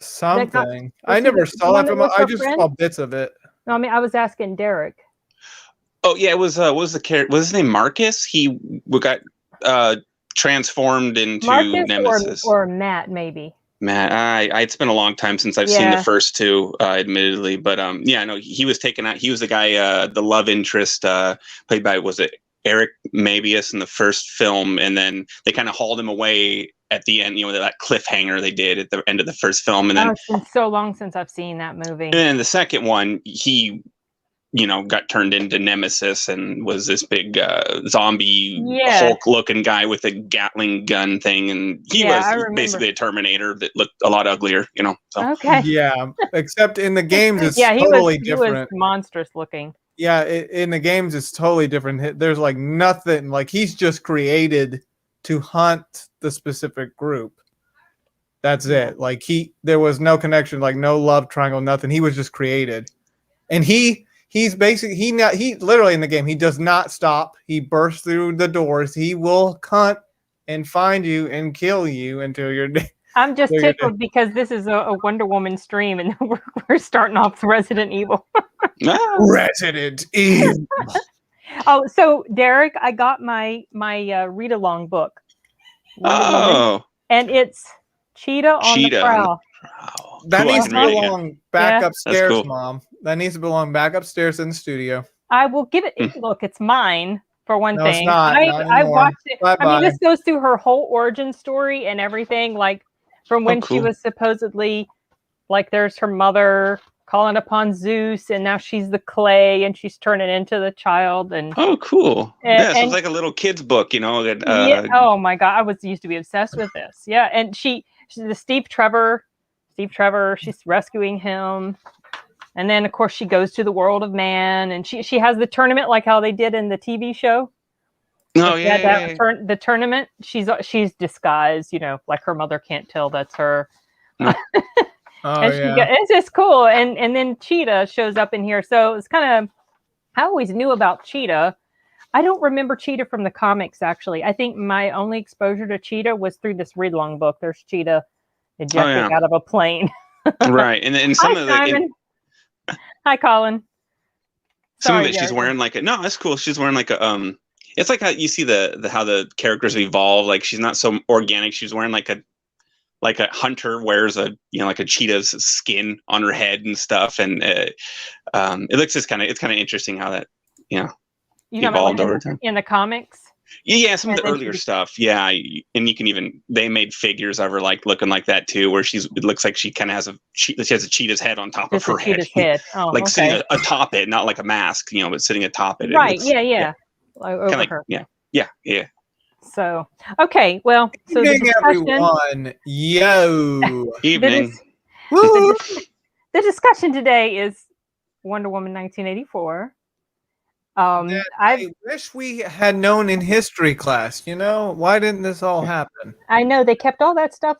something. Was I he never the saw one that that film. was I her just friend? saw bits of it. No, I mean, I was asking Derek. Oh yeah, it was what was the character? Was his name Marcus? He got transformed into Marcus Nemesis. or Matt, maybe. Matt, it's been a long time since I've seen the first two, admittedly, but yeah, no, he was taken out. He was the guy, the love interest, played by, was it Eric Mabius in the first film, and then they kind of hauled him away at the end, that cliffhanger they did at the end of the first film, and then it's been so long since I've seen that movie. And then the second one, he got turned into Nemesis and was this big zombie Hulk-looking guy with a Gatling gun thing, and he was basically a Terminator that looked a lot uglier, So. Okay. Yeah, except in the games it's he totally was, different. He was monstrous looking. Yeah, in the games it's totally different. There's like nothing, like he's just created to hunt the specific group. That's it. Like there was no connection, like no love triangle, nothing. He was just created, and he's basically he literally in the game he does not stop. He bursts through the doors. He will hunt and find you and kill you until you're dead. I'm just tickled because this is a Wonder Woman stream, and we're starting off with Resident Evil. Resident Evil. Oh, so Derek, I got my read along book. Oh, and it's Cheetah on the Prowl. That needs to belong back upstairs, cool. Mom. That needs to belong back upstairs in the studio. I will give it. Look, it's mine for one thing. It's not. I watched it. Bye-bye. I mean, this goes through her whole origin story and everything, like from when she was supposedly, like, there's her mother calling upon Zeus, and now she's the clay, and she's turning into the child. And cool. Yeah, so it's like a little kid's book, That, oh my God, I used to be obsessed with this. Yeah, and she's the Steve Trevor, she's rescuing him. And then, of course, she goes to the world of man, and she has the tournament like how they did in the TV show. Oh, yeah. The tournament, she's disguised, like her mother can't tell that's her. Oh, it's just cool. And then Cheetah shows up in here. So it's kind of, I always knew about Cheetah. I don't remember Cheetah from the comics, actually. I think my only exposure to Cheetah was through this read-along book. There's Cheetah ejecting out of a plane. Right. And some of the... Hi, Colin. Some of it she's wearing like a... No, that's cool. She's wearing like a... It's like how you see how the characters evolve. Like she's not so organic. She's wearing like a hunter wears a like a cheetah's skin on her head and stuff, and it looks it's kind of interesting how that evolved over time in the comics. Yeah, some of the earlier stuff. Yeah, and you can they made figures of her like looking like that too, where it looks like she kind of has she has a cheetah's head on top of her head. Like sitting atop it, not like a mask, but sitting atop it. Right. Yeah. Over like, her. Yeah. So, okay, well, so evening, everyone. Yo. Evening. The discussion today is Wonder Woman 1984. I wish we had known in history class, why didn't this all happen? I know they kept all that stuff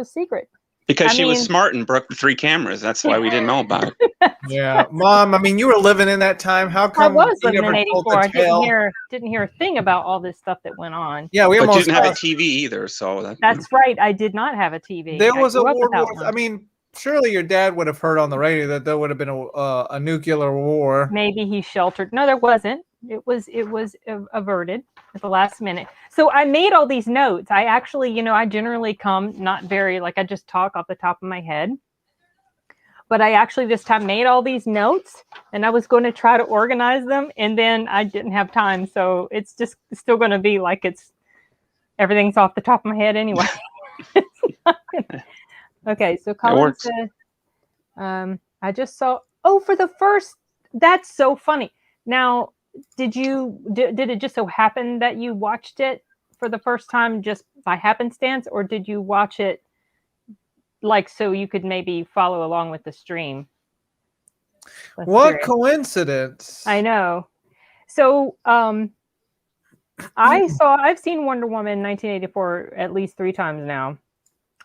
secret. Because she was smart and broke the 3 cameras. That's why we didn't know about it. Yeah, Mom. I mean, you were living in that time. How come I was living in '84? I didn't hear a thing about all this stuff that went on. Yeah, but you didn't have a TV either, so that's right. I did not have a TV. There was a World War. I mean, surely your dad would have heard on the radio that there would have been a nuclear war. Maybe he sheltered. No, there wasn't. It was averted at the last minute. So I made all these notes. I actually, I generally come not very, like I just talk off the top of my head. But I actually this time made all these notes, and I was going to try to organize them, and then I didn't have time. So it's just still going to be like everything's off the top of my head anyway. Okay, so Colin said, I just saw, for the first, that's so funny. Now, did it just so happen that you watched it for the first time just by happenstance, or did you watch it like so you could maybe follow along with the stream? What coincidence. I know. So I've seen Wonder Woman 1984 at least 3 times now.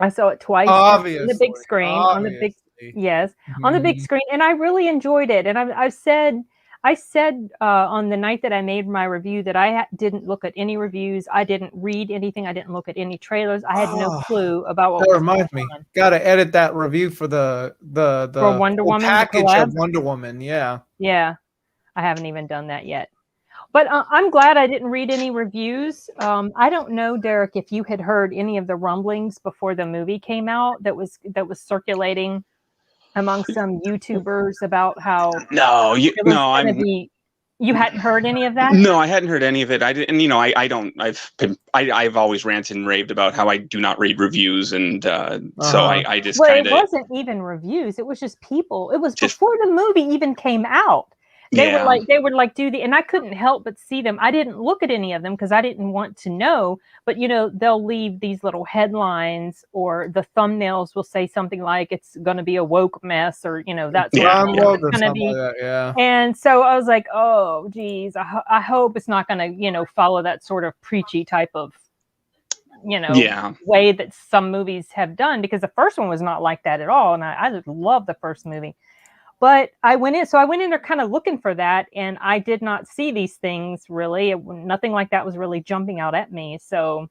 I saw it twice on the big screen, on the big screen, and I really enjoyed it. And I've said I said on the night that I made my review that I didn't look at any reviews. I didn't read anything. I didn't look at any trailers. I had no clue about what that was reminds going me. on. Gotta edit that review for the For Wonder whole Woman, the package collab? of Wonder Woman. Yeah. Yeah, I haven't even done that yet. But I'm glad I didn't read any reviews. I don't know, Derek, if you had heard any of the rumblings before the movie came out that was circulating among some YouTubers about how No, it was going to be. You hadn't heard any of that? No, I hadn't heard any of it. I didn't, and you know, I don't. I've always ranted and raved about how I do not read reviews, and so I just well, kind of. It wasn't even reviews. It was just people. It was just before the movie even came out. They would like do the, and I couldn't help but see them. I didn't look at any of them because I didn't want to know, but you know, they'll leave these little headlines or the thumbnails will say something like it's going to be a woke mess or, you know, that's woke or going to something be. like that, yeah. And so I was like, oh, geez, I hope it's not going to, you know, follow that sort of preachy type of, you know, way that some movies have done, because the first one was not like that at all. And I just love the first movie. But I went in there kind of looking for that, and I did not see these things really. Nothing like that was really jumping out at me. So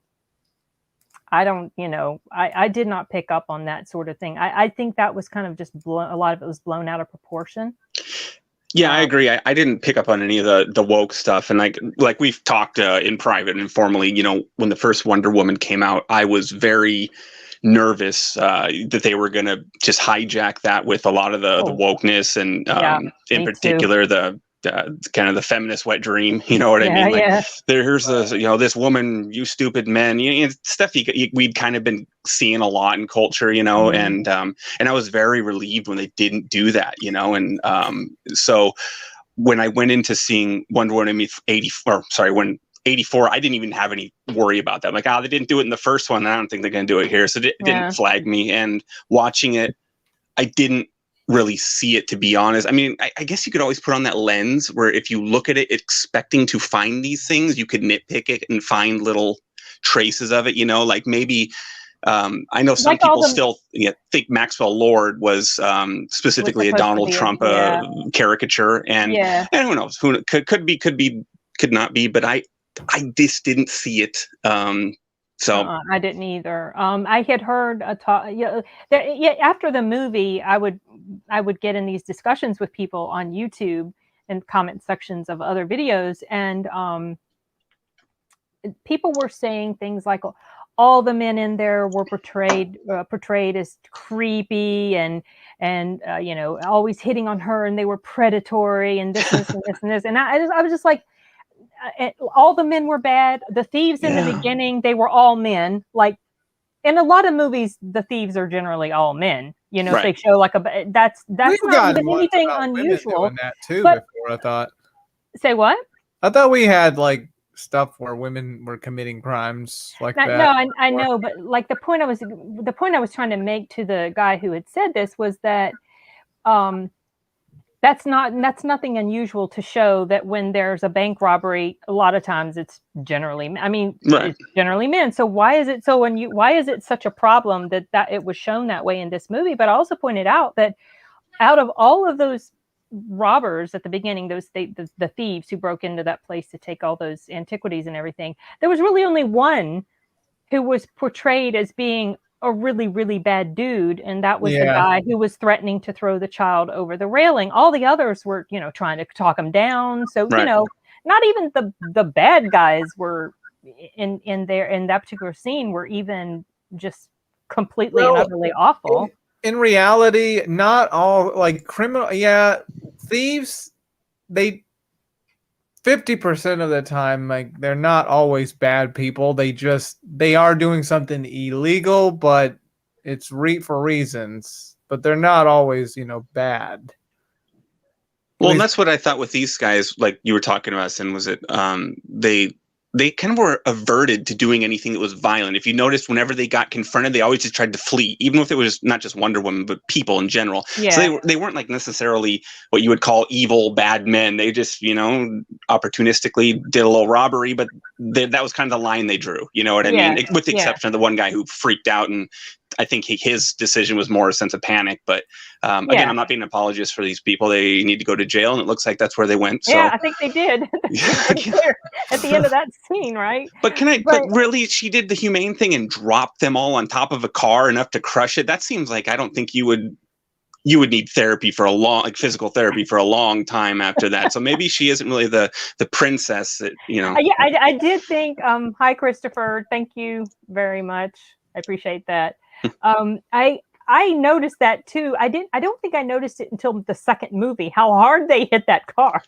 I don't, you know, I did not pick up on that sort of thing. I think that was kind of just a lot of it was blown out of proportion. Yeah, I agree. I didn't pick up on any of the woke stuff, and like we've talked in private and informally. You know, when the first Wonder Woman came out, I was very nervous that they were going to just hijack that with a lot of the wokeness, and in particular the kind of the feminist wet dream. You know what I mean? Like, here's this woman, you stupid men, stuff we'd kind of been seeing a lot in culture, you know, and I was very relieved when they didn't do that, you know, and so when I went into seeing Wonder Woman 84, I didn't even have any worry about that. I'm like, they didn't do it in the first one. I don't think they're going to do it here. So it didn't flag me. And watching it, I didn't really see it, to be honest. I mean, I guess you could always put on that lens where if you look at it expecting to find these things, you could nitpick it and find little traces of it, you know, like maybe I know some people still think Maxwell Lord was specifically a Donald Trump caricature, and who knows, who could be, could not be, but I just didn't see it. So I didn't either. I had heard a talk. After the movie, I would get in these discussions with people on YouTube and comment sections of other videos, and people were saying things like, all the men in there were portrayed as creepy and you know, always hitting on her, and they were predatory and this and this and this and this. And I was just like, all the men were bad. The thieves in the beginning, they were all men. Like in a lot of movies, the thieves are generally all men. You know, if they show like that's not even anything unusual. That too, before I thought. Say what? I thought we had like stuff where women were committing crimes like that. No, I know, but like the point I was trying to make to the guy who had said this was that that's nothing unusual to show that when there's a bank robbery, a lot of times it's generally, it's generally men. So why is it such a problem that it was shown that way in this movie? But I also pointed out that out of all of those robbers at the beginning, the thieves who broke into that place to take all those antiquities and everything, there was really only one who was portrayed as being a really, really bad dude, and that was the guy who was threatening to throw the child over the railing. All the others were, you know, trying to talk him down. So you know, not even the bad guys were in that particular scene were even just completely and utterly awful. In reality, not all like criminal. Yeah, thieves, they 50% of the time, like they're not always bad people. They are doing something illegal, but it's for reasons. But they're not always, you know, bad. Well, and that's what I thought with these guys, like you were talking about, and was it they kind of were averted to doing anything that was violent. If you noticed, whenever they got confronted, they always just tried to flee, even if it was not just Wonder Woman, but people in general. Yeah. So they weren't like necessarily what you would call evil, bad men. They just, you know, opportunistically did a little robbery, but that was kind of the line they drew. You know what I mean? With the exception of the one guy who freaked out and I think his decision was more a sense of panic. But again, I'm not being an apologist for these people. They need to go to jail, and it looks like that's where they went. So. Yeah, I think they did. At the end of that scene, right? But but really, she did the humane thing and dropped them all on top of a car enough to crush it. That seems like, I don't think you would need therapy for physical therapy for a long time after that. So maybe she isn't really the princess that, Yeah, I did think, hi, Christopher. Thank you very much. I appreciate that. I noticed that too. I don't think I noticed it until the second movie, how hard they hit that car.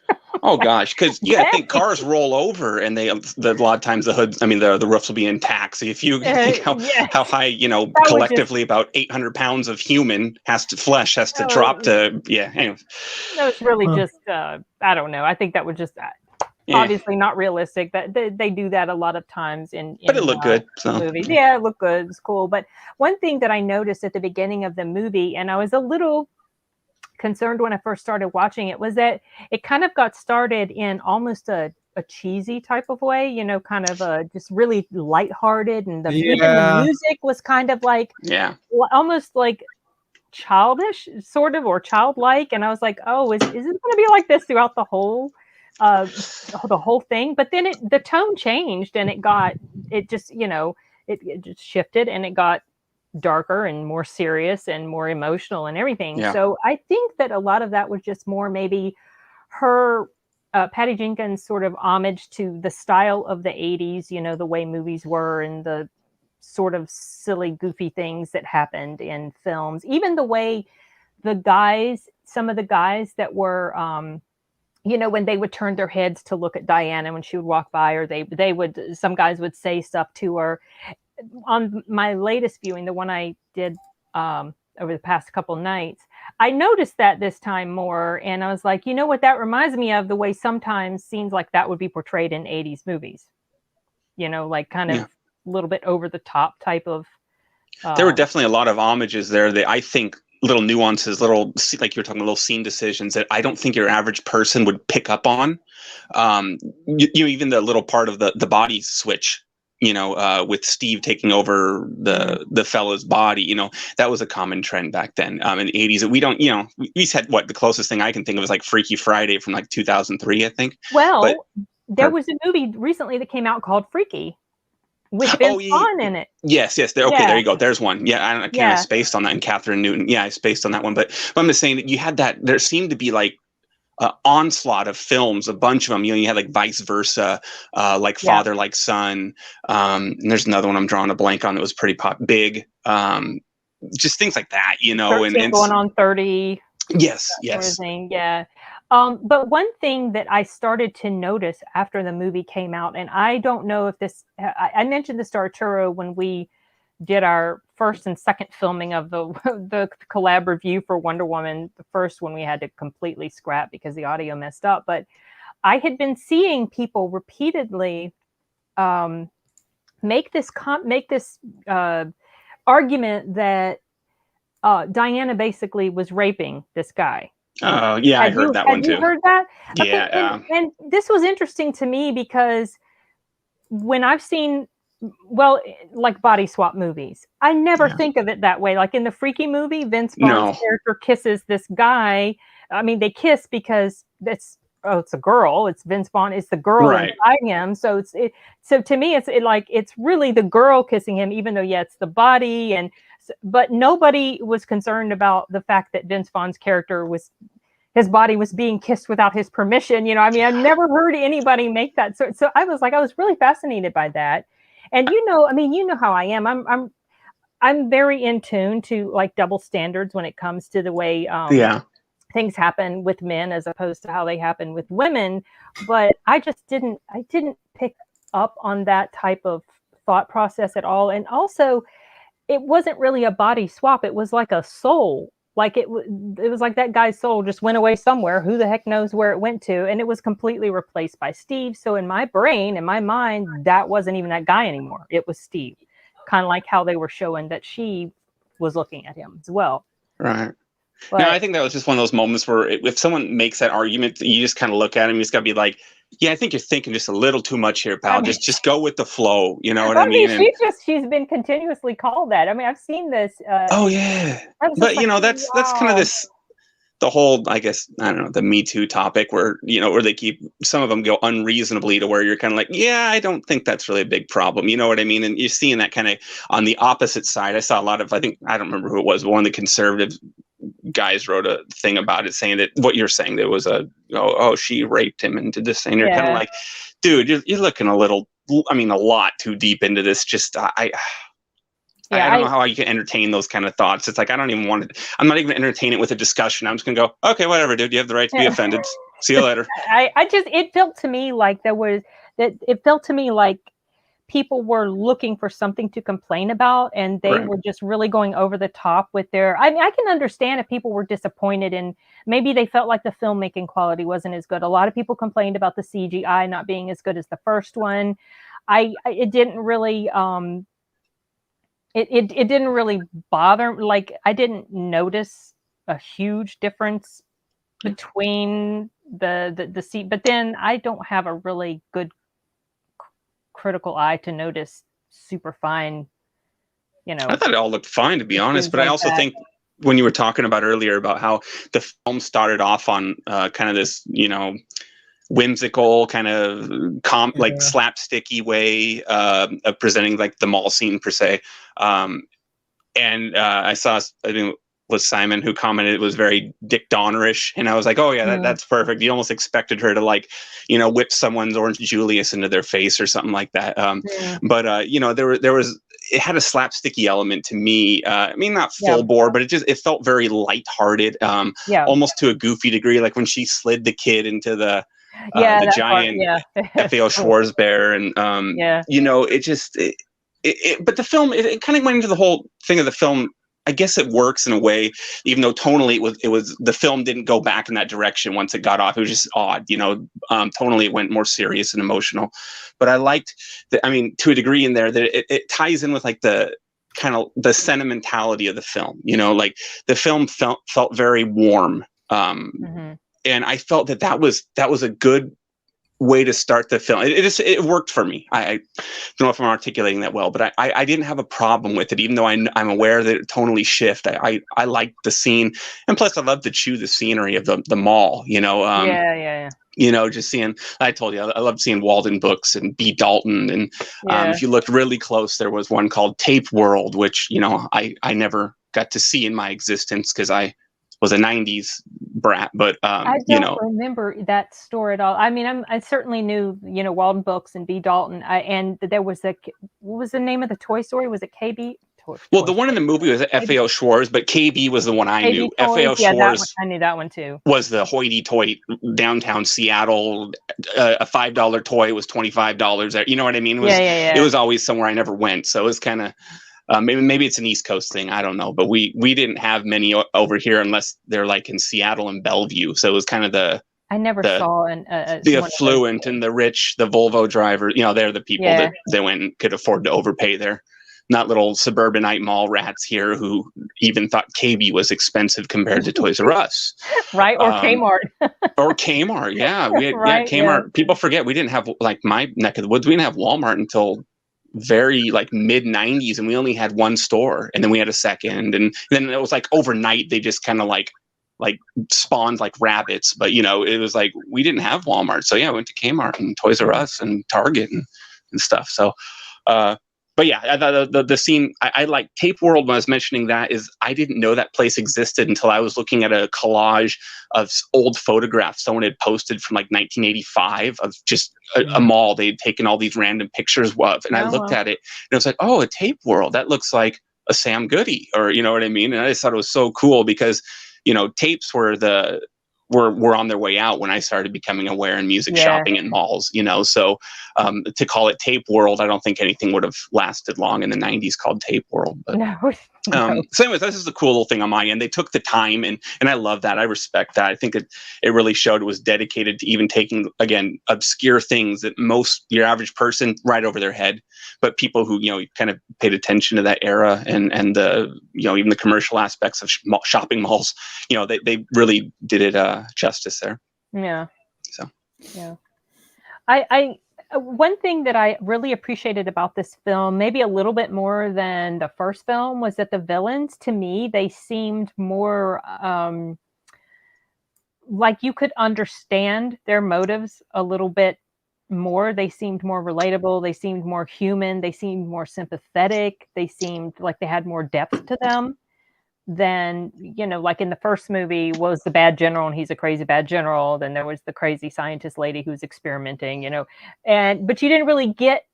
Oh gosh, because I think cars roll over, and a lot of times the hoods, the roofs will be intact. So if you think how high, collectively about 800 pounds of flesh has to drop to, anyway. That was really just, I don't know. I think that was just obviously not realistic. That they do that a lot of times in but it looked good. So. Movies. Yeah, it looked good. It's cool. But one thing that I noticed at the beginning of the movie, and I was a little concerned when I first started watching it, was that it kind of got started in almost a cheesy type of way, kind of just really lighthearted, and even the music was kind of like almost like childish, sort of, or childlike. And I was like, oh, is it going to be like this throughout the whole thing? But then the tone changed, and it just shifted, and it got darker and more serious and more emotional and everything. So I think that a lot of that was just more maybe her Patty Jenkins' sort of homage to the style of the 80s, the way movies were, and the sort of silly, goofy things that happened in films. Even the way some of the guys that were when they would turn their heads to look at Diana when she would walk by, or some guys would say stuff to her. On my latest viewing, the one I did over the past couple nights, I noticed that this time more, and I was like, you know what, that reminds me of the way sometimes scenes like that would be portrayed in 80s movies. Like kind of a little bit over the top type of. There were definitely a lot of homages there that I think, little nuances, like you were talking, little scene decisions that I don't think your average person would pick up on. Even the little part of the body switch, with Steve taking over the fella's body, that was a common trend back then in the 80s. We don't, we said the closest thing I can think of is like Freaky Friday from like 2003, I think. Well, there was a movie recently that came out called Freaky, with Vince Vaughn in it. Yes. There you go. There's one. Yeah, I kind of spaced on that. And Catherine Newton. Yeah, I spaced on that one. But I'm just saying that you had that. There seemed to be like onslaught of films, a bunch of them. You had like Vice Versa, like Father Like Son. And there's another one I'm drawing a blank on that was pretty big. Just things like that, and going on 30. Yes. Everything. Yeah. But one thing that I started to notice after the movie came out, and I don't know if I mentioned this to Arturo when we did our first and second filming of the collab review for Wonder Woman. The first one we had to completely scrap because the audio messed up. But I had been seeing people repeatedly make this argument that Diana basically was raping this guy. Oh, yeah, I heard that one too. Have you heard that? Yeah. Okay, and this was interesting to me because when I've seen, like body swap movies, I never think of it that way. Like in the Freaky movie, Vince Vaughn's character kisses this guy. I mean, they kiss because it's a girl. It's Vince Vaughn. It's the girl inside him. So so to me, it's really the girl kissing him, even though it's the body. But nobody was concerned about the fact that Vince Vaughn's character his body was being kissed without his permission. I've never heard anybody make that. So I was really fascinated by that. And how I am. I'm very in tune to like double standards when it comes to the way things happen with men as opposed to how they happen with women. But I didn't pick up on that type of thought process at all. And also, it wasn't really a body swap. It was like a soul. Like it was like that guy's soul just went away somewhere. Who the heck knows where it went to? And it was completely replaced by Steve. So in my brain, in my mind, that wasn't even that guy anymore. It was Steve. Kind of like how they were showing that she was looking at him as well. Right. But, I think that was just one of those moments where if someone makes that argument, you just kind of look at him. You just got to be like, Yeah, I think you're thinking just a little too much here, pal. Just go with the flow. You know what I I mean? mean, she's been continuously called that. I mean, I've seen this. Oh yeah, but you know that's kind of the whole, I guess, I don't know, the Me Too topic where, you know, where they keep, some of them go unreasonably to where you're kind of like, yeah, I don't think that's really a big problem. You know what I mean? And you're seeing that kind of on the opposite side. I saw a lot of, I don't remember who it was, but one of the conservative guys wrote a thing about it saying that what you're saying, there was she raped him and did this thing. You're kind of like, dude, you're looking a lot too deep into this. Just, I don't know how you can entertain those kind of thoughts. It's like, I don't even want to, I'm not even entertaining it with a discussion. I'm just going to go, okay, whatever, dude. You have the right to be offended. See you later. It felt to me like it felt to me like people were looking for something to complain about, and they were just really going over the top with their, I mean, I can understand if people were disappointed and maybe they felt like the filmmaking quality wasn't as good. A lot of people complained about the CGI not being as good as the first one. It didn't really, It didn't really bother, like I didn't notice a huge difference between the scene, but then I don't have a really good critical eye to notice super fine, you know. I thought it all looked fine, to be honest, but I also think when you were talking about earlier about how the film started off on kind of this, you know, whimsical kind of like slapsticky way of presenting like the mall scene per se. And I saw, I think it was Simon who commented it was very Dick Donnerish, and I was like, oh yeah, that's perfect. You almost expected her to, like, you know, whip someone's Orange Julius into their face or something like that. But you know, there was, it had a slapsticky element to me. I mean, not full bore, but it felt very lighthearted, almost to a goofy degree, like when she slid the kid into the giant FAO Schwarzbär, and you know, but the film, it kind of went into the whole thing of the film. I guess it works in a way, even though tonally it was the film didn't go back in that direction once it got off. It was just odd, you know. Tonally it went more serious and emotional, but I liked that. I mean, to a degree in there that it ties in with like the kind of the sentimentality of the film, you know, like the film felt very warm. And I felt that was a good way to start the film. It worked for me. I don't know if I'm articulating that well, but I didn't have a problem with it, even though I'm aware that it tonally shift. I liked the scene, and plus I love to chew the scenery of the mall. You know, you know, just seeing. I told you I loved seeing Walden Books and B. Dalton, and if you looked really close, there was one called Tape World, which, you know, I never got to see in my existence because I was a 90s brat, but I don't remember that store at all. I mean, I certainly knew, you know, Walden Books and B. Dalton, and there was what was the name of the toy store? Was it KB? Well, the one in the movie was FAO Schwarz, but KB was the one I knew. FAO Schwarz, I knew that one too. Was the hoity-toity downtown Seattle. A $5 toy was $25. You know what I mean? It was always somewhere I never went, so it was kind of. Maybe it's an East Coast thing. I don't know, but we didn't have many over here unless they're like in Seattle and Bellevue. So it was kind of I never saw the affluent and the rich, the Volvo driver. You know, they're the people that went and could afford to overpay there. Not little suburbanite mall rats here who even thought KB was expensive compared to Toys R Us. Right, or Kmart. Or Kmart, yeah. We had, Kmart. Yeah. People forget we didn't have, like, my neck of the woods, we didn't have Walmart until very like mid 90s, and we only had one store, and then we had a second, and then it was like overnight they just kind of like spawned like rabbits. But you know, it was like we didn't have Walmart, so yeah, I went to Kmart and Toys R Us and Target and stuff. So but yeah, the scene I like. Tape World, when I was mentioning that, is I didn't know that place existed until I was looking at a collage of old photographs someone had posted from like 1985 of just a mall they had taken all these random pictures of, and I looked at it and I was like, oh, a Tape World, that looks like a Sam Goody, or you know what I mean? And I just thought it was so cool because, you know, tapes were on their way out when I started becoming aware in music shopping in malls, you know. So to call it Tape World, I don't think anything would have lasted long in the 90s called Tape World. But, no. So anyways, this is a cool little thing on my end. They took the time, and I love that. I respect that. I think it really showed it was dedicated to even taking, again, obscure things that your average person right over their head, but people who, you know, kind of paid attention to that era and the, you know, even the commercial aspects of shopping malls, you know, they really did it justice there. Yeah. So. Yeah. One thing that I really appreciated about this film, maybe a little bit more than the first film, was that the villains, to me, they seemed more like you could understand their motives a little bit more. They seemed more relatable. They seemed more human. They seemed more sympathetic. They seemed like they had more depth to them than, like in the first movie was the bad general and he's a crazy bad general. Then there was the crazy scientist lady who's experimenting, but you didn't really get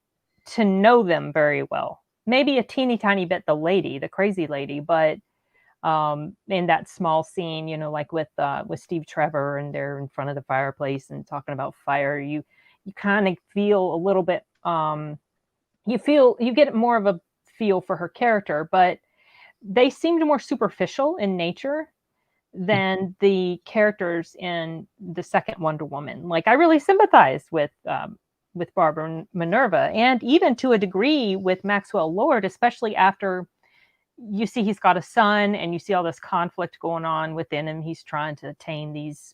to know them very well. Maybe a teeny tiny bit the crazy lady, but in that small scene, like with Steve Trevor, and they're in front of the fireplace and talking about fire, you kind of feel a little bit, you get more of a feel for her character, but they seemed more superficial in nature than the characters in the second Wonder Woman. Like, I really sympathized with Barbara Minerva, and even to a degree with Maxwell Lord, especially after you see he's got a son and you see all this conflict going on within him. He's trying to attain these,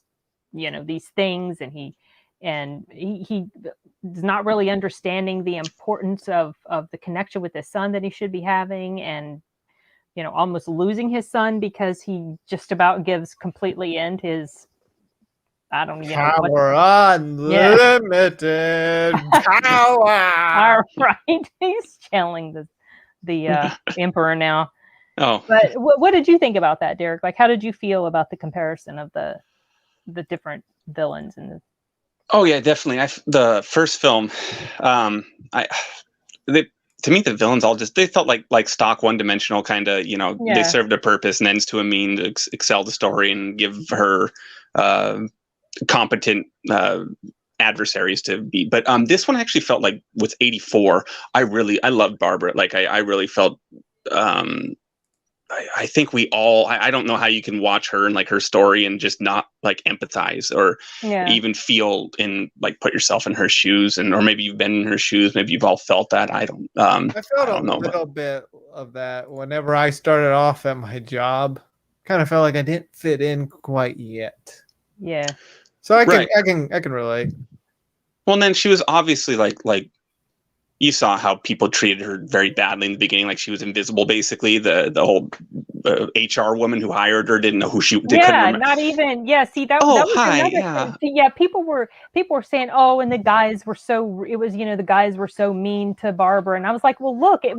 these things, and he is not really understanding the importance of the connection with his son that he should be having, and almost losing his son because he just about gives completely in his, I don't know. Power unlimited power. All right. He's channeling the emperor now. Oh, but what did you think about that, Derek? Like, how did you feel about the comparison of the different villains in the? Oh yeah, definitely. The first film, to me, the villains they felt like stock one-dimensional kind of, they served a purpose and ends to a mean to excel the story and give her competent adversaries to beat. But this one actually felt like, with 84, I loved Barbara. Like, I really felt, I think we all, I don't know how you can watch her and like her story and just not like empathize or even feel put yourself in her shoes, or maybe you've been in her shoes. Maybe you've all felt that. I felt a little bit of that whenever I started off at my job. Kind of felt like I didn't fit in quite yet. Yeah. So I can relate. Well, and then she was obviously like you saw how people treated her very badly in the beginning. Like, she was invisible, basically. The whole HR woman who hired her didn't know who she. Yeah, not even. Yeah, see that. Oh, that was hi. Another Yeah. thing. Yeah, people were saying, oh, and the guys were so. It was the guys were so mean to Barbara, and I was like, well, look, it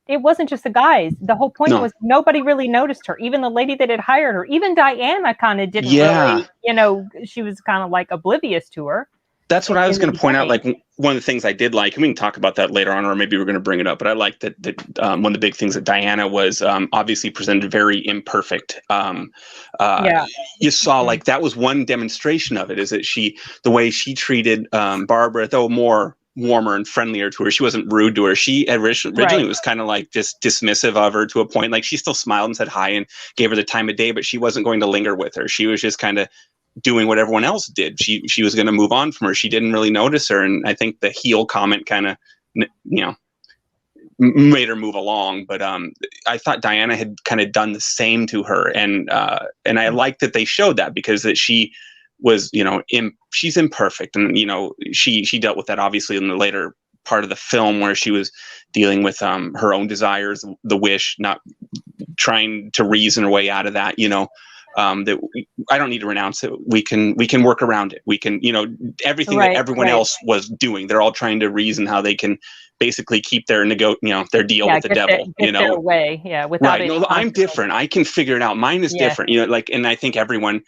wasn't just the guys. The whole point was nobody really noticed her. Even the lady that had hired her, even Diana, kind of didn't really. She was kind of like oblivious to her. That's what I was going to point out. Like, one of the things I did like, and we can talk about that later on, or maybe we're going to bring it up, but I liked that one of the big things that Diana was obviously presented very imperfect. You saw like that was one demonstration of it, is that the way she treated Barbara, though more warmer and friendlier to her. She wasn't rude to her. She originally was kind of like just dismissive of her to a point. Like, she still smiled and said hi and gave her the time of day, but she wasn't going to linger with her. She was just kind of doing what everyone else did. She was going to move on from her. She didn't really notice her. And I think the heel comment kind of, made her move along. But I thought Diana had kind of done the same to her. And I liked that they showed that, because that she was, she's imperfect. And, she dealt with that obviously in the later part of the film, where she was dealing with her own desires, the wish, not trying to reason her way out of that, that I don't need to renounce it. We can work around it. We can, everything that everyone else was doing. They're all trying to reason how they can basically keep their their deal with the devil. Their way, without it. No, I'm different. I can figure it out. Mine is different. And I think everyone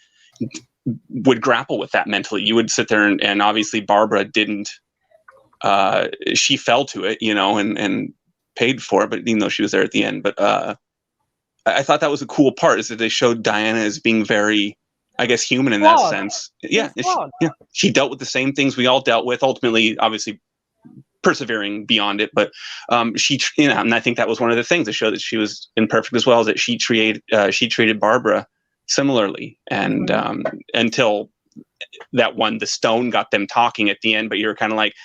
would grapple with that mentally. You would sit there and obviously Barbara didn't. She fell to it, and paid for it. But even though she was there at the end, but. I thought that was a cool part, is that they showed Diana as being very, I guess, human in that sense. Yeah, she dealt with the same things we all dealt with. Ultimately, obviously, persevering beyond it. But and I think that was one of the things to show that she was imperfect as well, is that she treated Barbara similarly, and until the stone got them talking at the end. But you're kind of like,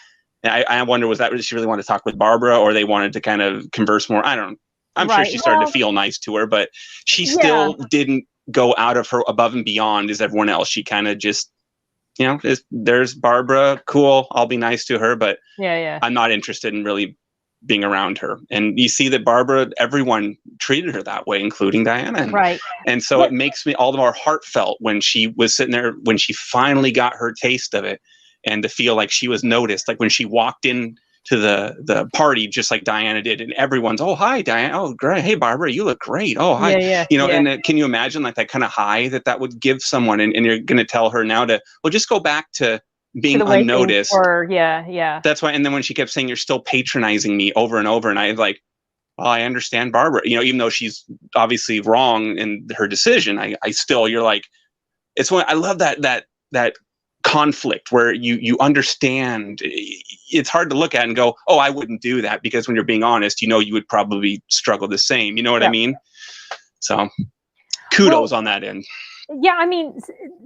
I wonder, was that she really wanted to talk with Barbara, or they wanted to kind of converse more? I don't know. I'm sure she started to feel nice to her, but she still didn't go out of her above and beyond as everyone else. She kind of just you know, there's Barbara, cool, I'll be nice to her, but yeah. I'm not interested in really being around her. And you see that Barbara, everyone treated her that way, including Diana. Right. And so it makes me all the more heartfelt when she was sitting there, when she finally got her taste of it, and to feel like she was noticed, like when she walked in to the party, just like Diana did, and everyone's, oh, hi, Diana. Oh, great. Hey, Barbara, you look great. Oh, hi. Yeah. You know, and can you imagine like that kind of high that would give someone, and you're going to tell her now to, well, just go back to being unnoticed. Yeah. That's why. And then when she kept saying, you're still patronizing me over and over. And I like, well, I understand Barbara, you know, even though she's obviously wrong in her decision, I still, you're like, it's when I love that conflict where you understand. It's hard to look at and go, oh, I wouldn't do that, because when you're being honest, you know, you would probably struggle the same. You know what I mean? So kudos on that end. Yeah, I mean,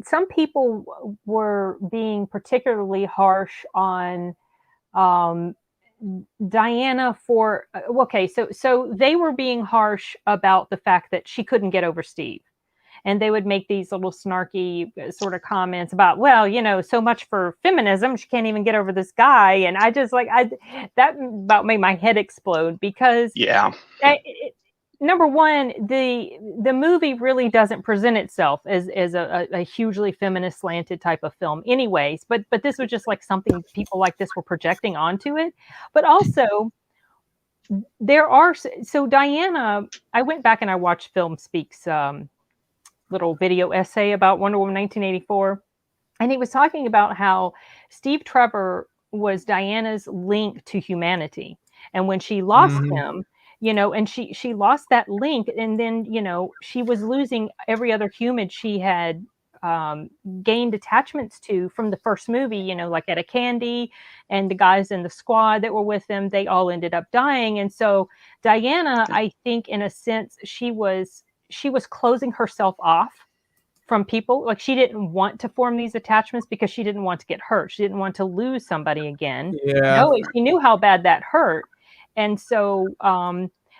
some people were being particularly harsh on Diana for, okay, so they were being harsh about the fact that she couldn't get over Steve. And they would make these little snarky sort of comments about, well, you know, so much for feminism, she can't even get over this guy. And I just like, that about made my head explode, because number one, the movie really doesn't present itself as a hugely feminist slanted type of film anyways, but this was just like something people like this were projecting onto it. But also so Diana, I went back and I watched Film Speak's little video essay about Wonder Woman 1984. And he was talking about how Steve Trevor was Diana's link to humanity. And when she lost him, you know, and she lost that link, and then, you know, she was losing every other human she had gained attachments to from the first movie, you know, like Etta Candy and the guys in the squad that were with them, they all ended up dying. And so Diana, I think in a sense, she was closing herself off from people. Like, she didn't want to form these attachments because she didn't want to get hurt. She didn't want to lose somebody again. She knew how bad that hurt. And so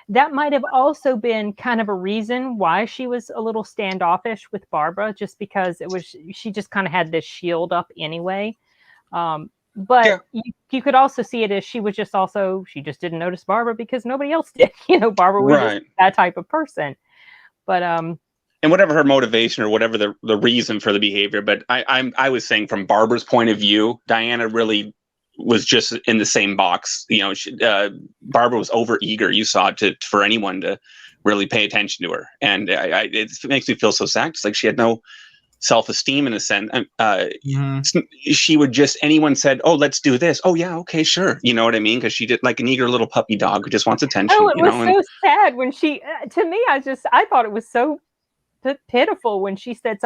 that might have also been kind of a reason why she was a little standoffish with Barbara, just because she just kind of had this shield up anyway. But you could also see it as she just didn't notice Barbara because nobody else did. You know, Barbara was just that type of person. But and whatever her motivation or whatever the reason for the behavior, but I was saying from Barbara's point of view, Diana really was just in the same box. You know, Barbara was over eager. You saw it for anyone to really pay attention to her, and it makes me feel so sad. It's like she had no self-esteem in a sense. She would just, anyone said, oh, let's do this, oh yeah, okay, sure, you know what I mean, because she did like an eager little puppy dog who just wants attention. Oh, it was so sad when she to me, I thought it was so pitiful when she said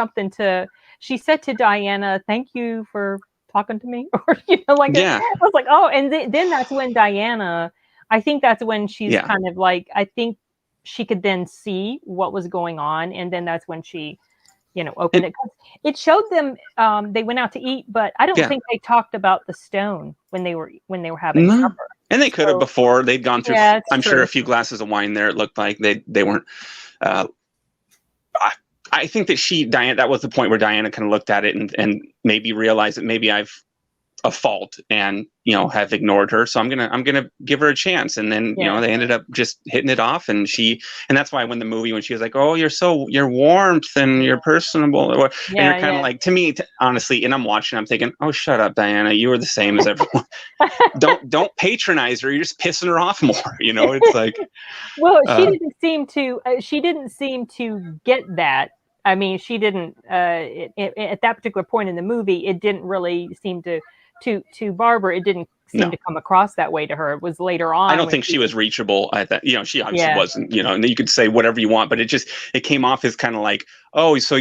she said to Diana, thank you for talking to me, or you know, like I was like, oh, and then that's when Diana, I think that's when she's kind of like, I think she could then see what was going on, and then that's when she, you know, opened it. It showed them they went out to eat, but I don't think they talked about the stone when they were having supper. And they could have before. They'd gone through, I'm sure, a few glasses of wine there. It looked like they weren't. I think that Diana, that was the point where Diana kind of looked at it and maybe realized that maybe I've a fault and, you know, have ignored her. So I'm gonna give her a chance. And then, you know, they ended up just hitting it off. And that's why when she was like, oh, you're warmth and you're personable. And you're kind of like, to me, honestly, and I'm watching, I'm thinking, oh, shut up, Diana. You were the same as everyone. don't patronize her. You're just pissing her off more. You know, it's like, well, she didn't seem to get that. I mean, she didn't, at that particular point in the movie, it didn't really seem to Barbara, it didn't seem to come across that way to her. It was later on. I don't think she was reachable at that. You know, she obviously wasn't, you know, and you could say whatever you want, but it came off as kind of like, oh, so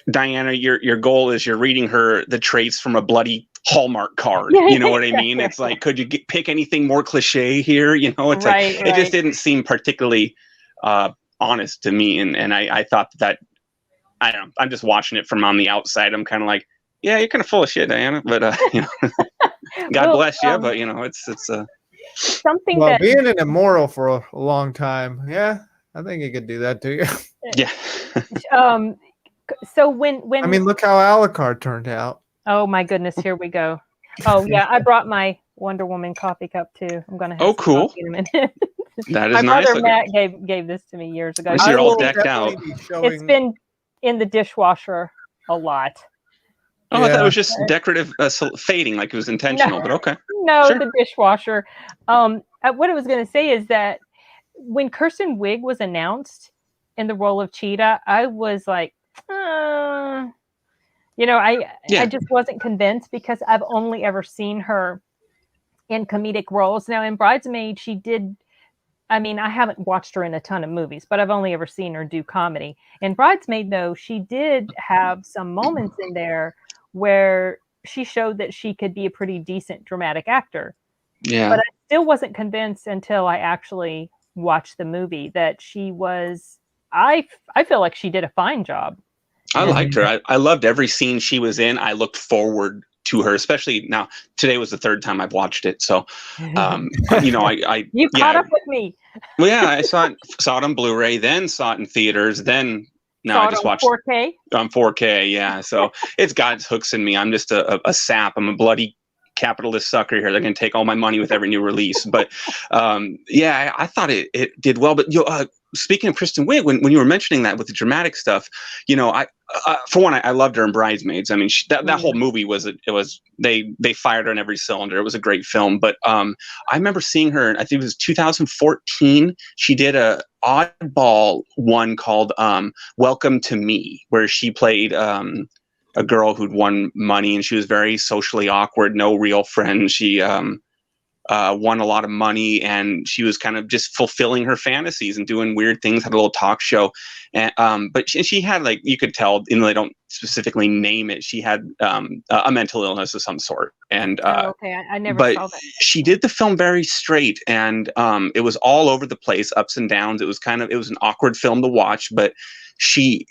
Diana, your goal is you're reading her the traits from a bloody Hallmark card. You know what I mean? It's like, could you pick anything more cliche here? You know, it's it just didn't seem particularly honest to me. And I thought that, I don't know, I'm just watching it from on the outside. I'm kind of like, yeah, you're kind of full of shit, Diana, but you know, God bless you. But you know, it's something. Well, being an immoral for a long time, yeah, I think it could do that to you. Yeah. So when I mean, look how Alucard turned out. Oh my goodness, here we go. Oh yeah, I brought my Wonder Woman coffee cup too. I'm gonna have some cool. coffee in a minute. That is my nice. brother Matt gave this to me years ago. I see you're all decked out. It's been in the dishwasher a lot. Oh, I thought it was just decorative fading, like it was intentional, but okay. No, sure. The dishwasher. What I was going to say is that when Kristen Wiig was announced in the role of Cheetah, I was like, I just wasn't convinced because I've only ever seen her in comedic roles. Now, in Bridesmaid, she did. I mean, I haven't watched her in a ton of movies, but I've only ever seen her do comedy. In Bridesmaid, though, she did have some moments in there where she showed that she could be a pretty decent dramatic actor. Yeah. But I still wasn't convinced until I actually watched the movie that she was, I feel like she did a fine job. I liked her. I loved every scene she was in. I looked forward to her, especially now. Today was the third time I've watched it. So, you caught up with me. Well, yeah, I saw it on Blu-ray, then saw it in theaters, then I just watched 4K. On 4K, yeah. So it's got its hooks in me. I'm just a sap. I'm a bloody capitalist sucker here. They're going to take all my money with every new release. But I thought it did well. But speaking of Kristen Wiig, when you were mentioning that with the dramatic stuff, for one, I loved her in Bridesmaids. I mean, that whole movie they fired her on every cylinder. It was a great film. But I remember seeing her. I think it was 2014. She did a oddball one called Welcome to Me, where she played a girl who'd won money and she was very socially awkward, no real friends. She won a lot of money and she was kind of just fulfilling her fantasies and doing weird things, had a little talk show. And, but she had, like, you could tell, even though they don't specifically name it, she had a mental illness of some sort. And I never saw that. She did the film very straight, and it was all over the place, ups and downs. It was an awkward film to watch, but she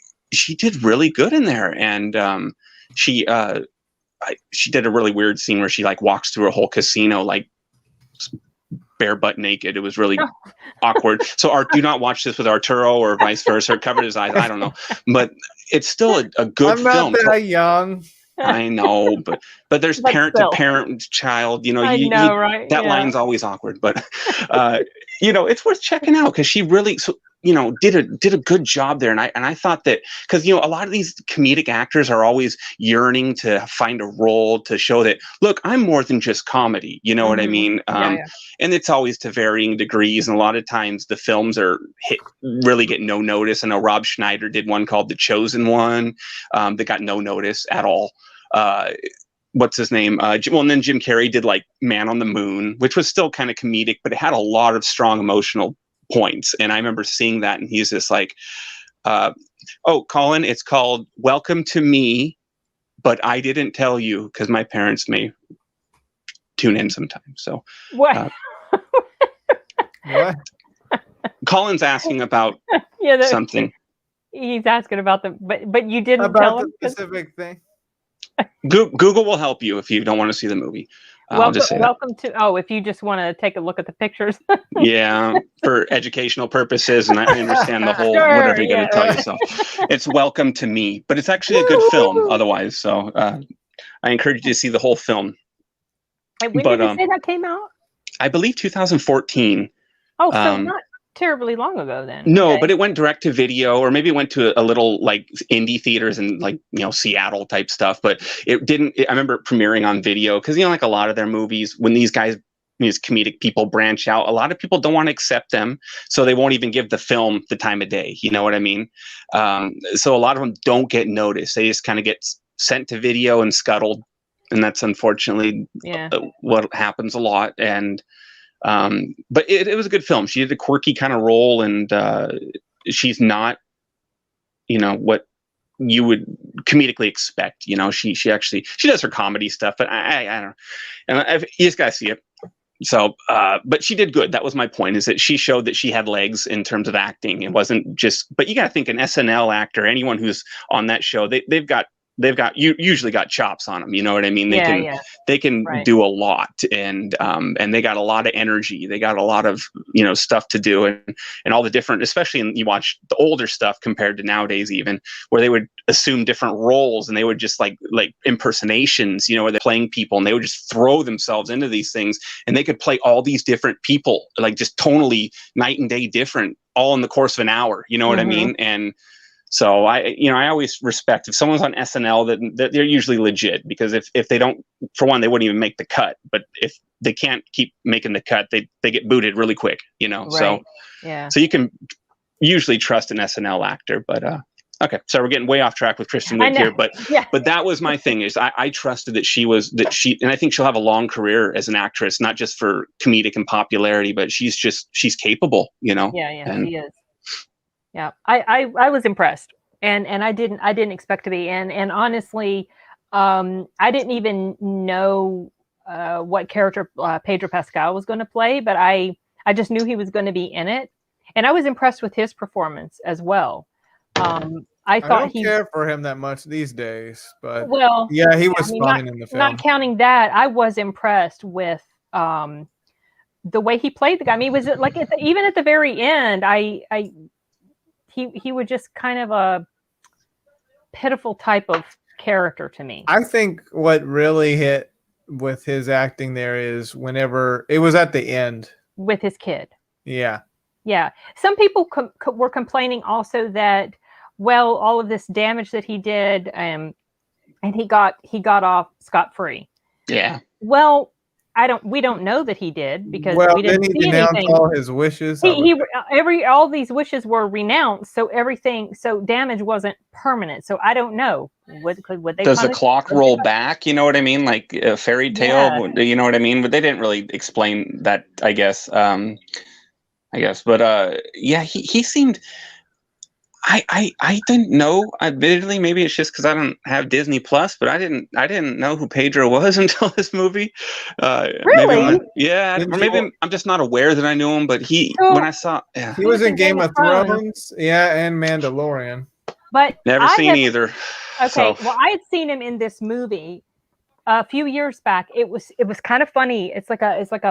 did really good in there. And she did a really weird scene where she like walks through a whole casino like bare butt naked. It was really awkward. So Art, do not watch this with Arturo or vice versa. Covered his eyes. I don't know, but it's still a good film. I'm not that young. I know, but there's parent to parent child. Right? That line's always awkward, but it's worth checking out because she really did a good job there. And I thought that because a lot of these comedic actors are always yearning to find a role to show that, look, I'm more than just comedy. You know what I mean? And it's always to varying degrees. And a lot of times the films really get no notice. I know Rob Schneider did one called The Chosen One that got no notice at all. What's his name? And then Jim Carrey did like Man on the Moon, which was still kind of comedic, but it had a lot of strong emotional points. And I remember seeing that, and he's just like, Colin, it's called Welcome to Me, but I didn't tell you because my parents may tune in sometimes. So what? What? Colin's asking about something. He's asking about but you didn't about tell him the specific thing. Google will help you if you don't want to see the movie. Welcome to. If you just want to take a look at the pictures. Yeah, for educational purposes, and I understand the whole whatever you're going to tell yourself. It's Welcome to Me, but it's actually a good film otherwise. So I encourage you to see the whole film. When did you say that came out? I believe 2014. Oh, so not terribly long ago then. No, but it went direct to video, or maybe it went to a little like indie theaters in like Seattle type stuff, but it didn't. I remember it premiering on video because like a lot of their movies, when these comedic people branch out, a lot of people don't want to accept them, so they won't even give the film the time of day. You know what I mean? So a lot of them don't get noticed. They just kind of get sent to video and scuttled, and that's unfortunately what happens a lot. And but it was a good film. She did a quirky kind of role, and she's not, what you would comedically expect. She actually does her comedy stuff, but I don't know. And you just gotta see it. So, but she did good. That was my point, is that she showed that she had legs in terms of acting. It wasn't just, but you gotta think an SNL actor, anyone who's on that show, they've got usually got chops on them. You know what I mean? They can do a lot, and they got a lot of energy. They got a lot of, you know, stuff to do, and all the different, especially you watch the older stuff compared to nowadays, even where they would assume different roles, and they would just like impersonations, you know, where they're playing people, and they would just throw themselves into these things, and they could play all these different people, like just tonally night and day different, all in the course of an hour. You know what I mean? And so I always respect if someone's on SNL that they're usually legit, because if they don't, for one, they wouldn't even make the cut. But if they can't keep making the cut, they get booted really quick, you know. Right. So you can usually trust an SNL actor. But okay, so we're getting way off track with Kristen Wiig here. But but that was my thing, is I trusted that she, and I think she'll have a long career as an actress, not just for comedic and popularity, but she's capable, you know. Yeah, she is. Yeah, I was impressed, and I didn't expect to be, and honestly, I didn't even know what character Pedro Pascal was going to play, but I just knew he was going to be in it, and I was impressed with his performance as well. I thought don't care for him that much these days, but he was fun in the film. Not counting that, I was impressed with the way he played the guy. I mean, was it like even at the very end, he was just kind of a pitiful type of character to me. I think what really hit with his acting there is whenever it was at the end with his kid. Yeah. Some people were complaining also that, well, all of this damage that he did, and he got off scot-free. Yeah. Well, we don't know that he did, because we didn't see anything. All his wishes. All these wishes were renounced, so damage wasn't permanent. So I don't know. Would they? Does the clock roll back? You know what I mean? Like a fairy tale. Yeah. You know what I mean? But they didn't really explain that, I guess. But he seemed. I didn't know. Admittedly, maybe it's just because I don't have Disney Plus, but I didn't know who Pedro was until this movie. Really? Maybe I'm just not aware that I knew him. But when I saw, he was in Game of Thrones, and Mandalorian. But never seen either. Okay, so. Well, I had seen him in this movie a few years back. It was kind of funny. It's kind of like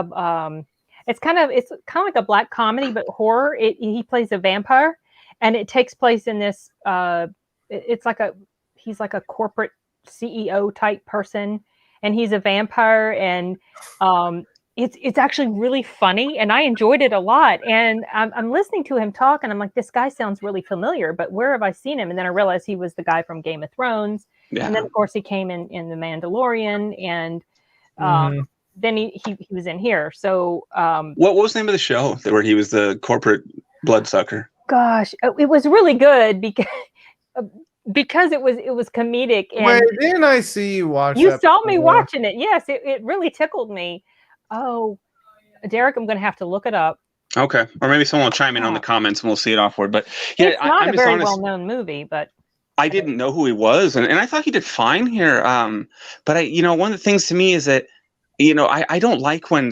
a black comedy, but horror. He plays a vampire. And it takes place in this. He's like a corporate CEO type person, and he's a vampire, and it's actually really funny, and I enjoyed it a lot. And I'm listening to him talk, and I'm like, this guy sounds really familiar, but where have I seen him? And then I realized he was the guy from Game of Thrones, and then of course he came in The Mandalorian, and then he was in here. So what was the name of the show where he was the corporate bloodsucker? Gosh, it was really good because it was comedic. And wait, didn't I see you watch? You saw me watching it. Yes, it really tickled me. Oh, Derek, I'm going to have to look it up. Okay, or maybe someone will chime in on the comments and we'll see it afterward. But yeah, it's not a very well-known movie, but I didn't know who he was, and I thought he did fine here. But one of the things to me is that I don't like when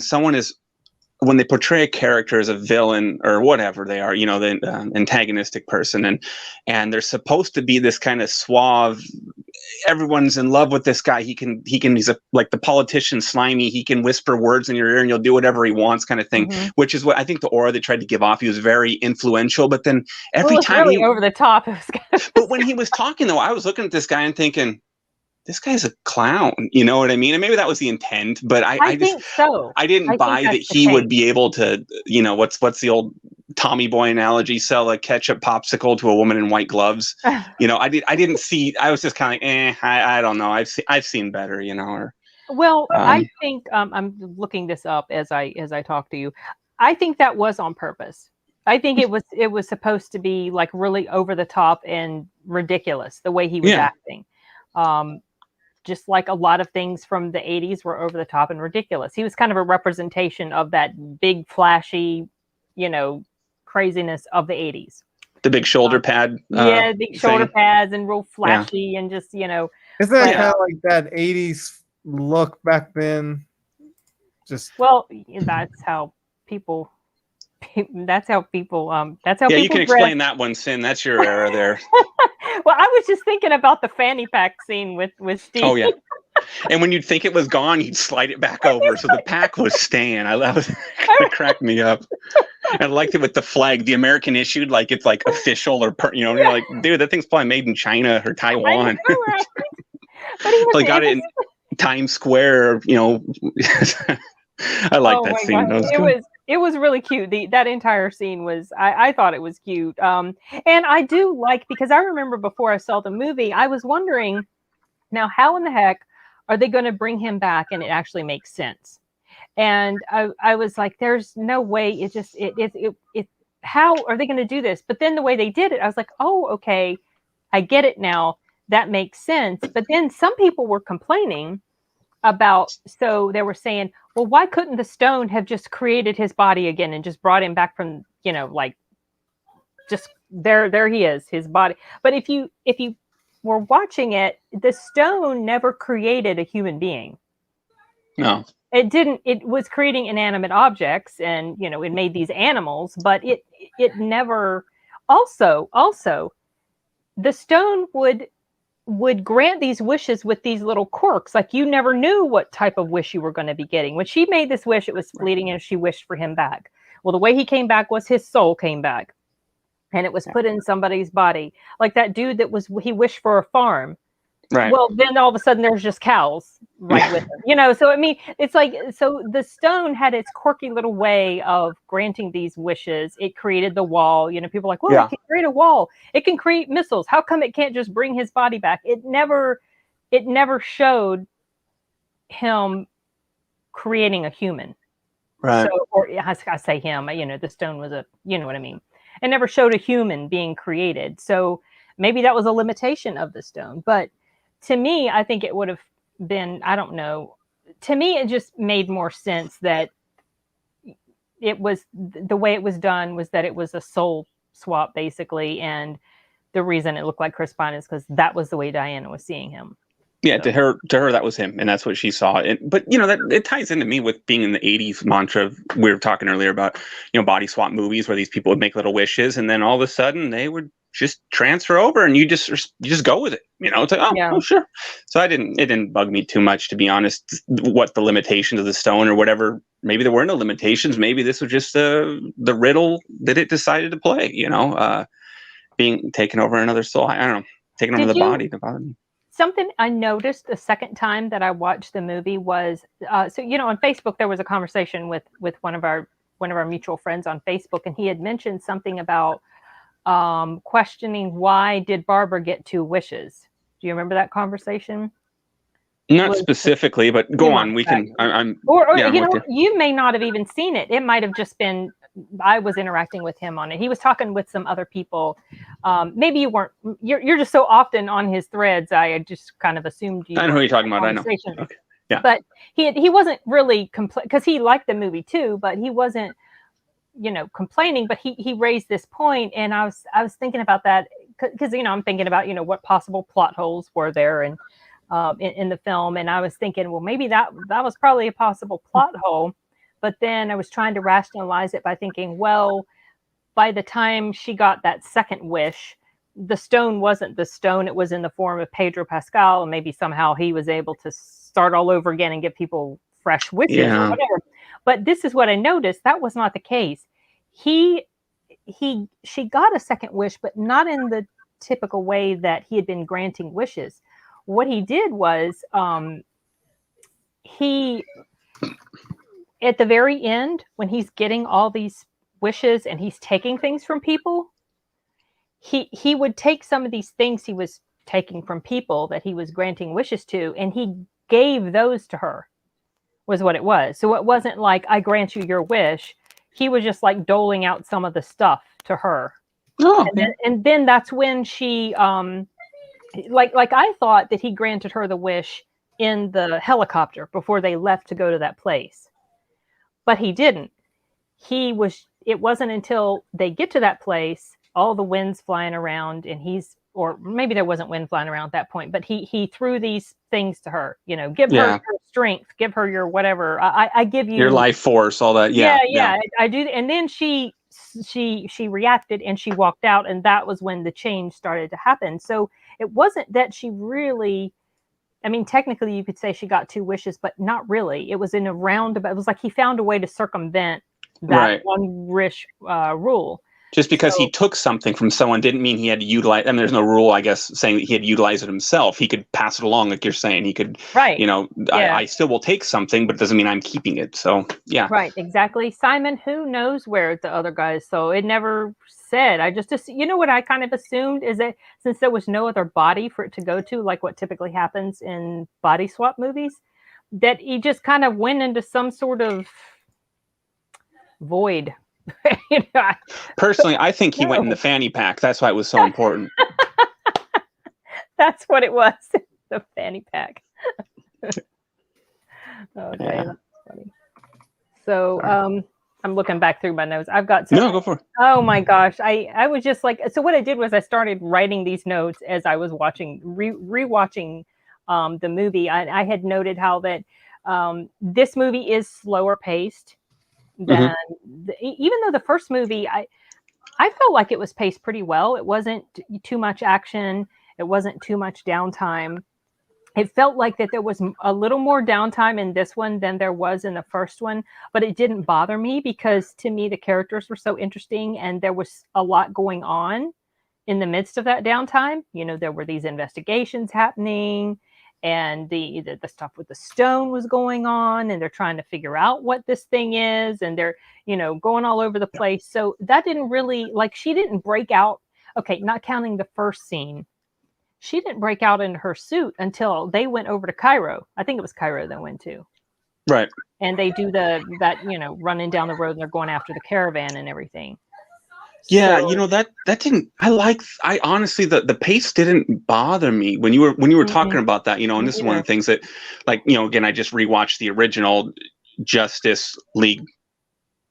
they portray a character as a villain or whatever they are, the antagonistic person, and they're supposed to be this kind of suave, everyone's in love with this guy. He's like the politician, slimy. He can whisper words in your ear and you'll do whatever he wants, kind of thing, which is what I think the aura they tried to give off. He was very influential, but then every time really over the top. But when he was talking though, I was looking at this guy and thinking, this guy's a clown, you know what I mean? And maybe that was the intent, but I think so. I didn't buy that he would be able to, what's the old Tommy Boy analogy, sell a ketchup popsicle to a woman in white gloves. I didn't see. I was just kind of I don't know. I've seen better, Well, I think I'm looking this up as I talk to you. I think that was on purpose. I think it was supposed to be like really over the top and ridiculous the way he was acting. Just like a lot of things from the 80s were over the top and ridiculous. He was kind of a representation of that big, flashy, craziness of the 80s. The big shoulder pad. Big shoulder pads and real flashy and just, Isn't that kind of like that 80s look back then? Well, that's how people. That's how you can explain that one, Sin. That's your era there. Well, I was just thinking about the fanny pack scene with Steve. Oh yeah. And when you'd think it was gone, you'd slide it back over, so the pack was staying. That was that cracked me up. And I liked it with the flag, the American issued, like it's like official or you're like, dude, that thing's probably made in China or Taiwan. I know, right? But he Probably got it in Times Square. I like that scene. That it was really cute. That entire scene was, I thought it was cute. And I do like, because I remember before I saw the movie, I was wondering, now how in the heck are they going to bring him back and it actually makes sense? And I was like, there's no way. How are they going to do this? But then the way they did it, I was like, oh, okay, I get it now. That makes sense. But then some people were complaining about, so they were saying, well, why couldn't the stone have just created his body again and just brought him back from, like, just there he is, his body. But if you were watching it, the stone never created a human being. No. It didn't. It was creating inanimate objects, and it made these animals, but it never. Also, the stone would grant these wishes with these little quirks. Like, you never knew what type of wish you were going to be getting. When she made this wish, it was fleeting, and she wished for him back. Well, the way he came back was his soul came back, and it was put in somebody's body. Like that dude he wished for a farm. Right. Well, then all of a sudden there's just cows with him, So, I mean, it's like, so the stone had its quirky little way of granting these wishes. It created the wall. People are like, well, it can create a wall. It can create missiles. How come it can't just bring his body back? It never showed him creating a human. Right. So, or I say him, the stone was you know what I mean? It never showed a human being created. So maybe that was a limitation of the stone, but to me, I think it would have been, I don't know. To me, it just made more sense that it was the way it was done was that it was a soul swap, basically. And the reason it looked like Chris Pine is because that was the way Diana was seeing him. Yeah, so. to her, that was him, and that's what she saw. But that it ties into me with being in the '80s mantra. We were talking earlier about body swap movies where these people would make little wishes, and then all of a sudden they would just transfer over, and you just go with it. It's like, oh sure. So it didn't bug me too much, to be honest. What the limitations of the stone or whatever? Maybe there were no limitations. Maybe this was just the riddle that it decided to play. Being taken over another soul. I don't know, taken over the body. Something I noticed the second time that I watched the movie was, on Facebook there was a conversation with one of our mutual friends on Facebook, and he had mentioned something about questioning why did Barbara get 2 wishes. Do you remember that conversation? Not specifically, but go on. We can. You may not have even seen it. It might have just been I was interacting with him on it. He was talking with some other people. Maybe you weren't. You're just so often on his threads. I just kind of assumed you. I know who you're talking about. I know. Okay. Yeah. But he wasn't really because he liked the movie too, but he wasn't, complaining. But he raised this point, and I was thinking about that because I'm thinking about what possible plot holes were there and in the film, and I was thinking, well, maybe that was probably a possible plot hole. But then I was trying to rationalize it by thinking, well, by the time she got that second wish, the stone wasn't the stone. It was in the form of Pedro Pascal, and maybe somehow he was able to start all over again and give people fresh wishes or whatever. But this is what I noticed. That was not the case. She got a second wish, but not in the typical way that he had been granting wishes. What he did was he... at the very end, when he's getting all these wishes and he's taking things from people, he would take some of these things he was taking from people that he was granting wishes to, and he gave those to her, was what it was. So it wasn't like, I grant you your wish. He was just like doling out some of the stuff to her. Oh, and then that's when she, like I thought that he granted her the wish in the helicopter before they left to go to that place. But he didn't. It wasn't until they get to that place, all the wind's flying around, and or maybe there wasn't wind flying around at that point, but he threw these things to her, give her your strength, give her your whatever. I give you your life force, all that. Yeah. I do. And then she she reacted and she walked out, and that was when the change started to happen. So it wasn't that she really, I mean, technically you could say she got 2 wishes, but not really. It was in a roundabout. It was like he found a way to circumvent that one wish rule. Just because he took something from someone didn't mean he had to utilize. I mean, there's no rule, I guess, saying that he had to utilize it himself. He could pass it along, like you're saying. He could, I still will take something, but it doesn't mean I'm keeping it. So, yeah. Right, exactly. Simon, who knows where the other guy is? So it never said. I just, what I kind of assumed is that since there was no other body for it to go to, like what typically happens in body swap movies, that he just kind of went into some sort of void. Personally, I think he went in the fanny pack. That's why it was so important. That's what it was. The fanny pack. Okay, that's funny. So I'm looking back through my notes. I've got no, go for it. Oh my gosh. I was just like, so what I did was I started writing these notes as I was rewatching the movie. I had noted how that this movie is slower paced than even though the first movie I felt like it was paced pretty well. It wasn't too much action. It wasn't too much downtime. It felt like that there was a little more downtime in this one than there was in the first one, but it didn't bother me because to me, the characters were so interesting and there was a lot going on in the midst of that downtime. There were these investigations happening and the stuff with the stone was going on and they're trying to figure out what this thing is. And they're, going all over the place. So that didn't really, like, she didn't break out. Okay. Not counting the first scene. She didn't break out in her suit until they went over to Cairo. I think it was Cairo they went to. Right. And they do that, running down the road and they're going after the caravan and everything. Yeah, so, that didn't. I honestly, the pace didn't bother me when you were talking about that. And this is one of the things that, like, again, I just rewatched the original Justice League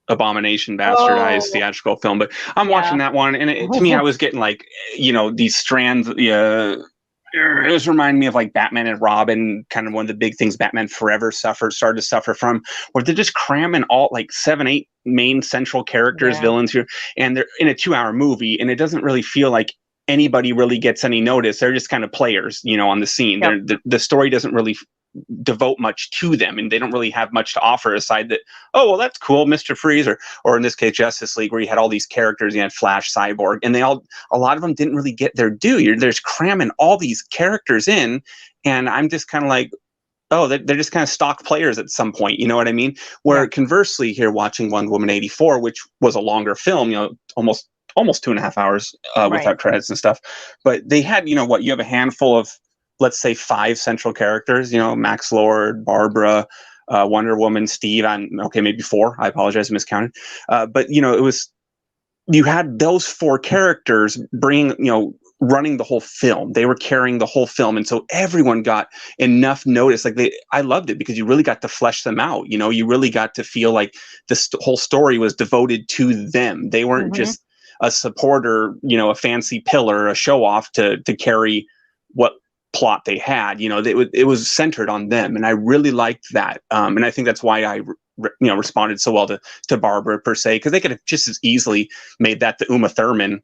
Abomination Bastardized theatrical film, but I'm watching that one, and to me, I was getting like, these strands. It was reminding me of like Batman and Robin, kind of one of the big things Batman Forever started to suffer from, where they're just cramming all like 7, 8 main central characters, villains here, and they're in a 2-hour movie, and it doesn't really feel like anybody really gets any notice. They're just kind of players, on the scene. Yep. The story doesn't really devote much to them, and they don't really have much to offer aside that, oh, well, that's cool, Mr. Freeze, or in this case, Justice League, where you had all these characters, you had Flash, Cyborg, and a lot of them didn't really get their due. They're just cramming all these characters in, and I'm just kind of like, oh, they're just kind of stock players at some point, you know what I mean? Where conversely here, watching Wonder Woman 84, which was a longer film, almost 2.5 hours without credits and stuff, but they had, you have a handful of, let's say 5 central characters, Max Lord, Barbara, Wonder Woman, Steve, and maybe 4. I apologize, I miscounted. But you had those 4 characters running the whole film. They were carrying the whole film, and so everyone got enough notice. Like I loved it because you really got to flesh them out. You really got to feel like this whole story was devoted to them. They weren't just a supporter, a fancy pillar, a show off to carry what plot they had. It was centered on them, and I really liked that. And I think that's why I responded so well to Barbara per se, because they could have just as easily made that the Uma Thurman,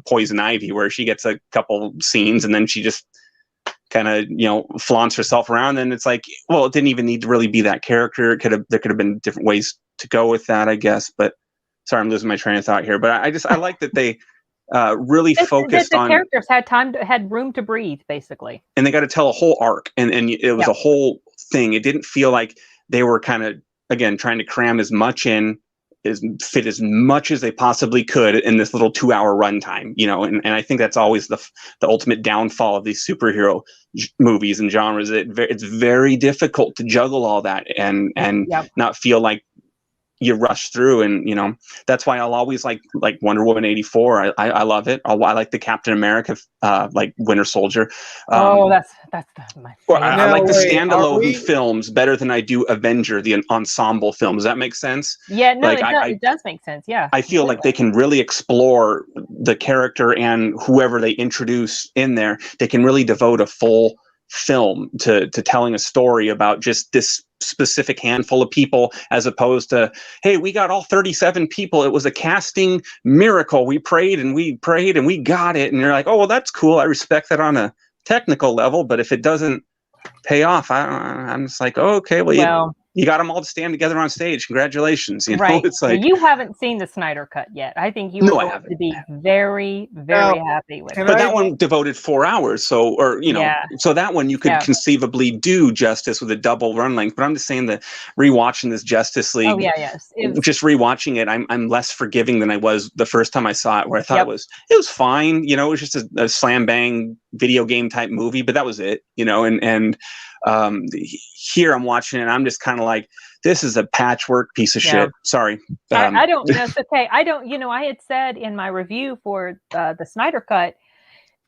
Poison Ivy, where she gets a couple scenes and then she just kind of flaunts herself around, and it's like, well, it didn't even need to really be that character. There could have been different ways to go with that, I guess. But sorry, I'm losing my train of thought here. But I like that they really focused on the characters had room to breathe, basically, and they got to tell a whole arc, and it was a whole thing. It didn't feel like they were kind of, again, trying to cram as much in, fit as much as they possibly could in this little 2-hour runtime, and I think that's always the ultimate downfall of these superhero movies and genres. It's very difficult to juggle all that and not feel like you rush through, and that's why I'll always like Wonder Woman 84. I love it. I like the Captain America like Winter Soldier. That's my favorite. I like the standalone films better than I do Avenger, the ensemble film. Does that make sense? Yeah, no, it does make sense. Yeah, I feel like they can really explore the character and whoever they introduce in there. They can really devote a full film to telling a story about just this specific handful of people, as opposed to, hey, we got all 37 people. It was a casting miracle. We prayed and we got it. And you're like, oh, well, that's cool. I respect that on a technical level. But if it doesn't pay off, I'm just like, oh, okay, well, you got them all to stand together on stage. Congratulations. You know, right. it's like, you haven't seen the Snyder Cut yet. I think you are going to be very, very happy with it. But that one devoted 4 hours. So, or, you know, so that one you could conceivably do justice with a double run length. But I'm just saying that rewatching this Justice League, just rewatching it, I'm less forgiving than I was the first time I saw it, where I thought it was fine. You know, it was just a slam bang video game type movie, but that was it, you know, and here I'm watching it and I'm just kind of like, this is a patchwork piece of shit. Sorry. I don't know. It's okay. I don't, you know, I had said in my review for the Snyder Cut,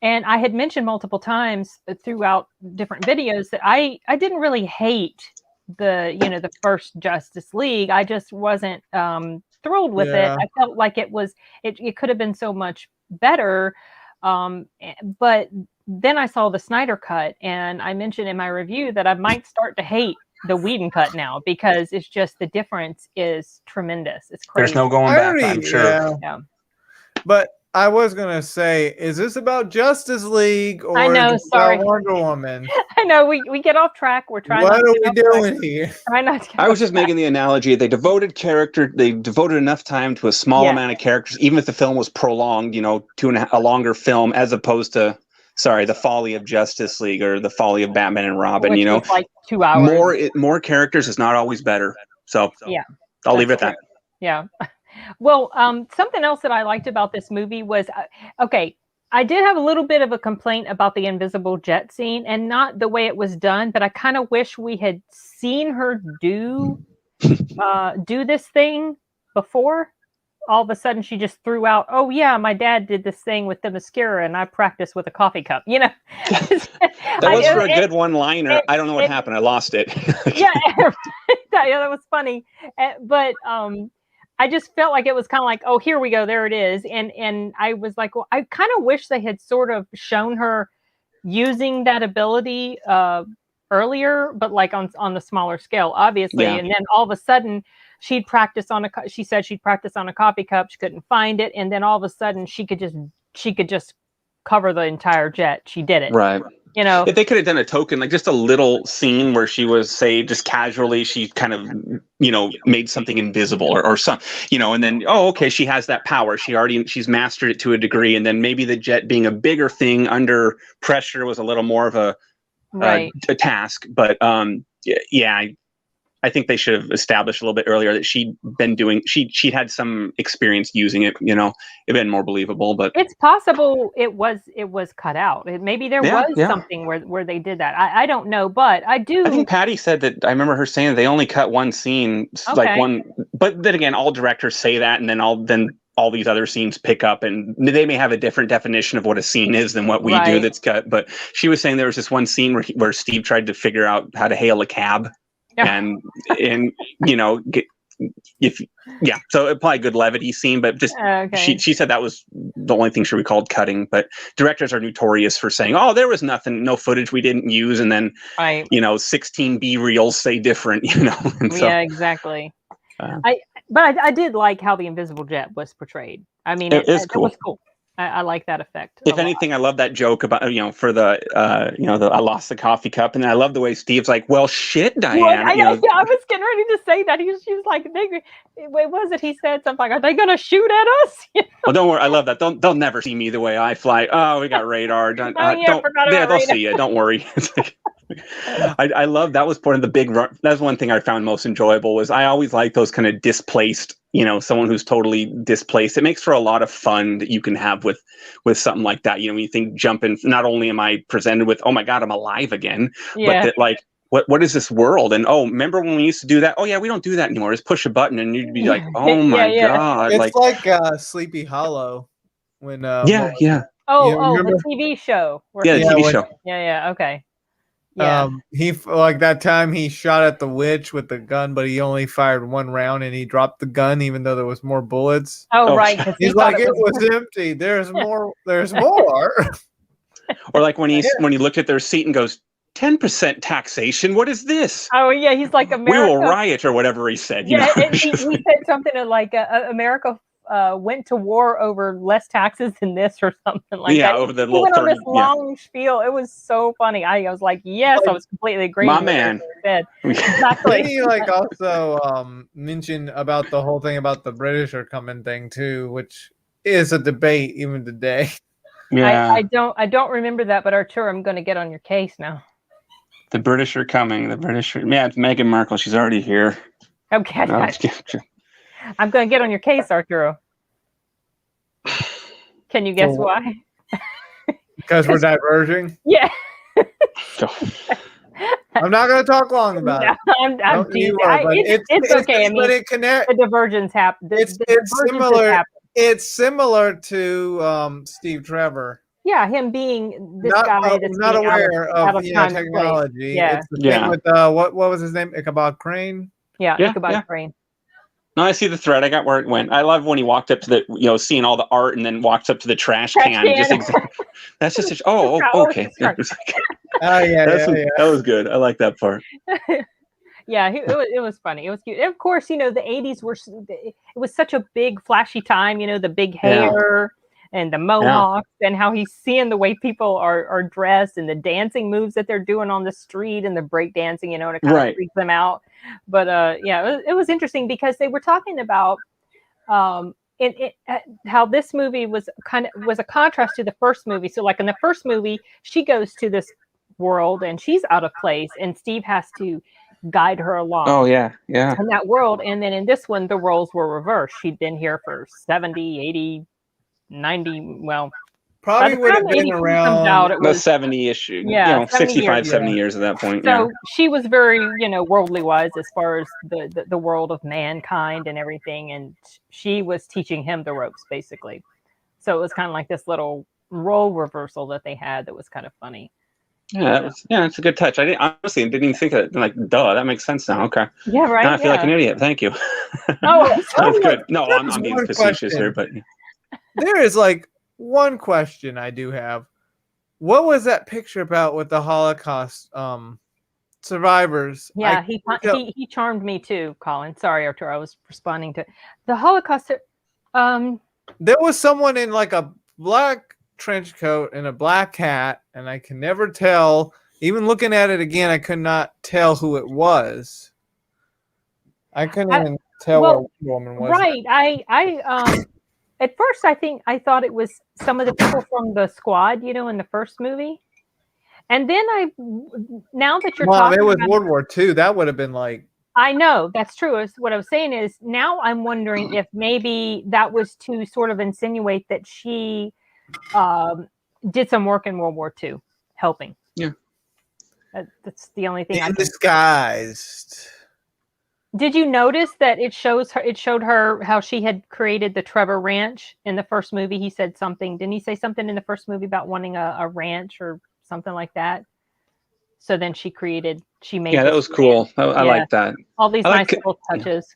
and I had mentioned multiple times throughout different videos that I didn't really hate the first Justice League. I just wasn't thrilled with it. I felt like it could have been so much better. But then I saw the Snyder Cut, and I mentioned in my review that I might start to hate the Whedon cut now, because it's just, the difference is tremendous. It's crazy. There's no going back, I'm sure. Yeah. But I was gonna say, is this about Justice League or is it about Wonder Woman? I know we get off track. We're trying. What are we doing here? I was just making the analogy. They devoted enough time to a small amount of characters, even if the film was prolonged, you know, to a longer film, as opposed to, the Folly of Justice League or the Folly of Batman and Robin. Which you know, was like 2 hours. More characters is not always better. So I'll leave it at that. Yeah. Well, something else that I liked about this movie was, I did have a little bit of a complaint about the invisible jet scene, and not the way it was done, but I kind of wish we had seen her do this thing before. All of a sudden she just threw out, oh yeah, my dad did this thing with the mascara and I practiced with a coffee cup, you know. That was for a good one-liner. I don't know what happened. I lost it. That was funny. But I just felt like it was kind of like, oh, here we go, there it is. And I was like, well, I kind of wish they had sort of shown her using that ability earlier, but like on the smaller scale, obviously. And then all of a sudden she said she'd practice on a coffee cup. She couldn't find it. And then all of a sudden she could just cover the entire jet. She did it. Right. You know, if they could have done a token, like just a little scene where she was, say, just casually, she kind of, you know, made something invisible or some, you know, and then, oh, okay, she has that power. She's mastered it to a degree. And then maybe the jet being a bigger thing under pressure was a little more of a task. But I think they should have established a little bit earlier that she'd had some experience using it, you know, it'd been more believable. But it's possible it was cut out. Maybe there was something where they did that. I don't know, but I think Patty said that. I remember her saying that they only cut one scene, like one. But then again, all directors say that, and then all these other scenes pick up, and they may have a different definition of what a scene is than what we do that's cut. But she was saying there was this one scene where Steve tried to figure out how to hail a cab. And you know, so probably a good levity scene, but just she said that was the only thing she recalled cutting. But directors are notorious for saying, oh, there was no footage we didn't use, and then 16 B reels say different, you know. And so, exactly. But I did like how the invisible jet was portrayed. I mean, it was cool. I like that effect. If anything, I love that joke about, for the, I lost the coffee cup. And I love the way Steve's like, well, shit, Diana. I was getting ready to say that. She was like, wait, was it? He said something like, are they going to shoot at us? Well, don't worry. I love that. They'll never see me the way I fly. Oh, we got radar. They'll see you. Don't worry. I love that was part of the big run. That's one thing I found most enjoyable was I always like those kind of displaced, someone who's totally displaced. It makes for a lot of fun that you can have with something like that. When you think jumping, not only am I presented with, oh my God, I'm alive again, but that like, what is this world? And remember when we used to do that? Oh yeah, we don't do that anymore. Just push a button and you'd be like, oh my God. It's like Sleepy Hollow when the TV show. The TV show. Okay. He like that time he shot at the witch with the gun, but he only fired one round and he dropped the gun even though there was more bullets. Right. He's like, it was empty. There's more. There's more. Or like when he looked at their seat and goes, 10% taxation. What is this? Oh yeah, he's like America. We will riot or whatever he said. Yeah, and he said something like America went to war over less taxes than this or something like that. Over the he little went 30, on this long spiel. It was so funny. I was like, yes, I was completely agreeing. My man. Exactly. Didn't he like also mention about the whole thing about the British are coming thing too, which is a debate even today. Yeah, I don't remember that, but Arturo, I'm going to get on your case now. The British are coming. The British are, it's Meghan Markle. She's already here. Okay. No, I'm going to get on your case, Arturo. Can you guess why? Because we're diverging? Yeah. I'm not going to talk long about it. I'm teasing. It's okay. I mean, the divergence happened. It's similar. It's similar to Steve Trevor. Yeah, him being this guy that's not aware of technology. Yeah. It's the thing with what was his name? Ichabod Crane? Yeah, Ichabod Crane. No, I see the thread. I got where it went. I love when he walked up to the, seeing all the art and then walks up to the trash can. That's just, okay. Yeah. That was good. I like that part. Yeah, it was funny. It was cute. And of course, the 80s it was such a big flashy time, the big hair and the mohawks and how he's seeing the way people are dressed and the dancing moves that they're doing on the street and the break dancing, and it kind of freaks them out. But it was interesting because they were talking about how this movie was a contrast to the first movie. So like in the first movie, she goes to this world and she's out of place and Steve has to guide her along. Oh yeah. In that world. And then in this one, the roles were reversed. She'd been here for 70, 80, 90, well, probably would have been around the 70-ish, 65, 70 years at that point. So she was very, worldly wise as far as the world of mankind and everything. And she was teaching him the ropes, basically. So it was kind of like this little role reversal that they had that was kind of funny. Yeah, it's a good touch. I didn't even think of it. Like, duh, that makes sense now. Okay. Yeah, right. Now I feel like an idiot. Thank you. That's good. No, I'm being facetious here, but there is like one question I do have. What was that picture about with the Holocaust survivors? Yeah, he charmed me too, Colin. Sorry, Arturo, I was responding to the Holocaust. There was someone in like a black trench coat and a black hat, and I can never tell. Even looking at it again, I could not tell who it was. I couldn't even tell what woman was. Right. I at first I thought it was some of the people from the squad, in the first movie. And then now that you're talking it was World War II, that would have been like, I know that's true. What I was saying is now I'm wondering if maybe that was to sort of insinuate that she did some work in World War II, helping. Yeah, that's the only thing. Disguised. Did you notice that it showed her how she had created the Trevor Ranch in the first movie? He said something. Didn't he say something in the first movie about wanting a ranch or something like that? So then she made. Yeah, that was cool. I like that. All these nice little touches.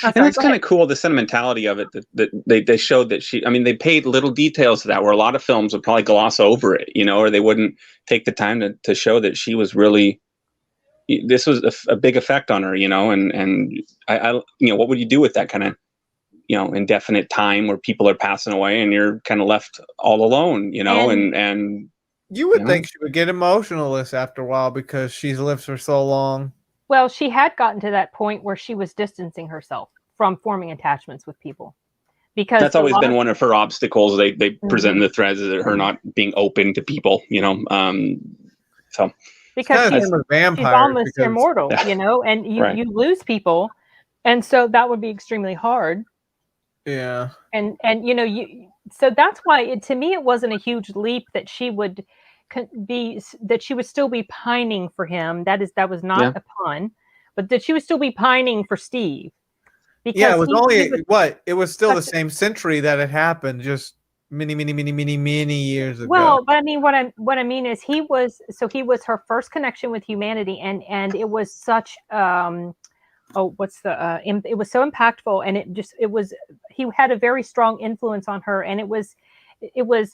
And that's kind of cool, the sentimentality of it, that they showed that they paid little details to that, where a lot of films would probably gloss over it, or they wouldn't take the time to show that she was really, this was a big effect on her, and I what would you do with that kind of, indefinite time where people are passing away and you're kind of left all alone, and you would think she would get emotionalist after a while because she's lived for so long. Well, she had gotten to that point where she was distancing herself from forming attachments with people. Because that's always been one of her obstacles. They present in the threads as her not being open to people, so. Because she's almost immortal, and you lose people. And so that would be extremely hard. Yeah. And so that's why to me, it wasn't a huge leap that she would still be pining for him. That was not a pun, but that she would still be pining for Steve. Because it was it was still the same century that it happened, just many years ago. Well, but I mean, what I mean is he was her first connection with humanity, and it was such it was so impactful, and he had a very strong influence on her, and it was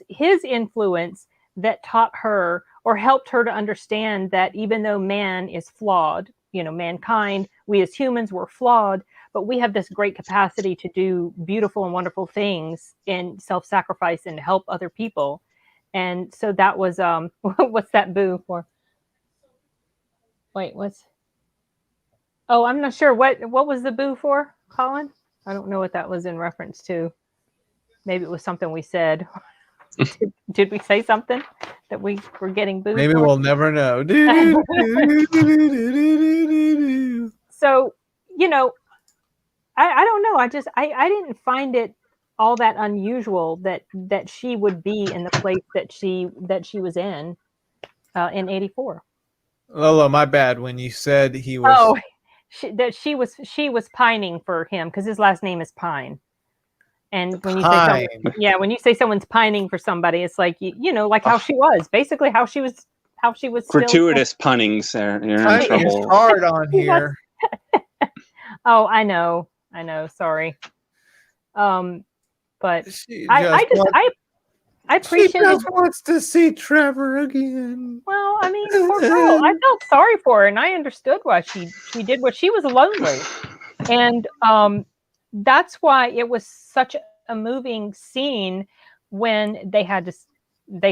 his influence that taught her or helped her to understand that even though man is flawed, mankind, we as humans were flawed, but we have this great capacity to do beautiful and wonderful things in self-sacrifice and help other people. And so that was, what's that boo for? Wait, I'm not sure. What was the boo for, Colin? I don't know what that was in reference to. Maybe it was something we said. Did we say something that we were getting booed Maybe for? we'll never know. So, I don't know. I didn't find it all that unusual that she would be in the place that she was in 84. Lolo, my bad. When you said he was, she was pining for him because his last name is Pine. And when Pine. when you say someone's pining for somebody, it's like like how she was, basically how she was gratuitous punnings there. You're in Pine trouble. is hard on here. Oh, I know. Sorry. But She I appreciate. She just wants to see Trevor again. Well, I mean, poor girl. I felt sorry for her, and I understood why she did what she was lonely, and that's why it was such a moving scene when they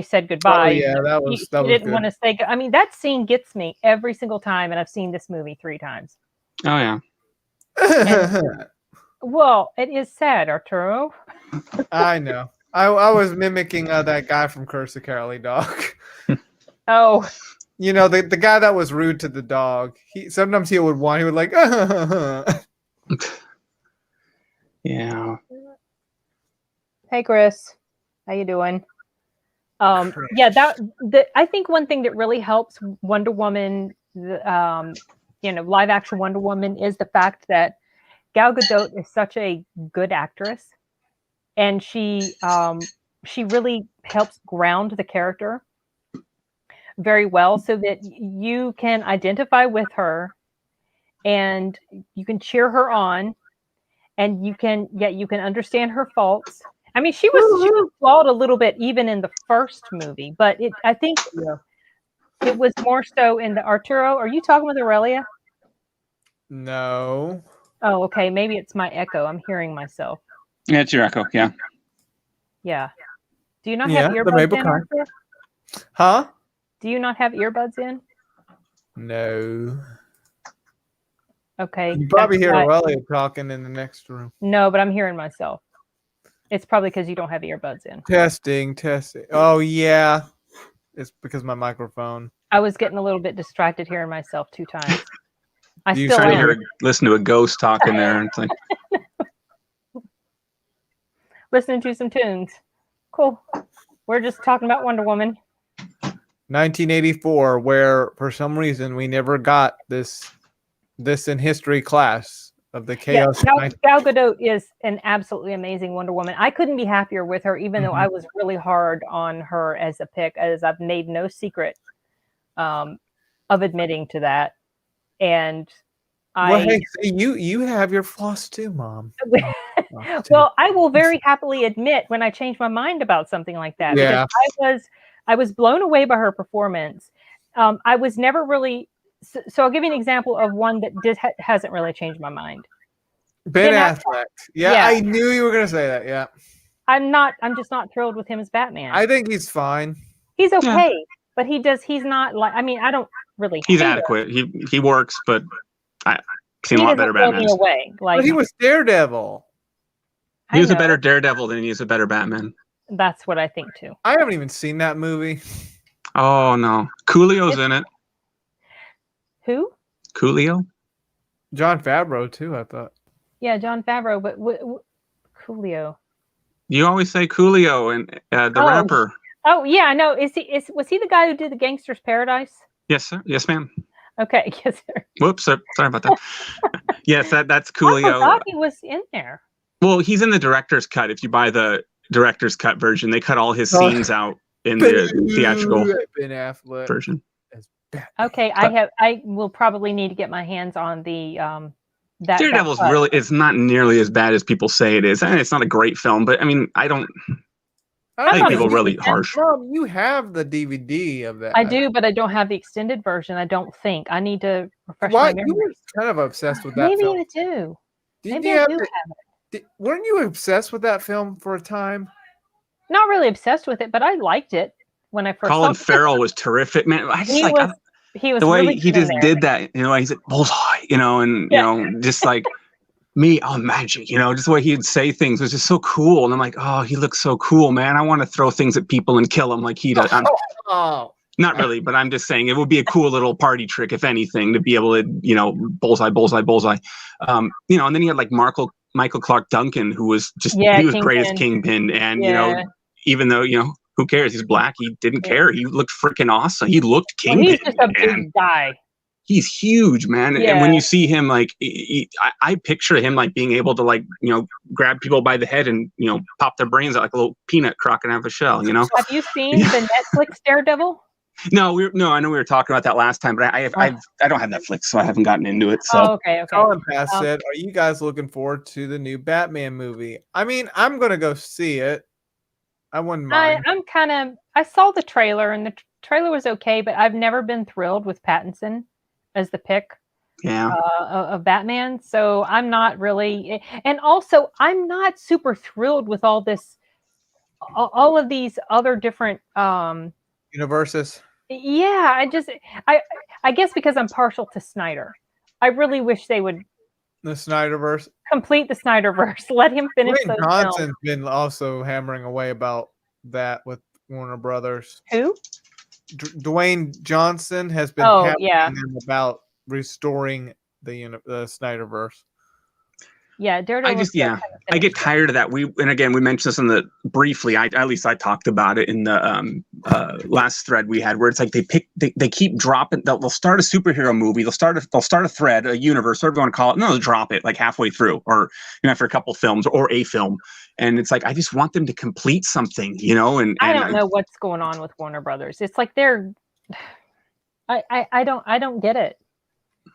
said goodbye. Oh yeah, that was didn't good. want to say. I mean, that scene gets me every single time, and I've seen this movie 3 times. Oh yeah. Well, it is sad, Arturo. I know. I was mimicking that guy from Curse of Carolee Dog. Oh. The guy that was rude to the dog. He would like. Yeah. Hey, Chris. How you doing? Yeah, I think one thing that really helps Wonder Woman, live action Wonder Woman, is the fact that Gal Gadot is such a good actress, and she really helps ground the character very well, so that you can identify with her, and you can cheer her on, and you can understand her faults. I mean, she was flawed a little bit even in the first movie, but I think it was more so in the Arturo. Are you talking with Aurelia? No. Oh, okay. Maybe it's my echo. I'm hearing myself. Yeah, it's your echo. Yeah. Yeah. Do you not have earbuds in, Arthur? Huh? Do you not have earbuds in? No. Okay. You probably hear Aurelia talking in the next room. No, but I'm hearing myself. It's probably because you don't have earbuds in. Testing. Oh, yeah. It's because my microphone. I was getting a little bit distracted hearing myself 2 times. I you still trying am. to listen to a ghost talking there. And it's like... Listening to some tunes. Cool. We're just talking about Wonder Woman. 1984, where for some reason we never got this in history class of the chaos. Yeah, Gal Gadot is an absolutely amazing Wonder Woman. I couldn't be happier with her, even though I was really hard on her as a pick, as I've made no secret of admitting to that. And hey, you have your flaws too, Mom. Well, I will very happily admit when I change my mind about something like that. Yeah. Because I was blown away by her performance. I was never really. So I'll give you an example of one that hasn't really changed my mind. Ben Affleck. Yeah, I knew you were going to say that. Yeah. I'm just not thrilled with him as Batman. I think he's fine. He's okay, but he's not like. I mean, I don't really. He's adequate. He works, but I've seen a lot better Batman. But he was Daredevil. He was a better Daredevil than he is a better Batman. That's what I think too. I haven't even seen that movie. Oh no, Coolio's in it. Who? Coolio. Jon Favreau too, I thought. Yeah, Jon Favreau, but Coolio. You always say Coolio and the rapper. Oh yeah, I know. Was he the guy who did the Gangster's Paradise? Yes, sir. Yes, ma'am. Okay, yes, sir. Whoops, sorry about that. Yes, that's Coolio. I thought he was in there. Well, he's in the director's cut. If you buy the director's cut version, they cut all his scenes out in the theatrical Ben Affleck version. Okay, I will probably need to get my hands on the that Daredevil's it's not nearly as bad as people say it is. And it's not a great film, but I mean, I think people are really harsh. No, you have the DVD of that. I do, but I don't have the extended version. I don't think. I need to refresh my Why memory. you were kind of obsessed with that Maybe film? I do. Didn't Maybe you I have do to- have it. weren't you obsessed with that film for a time? Not really obsessed with it, but I liked it when I first Colin saw it. Farrell was terrific, man. I just He was the way really he good in just there. did that, he's like bullseye, and just like me, magic, just the way he'd say things was just so cool. And I'm like, oh, he looks so cool, man. I want to throw things at people and kill them like he does. Not really, but I'm just saying it would be a cool little party trick, if anything, to be able to, bullseye, bullseye, bullseye. And then he had like Michael Clark Duncan, who was just, he was great as Kingpin. And, even though, who cares? He's black. He didn't care. He looked freaking awesome. He looked Kingpin. He's just a big guy. He's huge, man. Yeah. And when you see him, like, I picture him like being able to, like, grab people by the head and, pop their brains out like a little peanut crocking out of a shell, Have you seen the Netflix Daredevil? No, I know we were talking about that last time, but I don't have Netflix, so I haven't gotten into it. So okay. Colin Pass said, "Are you guys looking forward to the new Batman movie?" I mean, I'm gonna go see it. I wouldn't mind. I saw the trailer, and the trailer was okay, but I've never been thrilled with Pattinson as the pick of Batman. So I'm not really, and also I'm not super thrilled with all of these other different universes. Yeah, I guess because I'm partial to Snyder. I really wish they would the Snyderverse. Complete the Snyderverse. Let him finish those films. Johnson's been also hammering away about that with Warner Brothers. Who? Dwayne Johnson has been hammering about restoring the Snyderverse. Yeah, Daredevil. I get tired of that. We mentioned this in the briefly. At least I talked about it in the last thread we had, where it's like they keep dropping. They'll start a superhero movie. They'll start a thread, a universe, whatever you want to call it. No, they'll drop it like halfway through, or after a couple films or a film. And it's like I just want them to complete something, And I don't know what's going on with Warner Brothers. It's like I don't get it.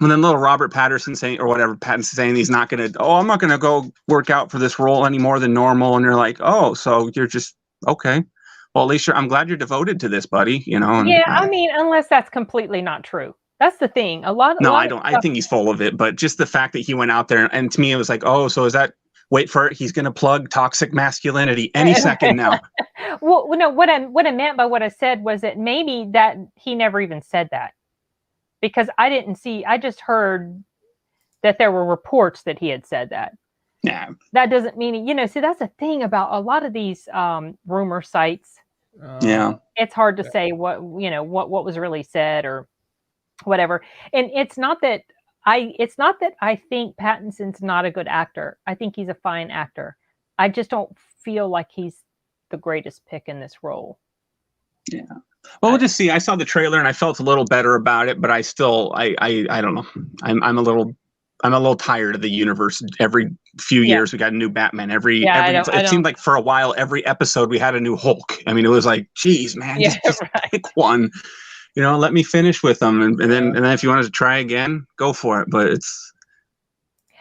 And then little Robert Pattinson saying he's not going to, I'm not going to go work out for this role any more than normal. And you're like, oh, so you're just, okay. Well, at least I'm glad you're devoted to this, buddy, And, I mean, unless that's completely not true. That's the thing. I think he's full of it. But just the fact that he went out there, and to me, it was like, oh, so is that, wait for it. He's going to plug toxic masculinity any second now. Well, no, what I meant by what I said was that maybe that he never even said that. Because I just heard that there were reports that he had said that. Yeah. That doesn't mean, see, that's the thing about a lot of these rumor sites. It's hard to say what was really said or whatever. And it's not that I think Pattinson's not a good actor. I think he's a fine actor. I just don't feel like he's the greatest pick in this role. Yeah. Well, we'll just see. I saw the trailer and I felt a little better about it, but I still, I don't know. I'm a little tired of the universe. Every few years we got a new Batman. It seemed like for a while every episode we had a new Hulk. I mean, it was like, geez, man, just pick one. Let me finish with them, and then if you wanted to try again, go for it. But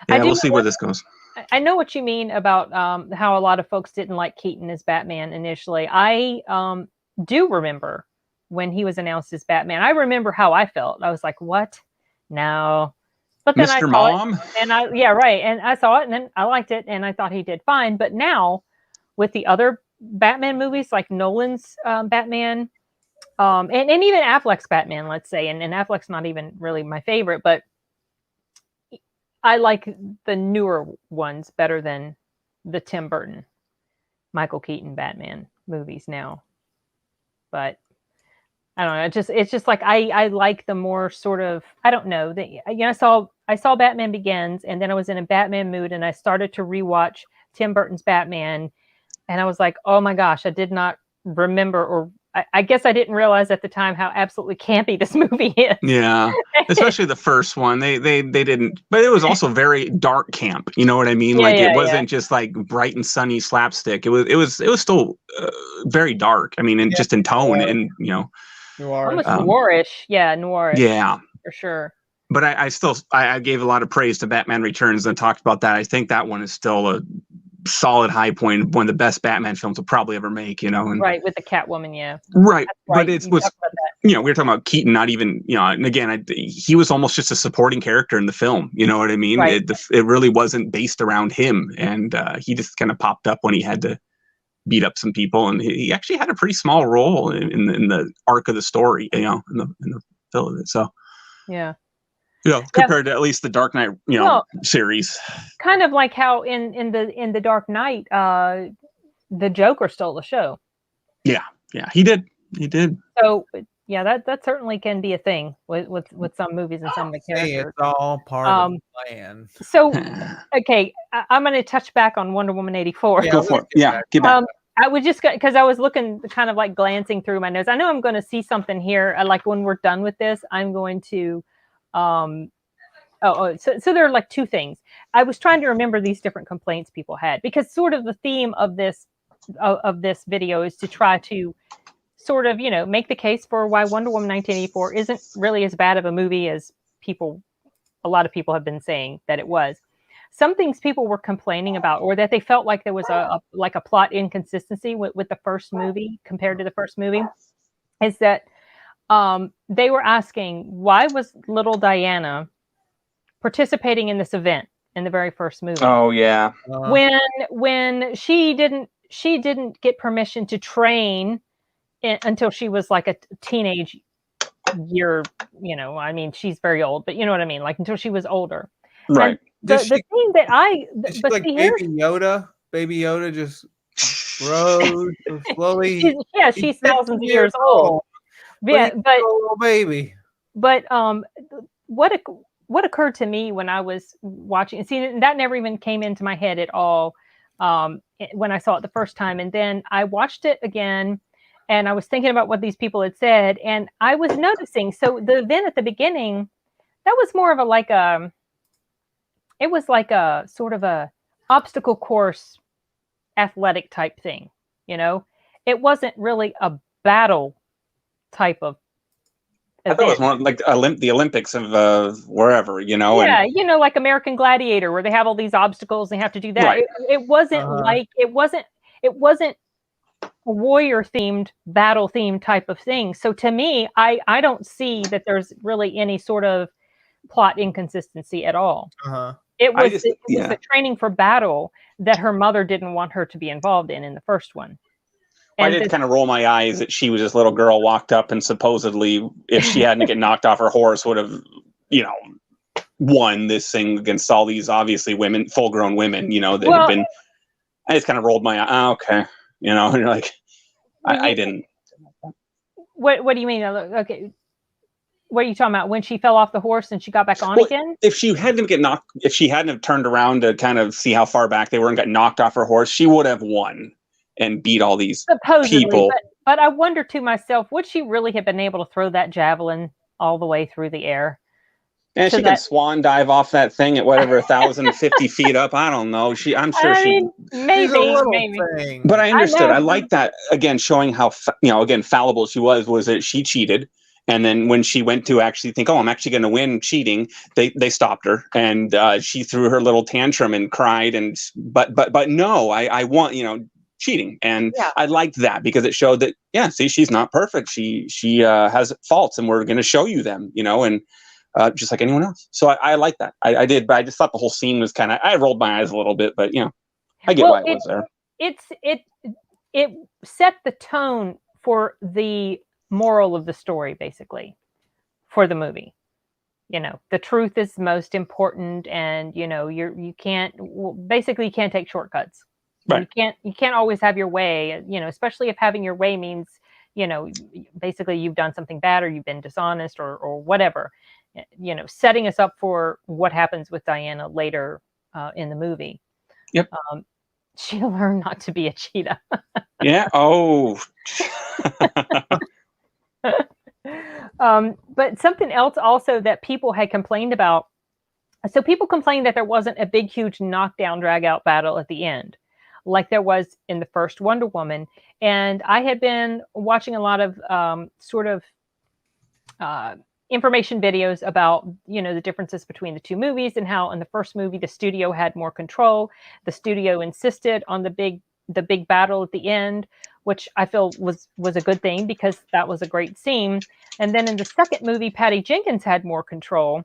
we'll see where this goes. I know what you mean about how a lot of folks didn't like Keaton as Batman initially. I do remember when he was announced as Batman. I remember how I felt. I was like, what? No. But then Mr. I saw Mom? it, and and I saw it, and then I liked it, and I thought he did fine. But now, with the other Batman movies, like Nolan's Batman, and even Affleck's Batman, let's say, and Affleck's not even really my favorite, but I like the newer ones better than the Tim Burton, Michael Keaton Batman movies now. But I don't know. It's just like I like the more sort of, I don't know. I saw Batman Begins, and then I was in a Batman mood, and I started to rewatch Tim Burton's Batman, and I was like, oh my gosh, I did not remember, or I guess I didn't realize at the time how absolutely campy this movie is. Yeah, especially the first one. They didn't, but it was also very dark camp. You know what I mean? It wasn't just like bright and sunny slapstick. It was still very dark. I mean, just in tone, and almost noirish. Yeah, noirish. Yeah, for sure. But I still gave a lot of praise to Batman Returns and talked about that. I think that one is still solid high point, one of the best Batman films will probably ever make, you know. And, right, with the Catwoman, yeah. Right. Right. But it was, you know, we were talking about Keaton, not even, you know, and again, he was almost just a supporting character in the film. You know what I mean? Right. It really wasn't based around him. And he just kind of popped up when he had to beat up some people. And he actually had a pretty small role in the arc of the story, you know, in the film. So, yeah. You know, compared to at least the Dark Knight, you know, series. Kind of like how in the Dark Knight, the Joker stole the show. Yeah, he did. So yeah, that certainly can be a thing with some movies and some of the characters. It's all part of the plan. So okay, I'm going to touch back on Wonder Woman 84. Yeah, go for it. Yeah, get back. I would just because I was looking, kind of like glancing through my notes. I know I'm going to see something here. Like when we're done with this, I'm going to. So there are like two things. I was trying to remember these different complaints people had, because sort of the theme of this video is to try to sort of, you know, make the case for why Wonder Woman 1984 isn't really as bad of a movie as a lot of people have been saying that it was. Some things people were complaining about, or that they felt like there was a plot inconsistency with the first movie compared to the first movie, is that they were asking, why was little Diana participating in this event in the very first movie? Oh yeah. When she didn't get permission to train until she was like a teenage year, you know, I mean, she's very old, but you know what I mean, like until she was older. Right. The thing that she like Baby Yoda just grows so slowly. She's thousands of years old. Yeah, but little baby. But what occurred to me when I was watching, see, that never even came into my head at all when I saw it the first time. And then I watched it again, and I was thinking about what these people had said, and I was noticing. So the event at the beginning, that was more of it was like a sort of a obstacle course athletic type thing, you know? It wasn't really a battle type of event. I thought it was more like the Olympics of wherever, you know? Yeah, you know, like American Gladiator, where they have all these obstacles, they have to do that. Right. It wasn't like, it wasn't a warrior themed, battle themed type of thing. So to me, I don't see that there's really any sort of plot inconsistency at all. It was the training for battle that her mother didn't want her to be involved in the first one. And I did kind of roll my eyes that she was this little girl, walked up and supposedly, if she hadn't get knocked off her horse, would have, you know, won this thing against all these obviously women, full grown women, you know, that have been. I just kind of rolled my eye. Oh, okay, you know, and like I didn't. What do you mean? Okay. What are you talking about? When she fell off the horse and she got back on again? If she hadn't have turned around to kind of see how far back they were and got knocked off her horse, she would have won and beat all these people. But I wonder to myself, would she really have been able to throw that javelin all the way through the air? And she can swan dive off that thing at whatever 1,050 feet up. I don't know. Maybe. Thing. But I understood. I like that, again, showing how fallible she was that she cheated. And then when she went to actually think, oh, I'm actually going to win cheating, they stopped her, and she threw her little tantrum and cried. But no, I want, you know, cheating. And I liked that because it showed that, see, she's not perfect. She has faults, and we're going to show you them, you know, and just like anyone else. So I like that. I did, but I just thought the whole scene was kind of, I rolled my eyes a little bit, but you know, I get why it was there. It set the tone for the moral of the story, basically, for the movie. You know, the truth is most important, and you know, you can't take shortcuts. Right. You can't always have your way, you know, especially if having your way means, you know, basically you've done something bad or you've been dishonest or whatever, you know, setting us up for what happens with Diana later in the movie. Yep. She learned not to be a cheetah. Yeah. Oh. But something else also that people had complained about. So people complained that there wasn't a big, huge knockdown, drag out battle at the end, like there was in the first Wonder Woman. And I had been watching a lot of information videos about, you know, the differences between the two movies and how in the first movie the studio had more control. The studio insisted on the big battle at the end, which I feel was a good thing because that was a great scene. And then in the second movie, Patty Jenkins had more control.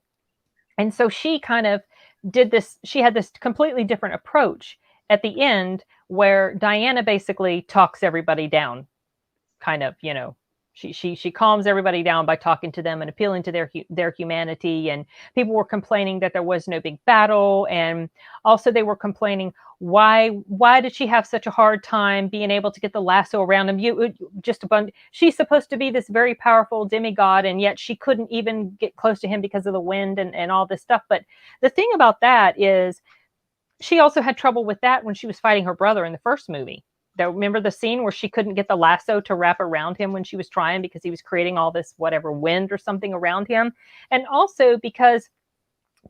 And so she kind of did this, she had this completely different approach at the end where Diana basically talks everybody down, kind of, you know, she calms everybody down by talking to them and appealing to their humanity. And people were complaining that there was no big battle, and also they were complaining why did she have such a hard time being able to get the lasso around him? She's supposed to be this very powerful demigod, and yet she couldn't even get close to him because of the wind and all this stuff. But the thing about that is she also had trouble with that when she was fighting her brother in the first movie. Remember the scene where she couldn't get the lasso to wrap around him when she was trying because he was creating all this whatever wind or something around him. And also because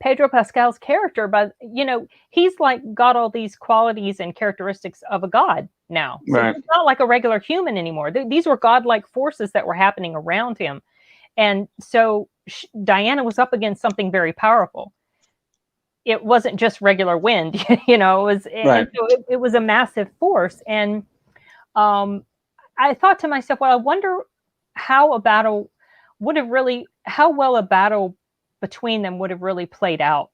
Pedro Pascal's character, but you know, he's like got all these qualities and characteristics of a god now. So right. He's not like a regular human anymore. These were godlike forces that were happening around him. And so Diana was up against something very powerful. It wasn't just regular wind, you know, it was, right. So it was a massive force. And I thought to myself, well, I wonder how well a battle between them would have really played out.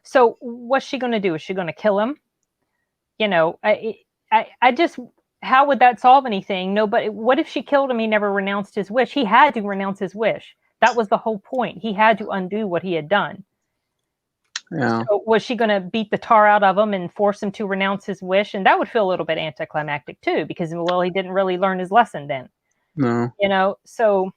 So what's she going to do? Is she going to kill him? You know, I just, how would that solve anything? No, but what if she killed him? He never renounced his wish. He had to renounce his wish. That was the whole point. He had to undo what he had done. Yeah. So was she going to beat the tar out of him and force him to renounce his wish? And that would feel a little bit anticlimactic too, because, well, he didn't really learn his lesson then. No. You know, so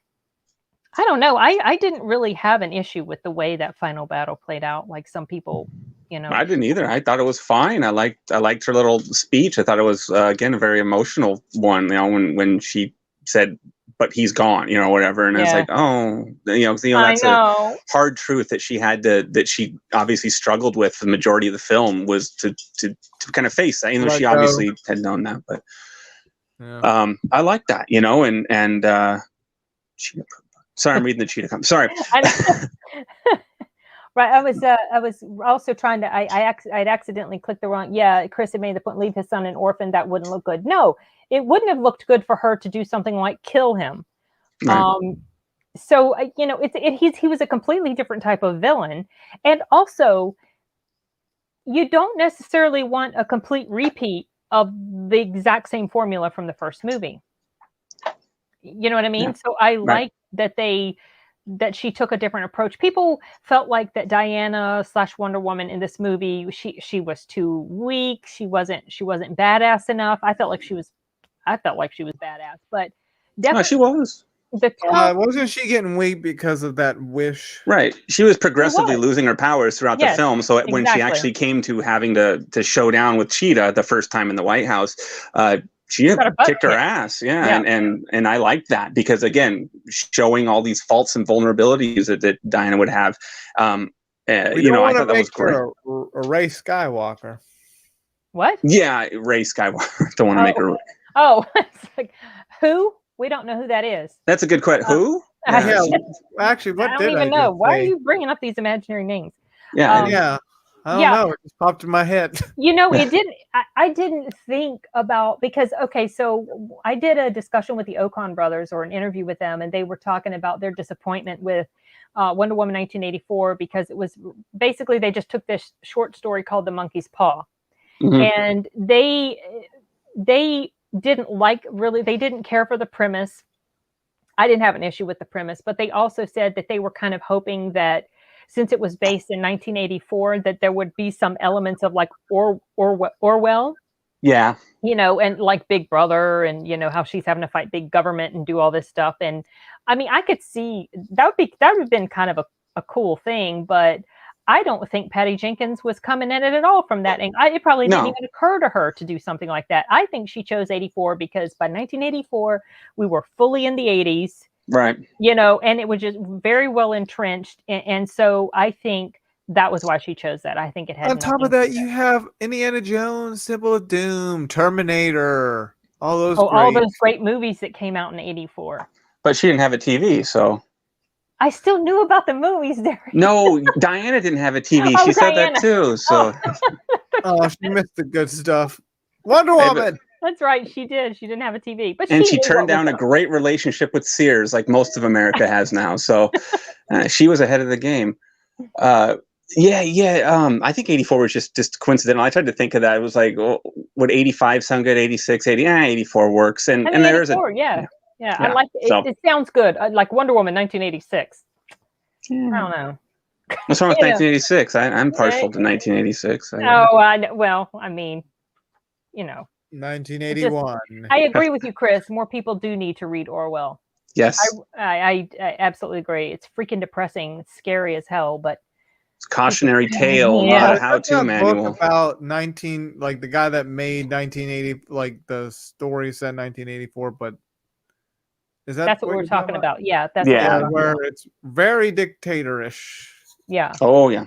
I don't know. I didn't really have an issue with the way that final battle played out. Like some people, you know. I didn't either. I thought it was fine. I liked her little speech. I thought it was, again, a very emotional one, you know, when she said, but he's gone, you know, whatever. And it's like, oh, you know, that's a hard truth that she obviously struggled with the majority of the film, was to kind of face that, you know, she obviously had known that, but I like that, you know, and sorry, I'm reading the cheetah comment. Sorry. Right. I was also trying to, I'd accidentally clicked the wrong. Yeah. Chris had made the point, leave his son an orphan. That wouldn't look good. No, it wouldn't have looked good for her to do something like kill him. Right. So, you know, he was a completely different type of villain. And also you don't necessarily want a complete repeat of the exact same formula from the first movie. You know what I mean? Yeah. So I like that she took a different approach. People felt like that Diana / Wonder Woman in this movie, she was too weak. She wasn't badass enough. I felt like she was badass, but definitely she was. Wasn't she getting weak because of that wish? Right. She was progressively losing her powers throughout the film. So when she actually came to having to show down with Cheetah the first time in the White House, she kicked her ass. Yeah. And I liked that because, again, showing all these faults and vulnerabilities that Diana would have. You know, I thought that was great. A Rey Skywalker. What? Yeah, Rey Skywalker. Don't want to make her. Oh, it's like, who? We don't know who that is. That's a good question. Who? Yeah. Actually, what I don't even know. Why are you bringing up these imaginary names? Yeah. I don't know. It just popped in my head. You know, it didn't. I didn't think about, because, okay, so I did a discussion with the Ocon brothers, or an interview with them, and they were talking about their disappointment with Wonder Woman 1984, because it was basically, they just took this short story called The Monkey's Paw. Mm-hmm. And they didn't care for the premise. I didn't have an issue with the premise, but they also said that they were kind of hoping that since it was based in 1984, that there would be some elements of like Orwell. Yeah. You know, and like Big Brother, and, you know, how she's having to fight big government and do all this stuff. And I mean, I could see that would have been kind of a cool thing, but I don't think Patty Jenkins was coming at it at all from that. And it probably didn't even occur to her to do something like that. I think she chose 84 because by 1984, we were fully in the 80s. Right. You know, and it was just very well entrenched. And so I think that was why she chose that. I think it had. On top of that, you have Indiana Jones, Symbol of Doom, Terminator, all those great movies that came out in 84. But she didn't have a TV, so. I still knew about the movies there. No, Diana didn't have a TV. Oh, She said Diana. that too. So Oh, she missed the good stuff. Wonder Hey, but- Woman. That's right. She did. She didn't have a TV, but and she knew turned what was down a up. great relationship with Sears, like most of America has now. So she was ahead of the game. Yeah. I think 84 was just coincidental. I tried to think of that. It was like, would 85 sound good? 86, 80? 84 works. And I mean, there's 84, yeah. Yeah, I like it. so- It sounds good. Like Wonder Woman 1986. I don't know. What's wrong with Yeah. 1986? I'm partial to 1986. Oh, I know. Well, I mean, 1981. I agree with you, Chris. More people do need to read Orwell. Yes. I absolutely agree. It's freaking depressing. It's scary as hell, but It's a cautionary tale, Yeah. not a There's how-to that manual. book about the guy that made 1980, like the story said 1984, but is that's what we're you're talking about. Yeah, that's Yeah. what where it's very dictatorish. yeah. Oh yeah.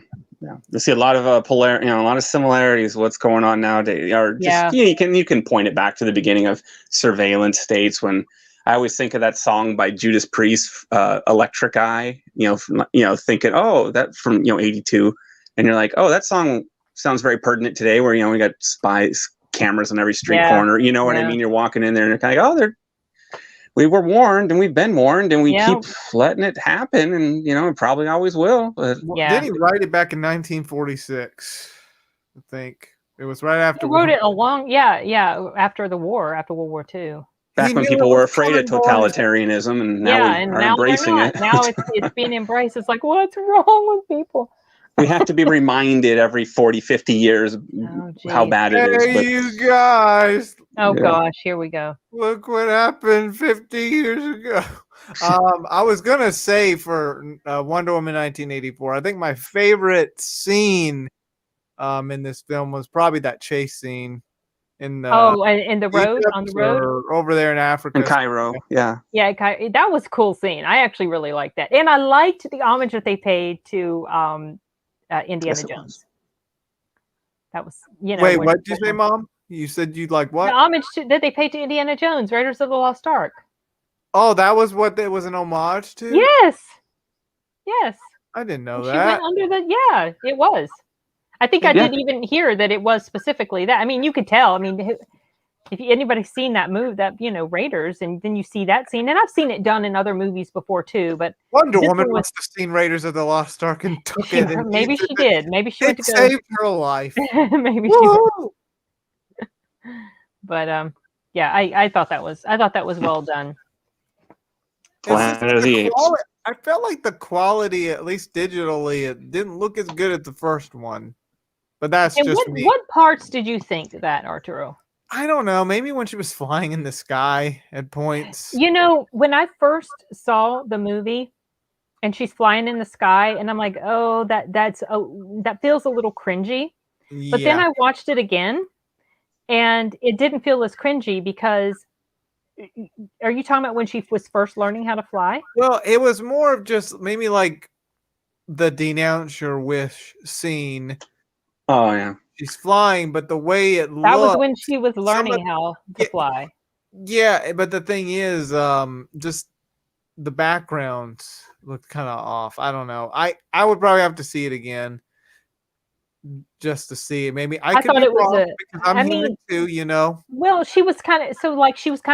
You see a lot of a lot of similarities. What's going on nowadays, or just Yeah. you can point it back to the beginning of surveillance states. When I always think of that song by Judas Priest, "Electric Eye." Thinking, oh, that from '82, and you're like, oh, that song sounds very pertinent today. Where we got spies cameras on every street Yeah. corner. You know what I Yeah. mean? You're walking in there and you're kind of like, we were warned and we've been warned and we Yeah. keep letting it happen, and it probably always will. But Yeah. Didn't he write it back in 1946? I think it was right after. He wrote it after the war, after World War II. back He when knew people it were was afraid of coming, boys. totalitarianism, and now Yeah, we and are now they're embracing not. it. Now it's being embraced. It's like, what's wrong with people? We have to be reminded every 40, 50 years how geez. bad it is. Hey, But you guys! Oh Yeah. gosh, here we go. Look what happened 50 years ago. I was gonna say for Wonder Woman 1984, I think my favorite scene in this film was probably that chase scene in And the road Egypt on the road. or over there in Africa. in Cairo, yeah. Yeah, that was a cool scene. I actually really liked that, and I liked the homage that they paid to Indiana Yes, it Jones. was. That was, Wait, what did you say, Mom? You said you'd like what? The homage that they paid to Indiana Jones, Raiders of the Lost Ark. Oh, that was what it was an homage to? Yes. I didn't know She that. went under the. Yeah, it was. I think I Yeah. did even hear that it was specifically that. I mean, you could tell. I mean, if anybody's seen that move, Raiders, and then you see that scene, and I've seen it done in other movies before too. But Wonder this Woman one was- must have seen Raiders of the Lost Ark and took it. And maybe used she it. did. Maybe she went It to go. saved her life. Maybe she did. Woo! But yeah, I thought that was well done. It's just Planet of the the Apes. quality- I felt like the quality, at least digitally, it didn't look as good as the first one. But that's And just me. what parts did you think that, Arturo? I don't know. Maybe when she was flying in the sky at points. When I first saw the movie and she's flying in the sky, and I'm like, oh, that feels a little cringy. But then I watched it again, and it didn't feel as cringy because. Are you talking about when she was first learning how to fly? Well, it was more of just maybe like the denounce your wish scene. Oh yeah. She's flying, but the way it That looked. was when she was learning how to fly. Yeah, but the thing is, just the backgrounds looked kind of off. I don't know. I would probably have to see it again just to see it. Maybe I could thought be it was wrong because I'm I human mean- too. Well, she was kind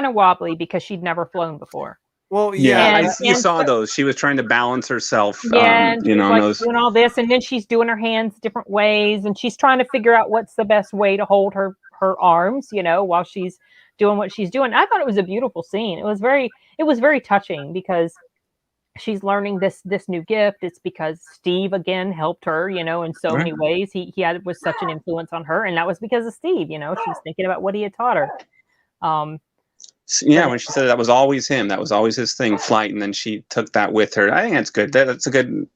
of wobbly because she'd never flown before. Well, Yeah, yeah. And- you saw and- those. She was trying to balance herself. Yeah, and she's like those. doing all this, and then she's doing her hands different ways, and she's trying to figure out what's the best way to hold her arms, while she's doing what she's doing. I thought it was a beautiful scene. It was very touching because she's learning this new gift. It's because Steve again helped her, in so many ways. He was such an influence on her, and that was because of Steve. She's thinking about what he had taught her. Yeah, when she said that was always him, that was always his thing, flight, and then she took that with her. I think that's good. That's a good,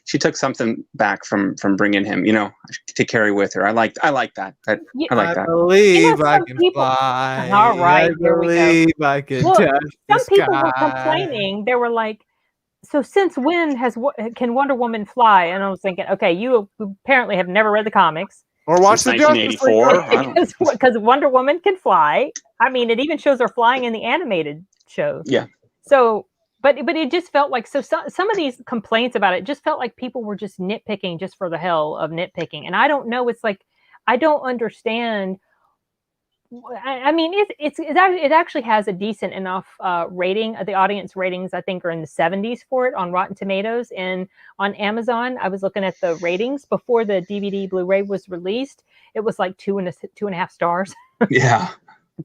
she took something back from bringing him, to carry with her. I like that. I like I that. believe I some can people- fly. All right, I here we go. believe I can Well, touch the Some people were sky. complaining. They were like, so since when can Wonder Woman fly? And I was thinking, okay, you apparently have never read the comics. Or watch Since the Justice League. 1984. Because Wonder Woman can fly. I mean, it even shows her flying in the animated show. Yeah. So but it just felt like some of these complaints about it just felt like people were just nitpicking just for the hell of nitpicking. And I don't know. It's like I don't understand. I mean, it actually has a decent enough rating. The audience ratings, I think, are in the 70s for it on Rotten Tomatoes. And on Amazon, I was looking at the ratings before the DVD Blu-ray was released. It was like 2.5 stars. Yeah.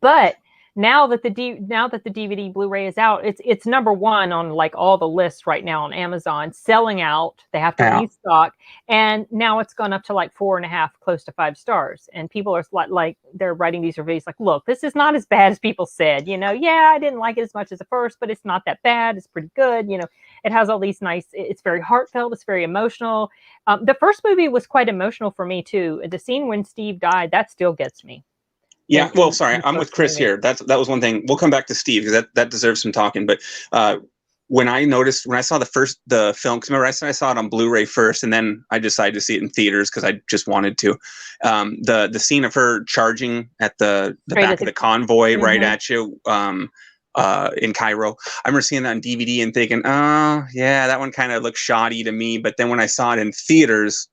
But now that the DVD Blu-ray is out, it's number one on like all the lists right now on Amazon, selling out. They have to restock, and now it's gone up to like 4.5, close to 5 stars. And people are like they're writing these reviews like, look, this is not as bad as people said. Yeah, I didn't like it as much as the first, but it's not that bad. It's pretty good. It has all these nice. It's very heartfelt. It's very emotional. The first movie was quite emotional for me too. The scene when Steve died, that still gets me. Yeah, well, sorry, I'm with Chris here. That was one thing. We'll come back to Steve because that deserves some talking. But when I saw the film, because remember I saw it on Blu-ray first, and then I decided to see it in theaters because I just wanted to. The scene of her charging at the back of the convoy right at you in Cairo. I remember seeing that on DVD and thinking, oh yeah, that one kind of looked shoddy to me. But then when I saw it in theaters,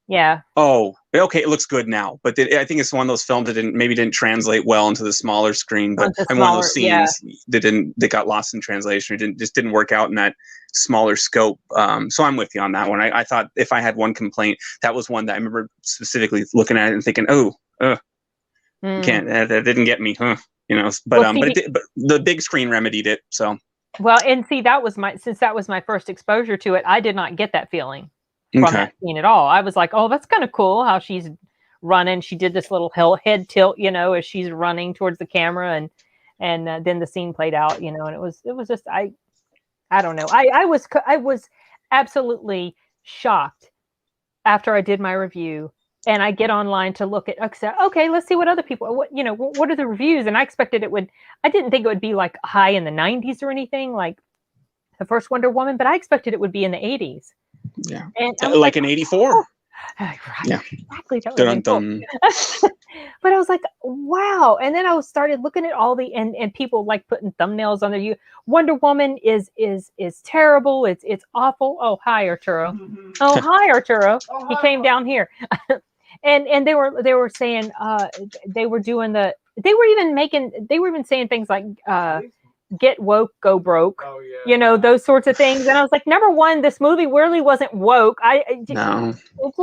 oh, okay, it looks good now. But I think it's one of those films that didn't translate well into the smaller screen. But one of those scenes that got lost in translation. It just didn't work out in that smaller scope. So I'm with you on that one. I thought if I had one complaint, that was one that I remember specifically looking at it and thinking, can't, that didn't get me, huh? But the big screen remedied it. So and see, that was my first exposure to it. I did not get that feeling from that scene at all. I was like, oh, that's kind of cool how she's running. She did this little head tilt, as she's running towards the camera, and then the scene played out, and it was just I don't know. I was absolutely shocked after I did my review. And I get online to look at, okay, let's see what other people, what are the reviews? And I expected I didn't think it would be like high in the 90s or anything like the first Wonder Woman, but I expected it would be in the 80s. Yeah. And like an 84. Right. Yeah. Exactly. That would be cool. But I was like, wow. And then I started looking at all and people like putting thumbnails on there. Wonder Woman is terrible. It's awful. Oh, hi, Arturo. Mm-hmm. Oh, hi, Arturo. He came down here. And they were saying they were even saying things like get woke, go broke. Oh, yeah. Those sorts of things. And I was like, number one, this movie really wasn't woke. No. It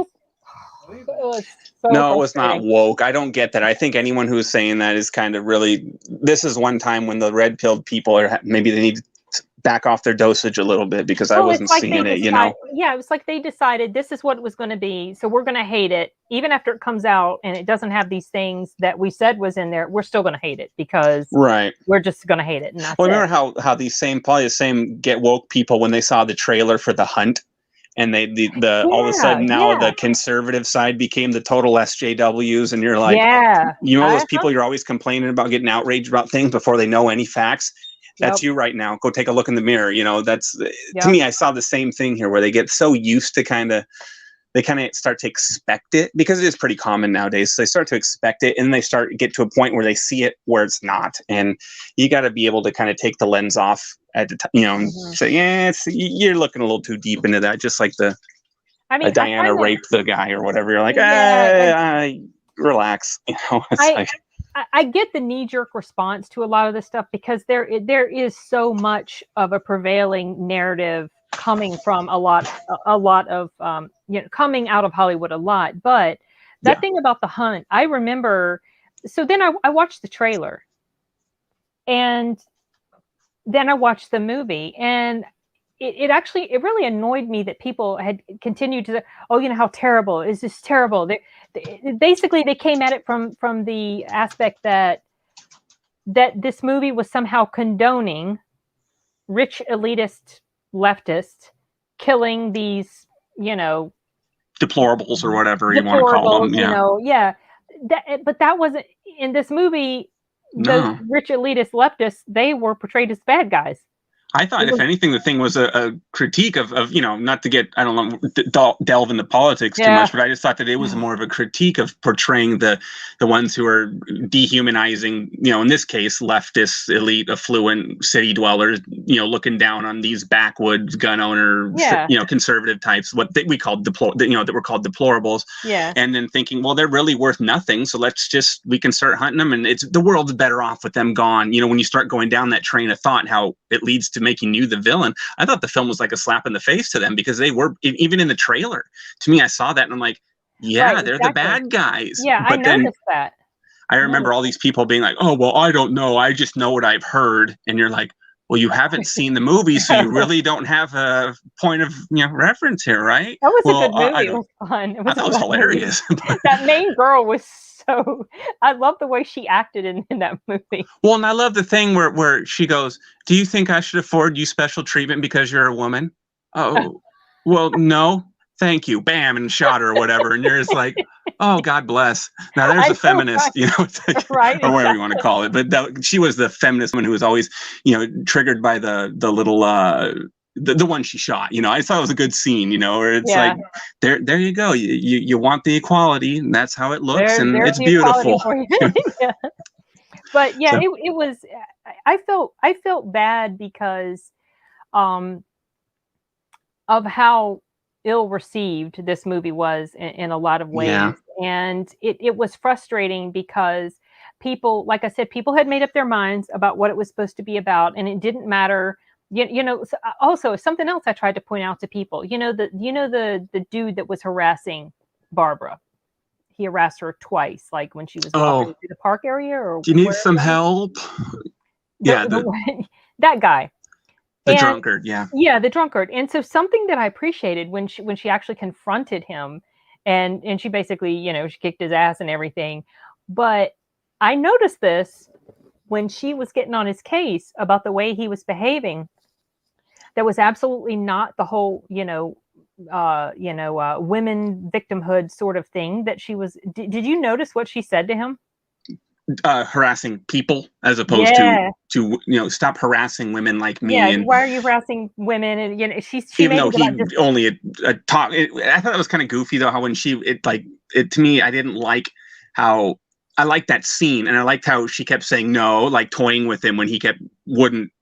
was no, it was not woke. I don't get that. I think anyone who's saying that is kind of really. This is one time when the red-pilled people maybe they need to back off their dosage a little bit because I wasn't seeing it. Yeah, it was like they decided this is what it was going to be, so we're going to hate it even after it comes out and it doesn't have these things that we said was in there. We're still going to hate it because we're just going to hate it. And that's remember how these probably the same get woke people when they saw the trailer for The Hunt. And all of a sudden now the conservative side became the total SJWs, and you're like, those people you're always complaining about getting outraged about things before they know any facts. That's you right now. Go take a look in the mirror. That's to me. I saw the same thing here, where they get so used to they start to expect it because it is pretty common nowadays. So they start to expect it, and they get to a point where they see it where it's not. And you got to be able to kind of take the lens off at the time, and say, you're looking a little too deep into that. Just like Diana raped the guy or whatever. You're like, relax. I get the knee-jerk response to a lot of this stuff because there is so much of a prevailing narrative coming from a lot of coming out of Hollywood a lot. But that thing about The Hunt, I remember. So then I watched the trailer, and then I watched the movie, and it really annoyed me that people had continued to, how terrible, it's just terrible. Basically they came at it from the aspect that this movie was somehow condoning rich elitist leftists killing these, deplorables or whatever you want to call them. But that wasn't in this movie. The rich elitist leftists, they were portrayed as bad guys. I thought, if anything, the thing was a critique of not to get, I don't know, delve into politics too much, but I just thought that it was more of a critique of portraying the ones who are dehumanizing, in this case, leftist, elite, affluent city dwellers, looking down on these backwoods gun owner, conservative types, what we called that were called deplorables. Yeah. And then thinking, well, they're really worth nothing, so we can start hunting them, and the world's better off with them gone. When you start going down that train of thought, how it leads to making you the villain. I thought the film was like a slap in the face to them, because they were, even in the trailer, to me, I saw that and I'm like, yeah, they're the bad guys. Yeah, but I noticed that. I remember all these people being like, oh, well, I don't know, I just know what I've heard. And you're like, well, you haven't seen the movie, so you really don't have a point of reference here, right? That was a good movie. It was fun. I thought it was hilarious. That main girl was so, I love the way she acted in that movie. Well, and I love the thing where she goes, do you think I should afford you special treatment because you're a woman? Oh, well, no, thank you. Bam, and shot her or whatever. And you're just like, oh, God bless. Now there's a feminist, right, or whatever you want to call it. But she was the feminist woman who was always, triggered by the little, the one she shot. I thought it was a good scene, where it's like, there you go. You want the equality, and that's how it looks, and it's beautiful. Yeah. But yeah, so, it was. I felt bad because of how ill received this movie was in a lot of ways, and it was frustrating because people, like I said, people had made up their minds about what it was supposed to be about, and it didn't matter. Also something else I tried to point out to people, the dude that was harassing Barbara, he harassed her twice, like when she was walking through the park area. Or do you need some help? That guy, the drunkard, the drunkard. And so something that I appreciated when she actually confronted him, and she basically, she kicked his ass and everything. But I noticed this when she was getting on his case about the way he was behaving. That was absolutely not the whole, women victimhood sort of thing that she was. Did you notice what she said to him? Harassing people as opposed to stop harassing women like me. Yeah, and why are you harassing women? And she even though he only talk. I thought it was kind of goofy though. How when to me, I didn't like how. I liked that scene, and I liked how she kept saying no, like toying with him when he wouldn't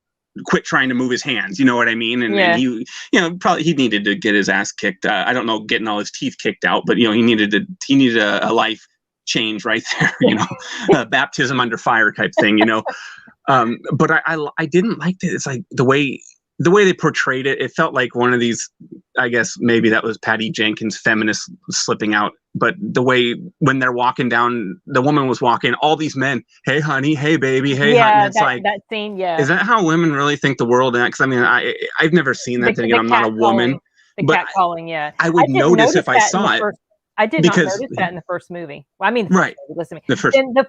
quit trying to move his hands. You know what I mean? And he, probably he needed to get his ass kicked. I don't know, getting all his teeth kicked out, but he needed a life change right there. A baptism under fire type thing. But I didn't like it. It's like the way they portrayed it. It felt like one of these. I guess maybe that was Patty Jenkins' feminist slipping out. But the way when they're walking down, the woman was walking, all these men, hey honey, hey baby, hey honey. It's that scene, is that how women really think the world is? Because I mean, I've never seen that thing. I'm not a woman. Cat calling, I would notice if I saw it. I did not notice that in the first movie. Well, I mean, listen to me. The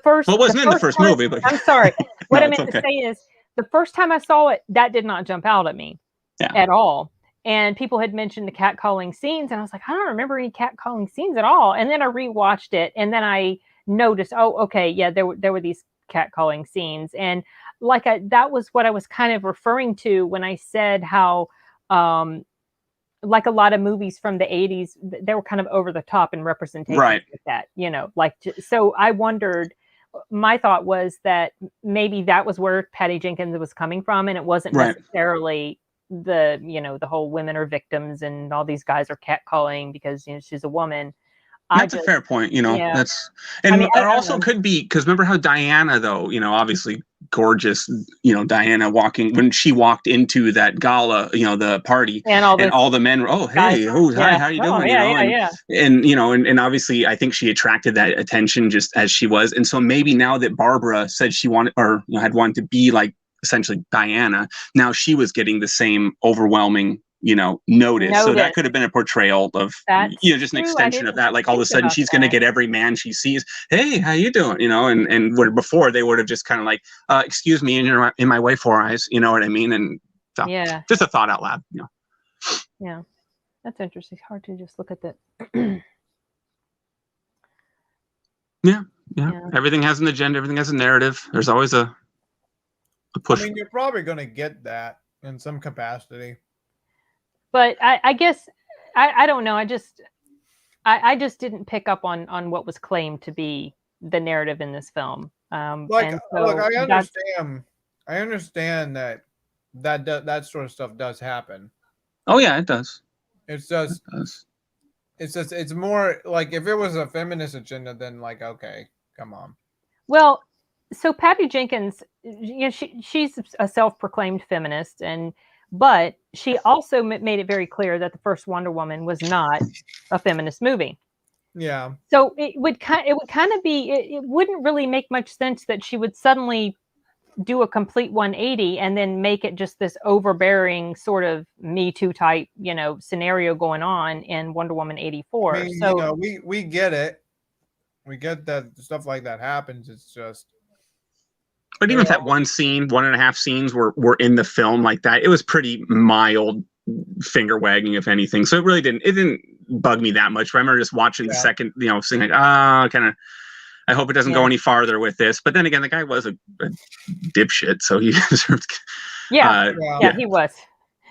first. Well, it wasn't in the first movie, but I'm sorry. What I meant to say is, the first time I saw it, that did not jump out at me at all. And people had mentioned the catcalling scenes, and I was like, I don't remember any catcalling scenes at all. And then I rewatched it, and then I noticed, there were these catcalling scenes, and that was what I was kind of referring to when I said how, like a lot of movies from the 80s, they were kind of over the top in representation with that, so I wondered. My thought was that maybe that was where Patty Jenkins was coming from, and it wasn't necessarily the whole women are victims and all these guys are catcalling because she's a woman. That's a fair point. That's, and I mean, it also could be because remember how Diana, though, obviously gorgeous, Diana when she walked into that gala, the party, and all the men were, hi, how you doing? And obviously I think she attracted that attention just as she was. And so maybe now that Barbara said she wanted, or had wanted to be like essentially Diana, now she was getting the same overwhelming notice. So that could have been a portrayal of just an extension of that. Like all of a sudden she's going to get every man she sees, hey, how you doing? And where before they would have just kind of like, excuse me, in my way 4 eyes, you know what I mean? And so, just a thought out loud. Yeah, that's interesting. It's hard to just look at that. yeah Everything has an agenda, everything has a narrative. There's always a push. I mean, you're probably going to get that in some capacity. But I guess I don't know. I just didn't pick up on what was claimed to be the narrative in this film. Like, and so look, I understand that sort of stuff does happen. Oh yeah, it does. It's just, it's more like if it was a feminist agenda, then like, okay, come on. Well, so Patty Jenkins, she's a self-proclaimed feminist, but she also made it very clear that the first Wonder Woman was not a feminist movie. Yeah. So it would kind of be, it wouldn't really make much sense that she would suddenly do a complete 180 and then make it just this overbearing sort of Me Too type, scenario going on in Wonder Woman 84. I mean, so we get it. We get that stuff like that happens. It's just. But even if that one scene, 1.5 scenes were in the film like that, it was pretty mild finger wagging, if anything. So it didn't bug me that much. But I remember just watching the second, saying like, kind of, I hope it doesn't go any farther with this. But then again, the guy was a dipshit, so he deserved. Yeah, he was.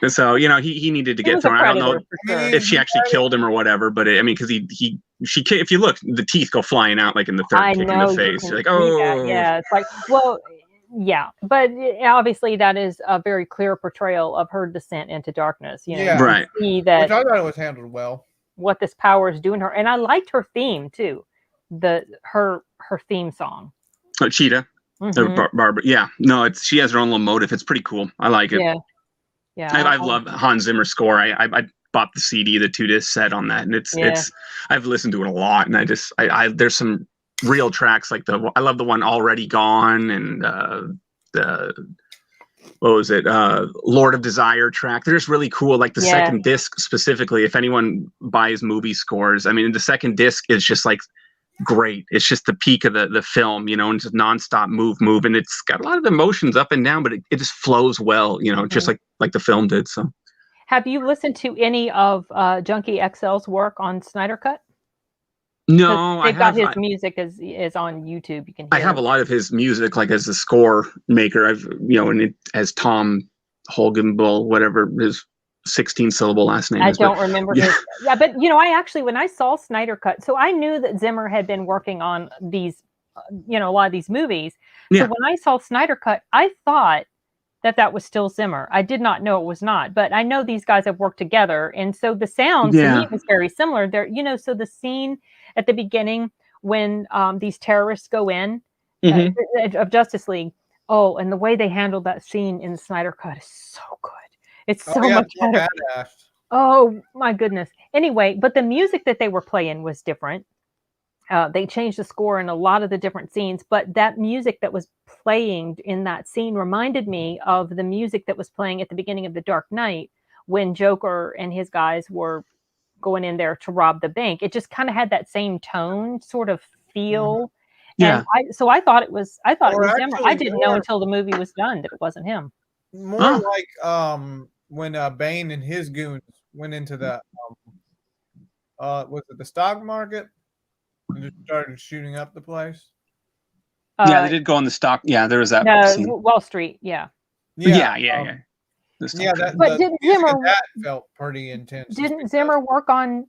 So he needed to get thrown. I don't know if she actually killed him or whatever, but because she if you look, the teeth go flying out like in the third kick in the face. You're like, oh, yeah. It's like, well, yeah, but obviously that is a very clear portrayal of her descent into darkness. Right. See that, which I thought it was handled well. What this power is doing her, and I liked her theme too, her theme song. Oh, Cheetah, Barbara. Yeah, no, she has her own little motive. It's pretty cool. I like it. Yeah. I love Hans Zimmer's score. I bought the CD, the 2-disc set on that, and it's I've listened to it a lot, and I there's some real tracks like I love the one Already Gone and the what was it, Lord of Desire track. They're just really cool. Like the second disc specifically, if anyone buys movie scores, I mean the second disc is just like great. It's just the peak of the film, and it's just nonstop move, and it's got a lot of emotions up and down, but it just flows well, just like the film did. So have you listened to any of Junkie XL's work on Snyder Cut? No, they've got his music is on YouTube. You can hear I have a lot of his music, like as a score maker. I've and it as Tom Holgenbull, whatever his 16-syllable last name is. I don't remember his. Yeah, but I actually, when I saw Snyder Cut, so I knew that Zimmer had been working on these, a lot of these movies. So when I saw Snyder Cut, I thought that was still Zimmer. I did not know it was not, but I know these guys have worked together, and so the sound to me was very similar. There, so the scene at the beginning when these terrorists go in of Justice League. Oh, and the way they handled that scene in the Snyder Cut is so good. It's so much better. Badass. Oh my goodness. Anyway, but the music that they were playing was different. They changed the score in a lot of the different scenes, but that music that was playing in that scene reminded me of the music that was playing at the beginning of The Dark Knight when Joker and his guys were going in there to rob the bank. It just kind of had that same tone, sort of feel. Yeah. And I thought it was Zimmer. I didn't know until the movie was done that it wasn't him. More like when Bane and his goons went into the was it the stock market and just started shooting up the place. They did go on the stock. Yeah, there was that. Wall Street. Yeah. Yeah. But didn't Zimmer? That felt pretty intense. Didn't Zimmer work on?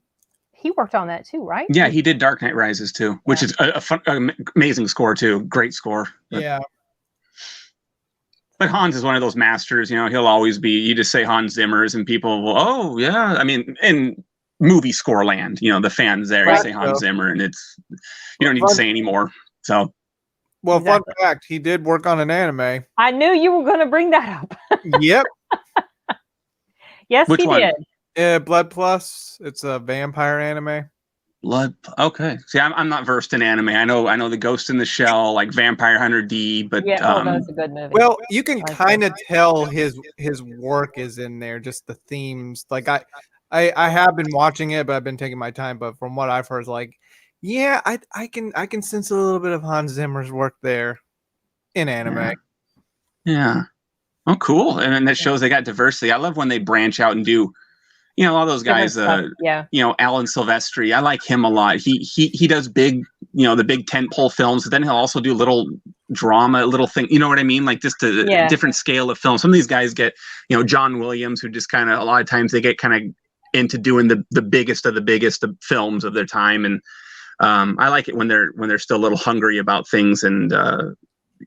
He worked on that too, right? Yeah, he did Dark Knight Rises too, which is a fun, amazing score too. Great score. But Hans is one of those masters. He'll always be. You just say Hans Zimmer's, and people will. Oh yeah, I mean, in movie score land, the fans there, you say Hans Zimmer, and it's you don't need to say anymore. So. Well, fun fact, he did work on an anime. I knew you were going to bring that up. Yep. Yes, Which he one? did. Yeah, Blood Plus. It's a vampire anime. Blood. Okay. See, I'm not versed in anime. I know the Ghost in the Shell, like Vampire Hunter D, but that's a good movie. Well, you can kind of tell his work is in there. Just the themes. Like I have been watching it, but I've been taking my time. But from what I've heard, like. Yeah, I can sense a little bit of Hans Zimmer's work there in anime. Yeah. Oh, cool. And then that shows they got diversity. I love when they branch out and do, all those guys, Alan Silvestri. I like him a lot. He does big, the big tentpole films, but then he'll also do little, drama, little thing. You know what I mean? Like just a Yeah. different scale of film. Some of these guys get, John Williams, who just kind of, a lot of times they get kind of into doing the biggest of the biggest of films of their time. And I like it when they're still a little hungry about things. And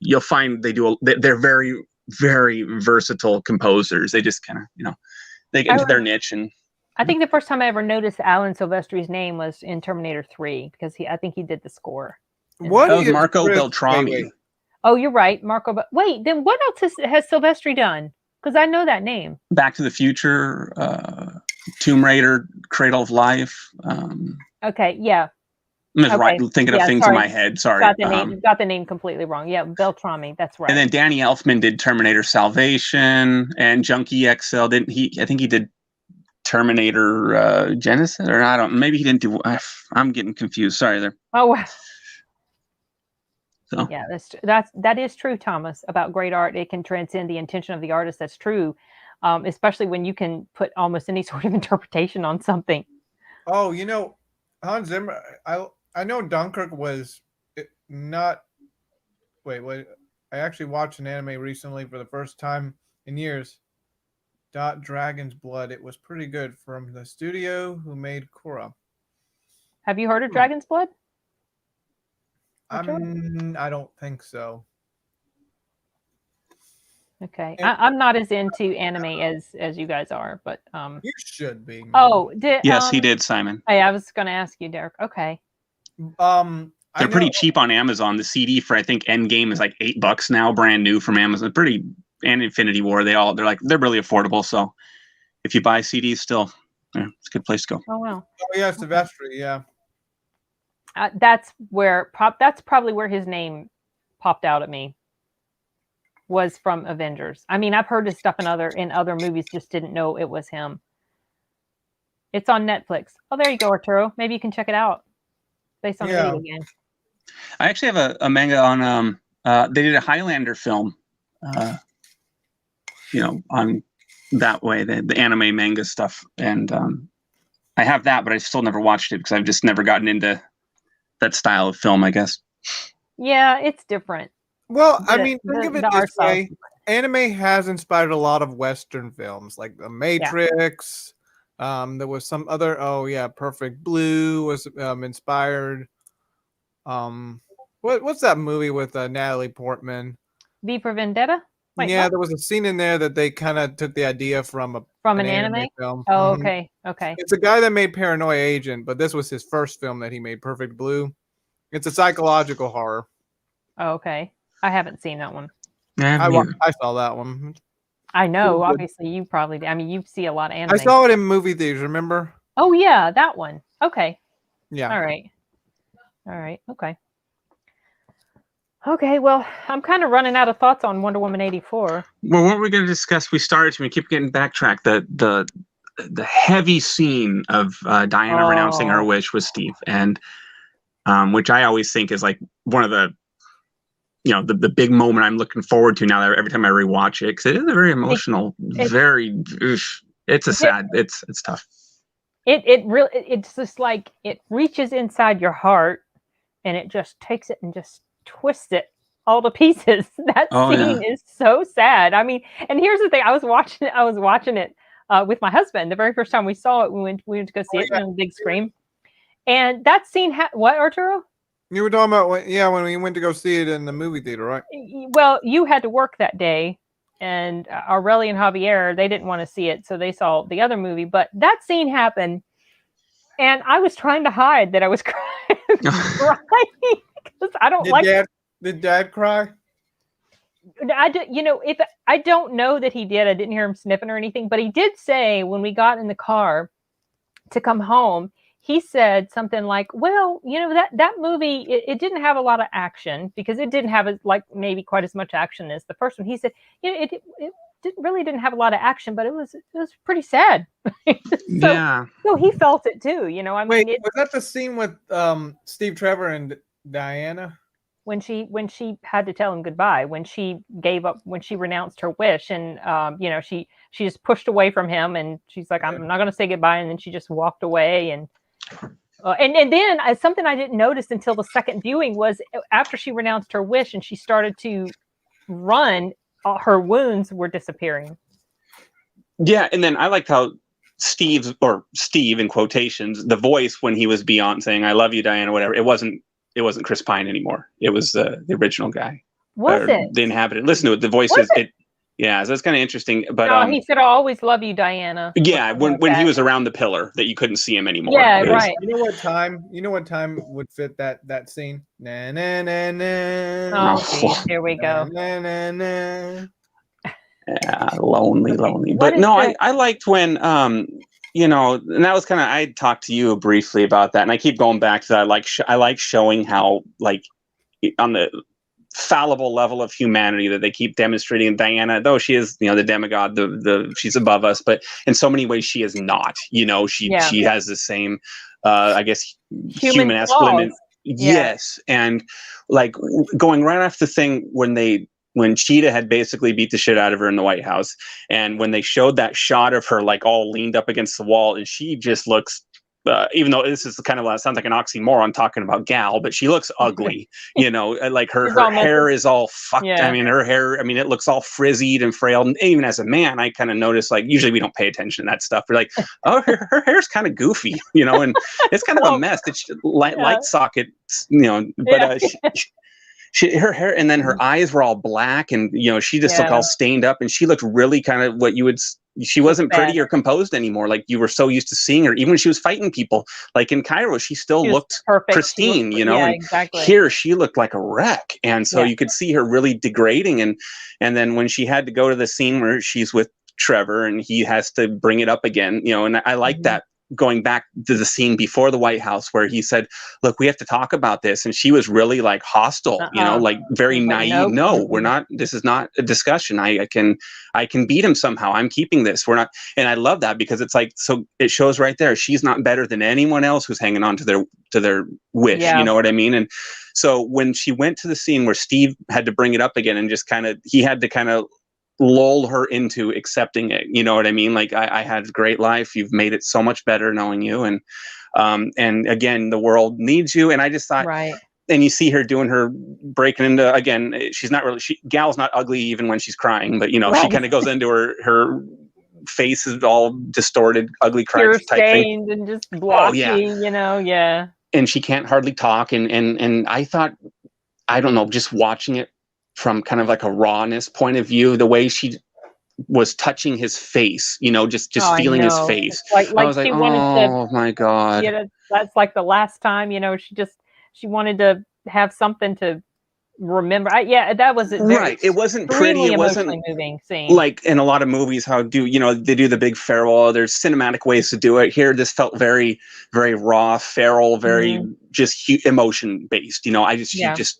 you'll find they're very, very versatile composers. They just kind of, they get into their niche. And I think the first time I ever noticed Alan Silvestri's name was in Terminator 3 because I think he did the score. What that was Marco Beltrami. Wait. Oh, you're right, Marco. But wait, then what else has Silvestri done? Because I know that name. Back to the Future, Tomb Raider, Cradle of Life. Okay, yeah. I'm just thinking of things in my head. Sorry. Got the name completely wrong. Yeah, Beltrami. That's right. And then Danny Elfman did Terminator Salvation and Junkie XL. Didn't he? I think he did Terminator Genesis, or maybe he didn't do. I'm getting confused. Sorry there. Oh, wow. So. Yeah, that is true, Thomas. About great art, it can transcend the intention of the artist. That's true, especially when you can put almost any sort of interpretation on something. Oh, Hans Zimmer. I know Dunkirk was not. Wait. I actually watched an anime recently for the first time in years. Dragon's Blood. It was pretty good, from the studio who made Korra. Have you heard of Dragon's Blood? I don't think so. Okay, I'm not as into anime as you guys are, but you should be. Oh, yes, he did, Simon. I was going to ask you, Derek. Okay. They're pretty cheap on Amazon. The CD for I think Endgame is like $8 now, brand new from Amazon. And Infinity War, they're really affordable. So if you buy CDs, still, it's a good place to go. Oh wow. Oh yeah, Silvestri. Yeah. That's probably where his name popped out at me. Was from Avengers. I mean, I've heard his stuff in other movies, just didn't know it was him. It's on Netflix. Oh, there you go, Arturo. Maybe you can check it out. Based on the video game. I actually have a manga on. They did a Highlander film. On that way, the anime manga stuff, and I have that, but I still never watched it because I've just never gotten into that style of film, I guess. Yeah, it's different. Well, I mean, think of it this way. Anime has inspired a lot of Western films, like The Matrix. Yeah. There was some other. Oh yeah, Perfect Blue was inspired. What's that movie with Natalie Portman? V for Vendetta. Wait, yeah, there was a scene in there that they kind of took the idea from an anime film. Oh, okay. It's a guy that made Paranoia Agent, but this was his first film that he made, Perfect Blue. It's a psychological horror. Oh, okay. I haven't seen that one. I saw that one. I know, obviously you probably did. I mean, you see a lot of anime. I saw it in movie theaters, remember? Oh yeah, that one. Okay. Yeah. All right. Okay, well, I'm kind of running out of thoughts on Wonder Woman 84. Well, what we're going to discuss, we keep getting backtracked, the heavy scene of Diana renouncing her wish with Steve, and which I always think is like one of the the big moment I'm looking forward to now every time I rewatch it, because it is a very emotional, it's tough. It's just like it reaches inside your heart and it just takes it and just twists it all to pieces. That scene is so sad. I mean, and here's the thing: I was watching it with my husband the very first time we saw it. We went to go see it on the big screen, and that scene. What, Arturo? You were talking about when we went to go see it in the movie theater, right? Well, you had to work that day, and Aurelie and Javier, they didn't want to see it, so they saw the other movie. But that scene happened, and I was trying to hide that I was crying because I don't Did Dad cry? If I don't know that he did, I didn't hear him sniffing or anything, but he did say when we got in the car to come home, he said something like, well, that movie, it didn't have a lot of action because it didn't have maybe quite as much action as the first one. He said, it really didn't have a lot of action, but it was pretty sad. So he felt it too, Wait, was that the scene with Steve Trevor and Diana? When she had to tell him goodbye, when she gave up, when she renounced her wish, and she just pushed away from him, and she's like, I'm not going to say goodbye, and then she just walked away, and And then something I didn't notice until the second viewing was after she renounced her wish and she started to run, her wounds were disappearing. Yeah, and then I liked how Steve in quotations, the voice when he was beyond saying "I love you, Diana," whatever. It wasn't Chris Pine anymore. It was the original guy. Was it the inhabitant? Listen to it. The voice is it. Yeah, so it's kind of interesting. But no, he said, "I'll always love you, Diana." Yeah, when he was around the pillar that you couldn't see him anymore. Yeah, right. You know what time would fit that scene? Na na na na. Oh, geez, here we go. Na na na. Yeah, lonely. Okay. But no, I liked when you know, and that was kind of, I talked to you briefly about that, and I keep going back to that. I like showing how, like, on the fallible level of humanity that they keep demonstrating. Diana, though she is, you know, the demigod, she's above us, but in so many ways she is not. You know, she has the same, I guess, human-esque limit. Yes, and like going right off the thing when Cheetah had basically beat the shit out of her in the White House, and when they showed that shot of her like all leaned up against the wall, and she just looks, even though this is kind of sounds like an oxymoron talking about gal, but she looks ugly, you know, like her hair is all fucked. I mean, her hair, I mean, it looks all frizzied and frail. And even as a man, I kind of notice, like, usually we don't pay attention to that stuff. We're like, oh, her hair's kind of goofy, you know, and it's kind of a mess. It's light socket, you know, but her hair, and then her eyes were all black, and you know, she just looked all stained up, and she looked really kind of what you would. She wasn't pretty or composed anymore, like you were so used to seeing her. Even when she was fighting people, like in Cairo, she still looked pristine, you know. And here, she looked like a wreck, and so you could see her really degrading. And then when she had to go to the scene where she's with Trevor, and he has to bring it up again, you know, and I like that. Going back to the scene before the White House where he said, look, we have to talk about this. And she was really like hostile, you know, like very naive. No, we're not, this is not a discussion. I can beat him somehow. I'm keeping this. We're not. And I love that because it's like, so it shows right there. She's not better than anyone else who's hanging on to their wish. You know what I mean? And so when she went to the scene where Steve had to bring it up again and just he had to kind of lull her into accepting it, you know what I mean? Like, I had a great life. You've made it so much better knowing you, and again, the world needs you. And I just thought, and you see her doing her breaking into, again, she's not really, Gal's not ugly even when she's crying, but you know, she kind of goes into her face is all distorted, ugly cry type thing, and just blotchy, you know, and she can't hardly talk, and I thought, I don't know, just watching it from kind of like a rawness point of view, the way she was touching his face, you know, just feeling his face. Like I was like, oh my God. That's like the last time, you know, she wanted to have something to remember. That was right. It wasn't pretty. It wasn't moving scene. Like in a lot of movies, they do the big farewell. There's cinematic ways to do it. Here, this felt very, very raw, feral, very just emotion based. You know,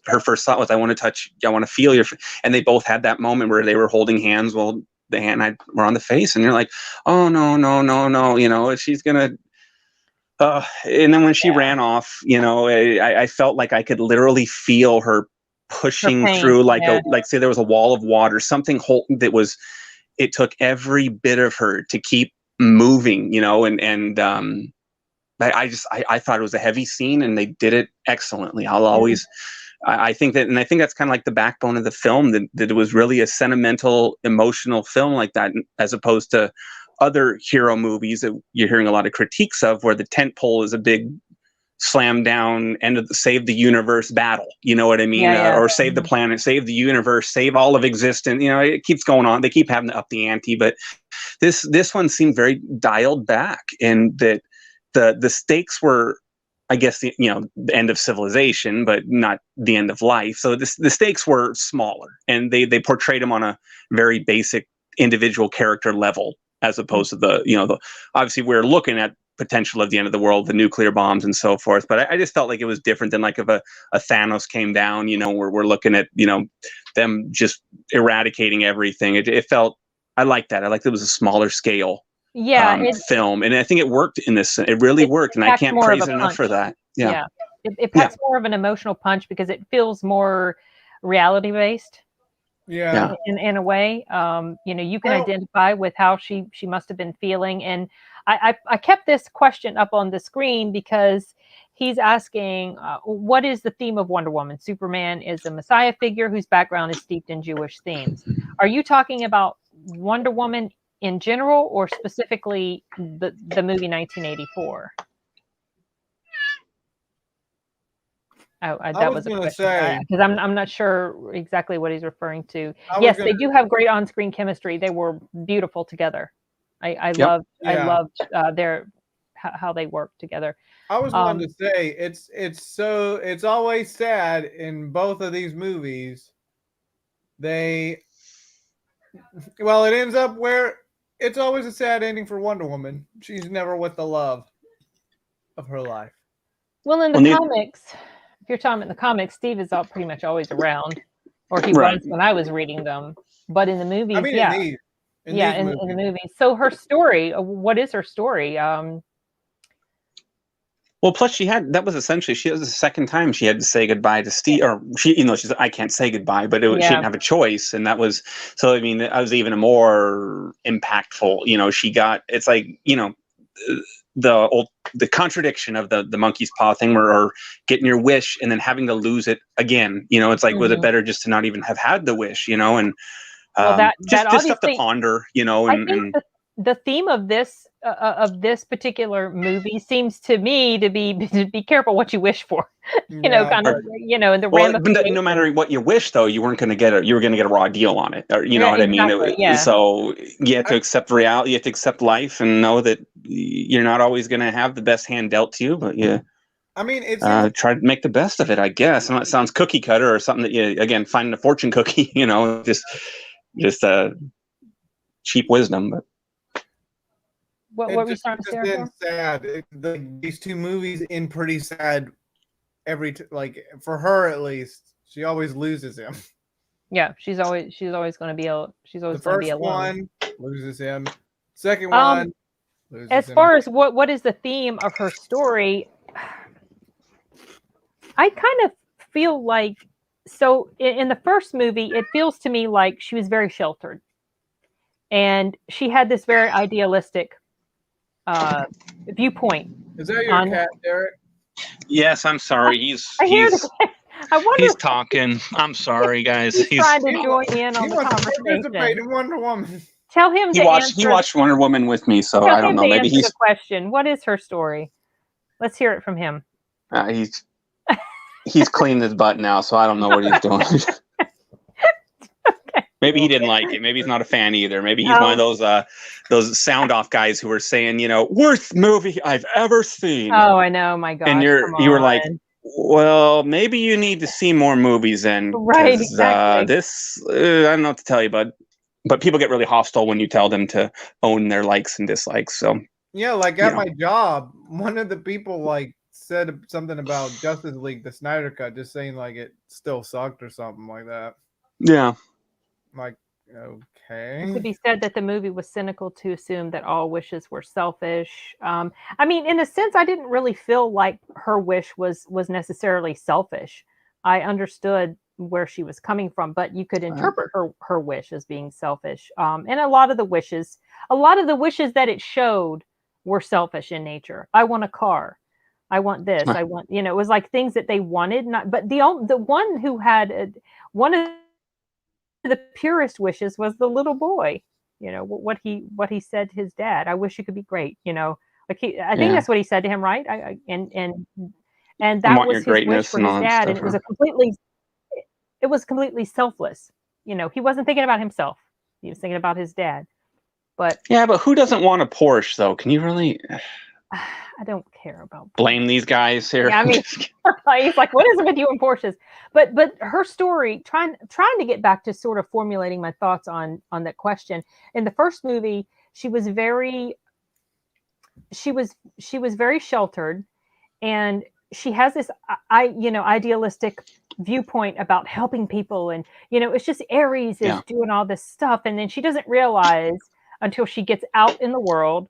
her first thought was, I want to touch, I want to feel your, and they both had that moment where they were holding hands while the hand were on the face, and you're like, oh no, you know, she's gonna. And then when she ran off, you know, I felt like I could literally feel her pushing through, like say there was a wall of water, something that was, it took every bit of her to keep moving, you know, and I thought it was a heavy scene, and they did it excellently. I'll always, I think that's kind of like the backbone of the film, that it was really a sentimental, emotional film like that, as opposed to other hero movies that you're hearing a lot of critiques of, where the tent pole is a big slam down end of the save the universe battle, you know what I mean? Or save the planet, save the universe, save all of existence. You know, it keeps going on. They keep having to up the ante, but this one seemed very dialed back, and that the stakes were, I guess, the end of civilization, but not the end of life. So the stakes were smaller, and they portrayed them on a very basic individual character level, as opposed to the obviously we're looking at potential of the end of the world, the nuclear bombs and so forth. But I just felt like it was different than like if a Thanos came down, you know, where we're looking at, you know, them just eradicating everything. It felt, I like that. I like that it was a smaller scale film. And I think it worked in this. It really worked. And I can't praise it enough for that. Yeah. It packs more of an emotional punch because it feels more reality based. Yeah. In a way, you know, you can identify with how she must have been feeling. And I kept this question up on the screen because he's asking, what is the theme of Wonder Woman? Superman is a messiah figure whose background is steeped in Jewish themes. Are you talking about Wonder Woman in general, or specifically the movie 1984? That was a question, because I'm not sure exactly what he's referring to. Yes, they do have great on-screen chemistry. They were beautiful together. I loved their how they worked together. I was going to say it's always sad in both of these movies. It ends up where it's always a sad ending for Wonder Woman. She's never with the love of her life. Well, in the comics, if you're talking about the comics, Steve is pretty much always around, or he was when I was reading them. But in the movies, in the movies. So her story, what is her story? Well, plus that was the second time she had to say goodbye to Steve, or she's I can't say goddbye, but she didn't have a choice, and that was so. I mean, that was even more impactful. She got it's like the contradiction of the monkey's paw thing, or getting your wish and then having to lose it again. It's like, was it better just to not even have had the wish? And just stuff to ponder. I think the theme of this particular movie seems to me to be careful what you wish for. And the but no matter what you wish, though, you weren't going to get you were going to get a raw deal on it. Or, what I mean? So you have to accept reality. You have to accept life and know that you're not always going to have the best hand dealt to you, but try to make the best of it, I guess. And it sounds cookie cutter or something that you, again, finding a fortune cookie, just cheap wisdom, but. What were we starting to say? Sad. These two movies end pretty sad. For her at least, she always loses him. Yeah, she's always going to be alone. The first one loses him. Second one loses as him. far as what is the theme of her story, I kind of feel like in the first movie, it feels to me like she was very sheltered, and she had this very idealistic viewpoint. Is that your cat, Derek? Yes, I'm sorry. He's talking. I'm sorry, guys. He's trying to join in on the conversation. Participate in Wonder Woman. Tell him he watched Wonder Woman with me, so I don't know. Maybe he's the question. What is her story? Let's hear it from him. He's cleaned his butt now, so I don't know what he's doing. Maybe he didn't like it. Maybe he's not a fan either. Maybe he's one of those sound off guys who were saying, worst movie I've ever seen. Oh, I know. My God. And you were like, well, maybe you need to see more movies then. Right. Exactly. This, I don't know what to tell you, but people get really hostile when you tell them to own their likes and dislikes. So at my job, one of the people said something about Justice League, the Snyder Cut, just saying it still sucked or something like that. Yeah. Okay. It could be said that the movie was cynical to assume that all wishes were selfish. I mean, in a sense, I didn't really feel like her wish was necessarily selfish. I understood where she was coming from, but you could interpret her wish as being selfish. And a lot of the wishes that it showed were selfish in nature. I want a car. I want this. I want, it was like things that they wanted. But the one who had one of the purest wishes was the little boy. What he said to his dad. I wish you could be great. I think that's what he said to him, right? And that was his wish for his dad, and it was completely selfless. He wasn't thinking about himself. He was thinking about his dad. But who doesn't want a Porsche though? Can you really? I don't care about blame these guys here. Yeah, I mean, he's like, what is it with you and Porsches? But her story, trying to get back to sort of formulating my thoughts on that question. In the first movie, she was very sheltered, and she has this idealistic viewpoint about helping people, and it's just Ares is doing all this stuff, and then she doesn't realize until she gets out in the world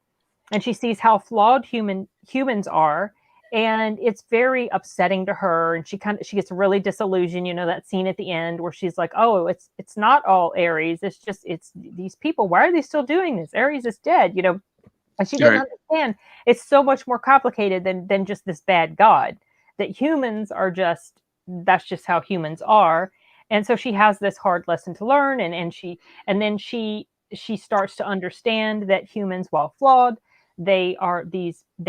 and she sees how flawed humans are, and it's very upsetting to her, and she gets really disillusioned. That scene at the end where she's like, oh, it's not all Ares, it's these people, why are they still doing this? Ares is dead. And she didn't understand. It's so much more complicated than just this bad God. That humans are just, that's just how humans are. And so she has this hard lesson to learn, and then she starts to understand that humans, while flawed, they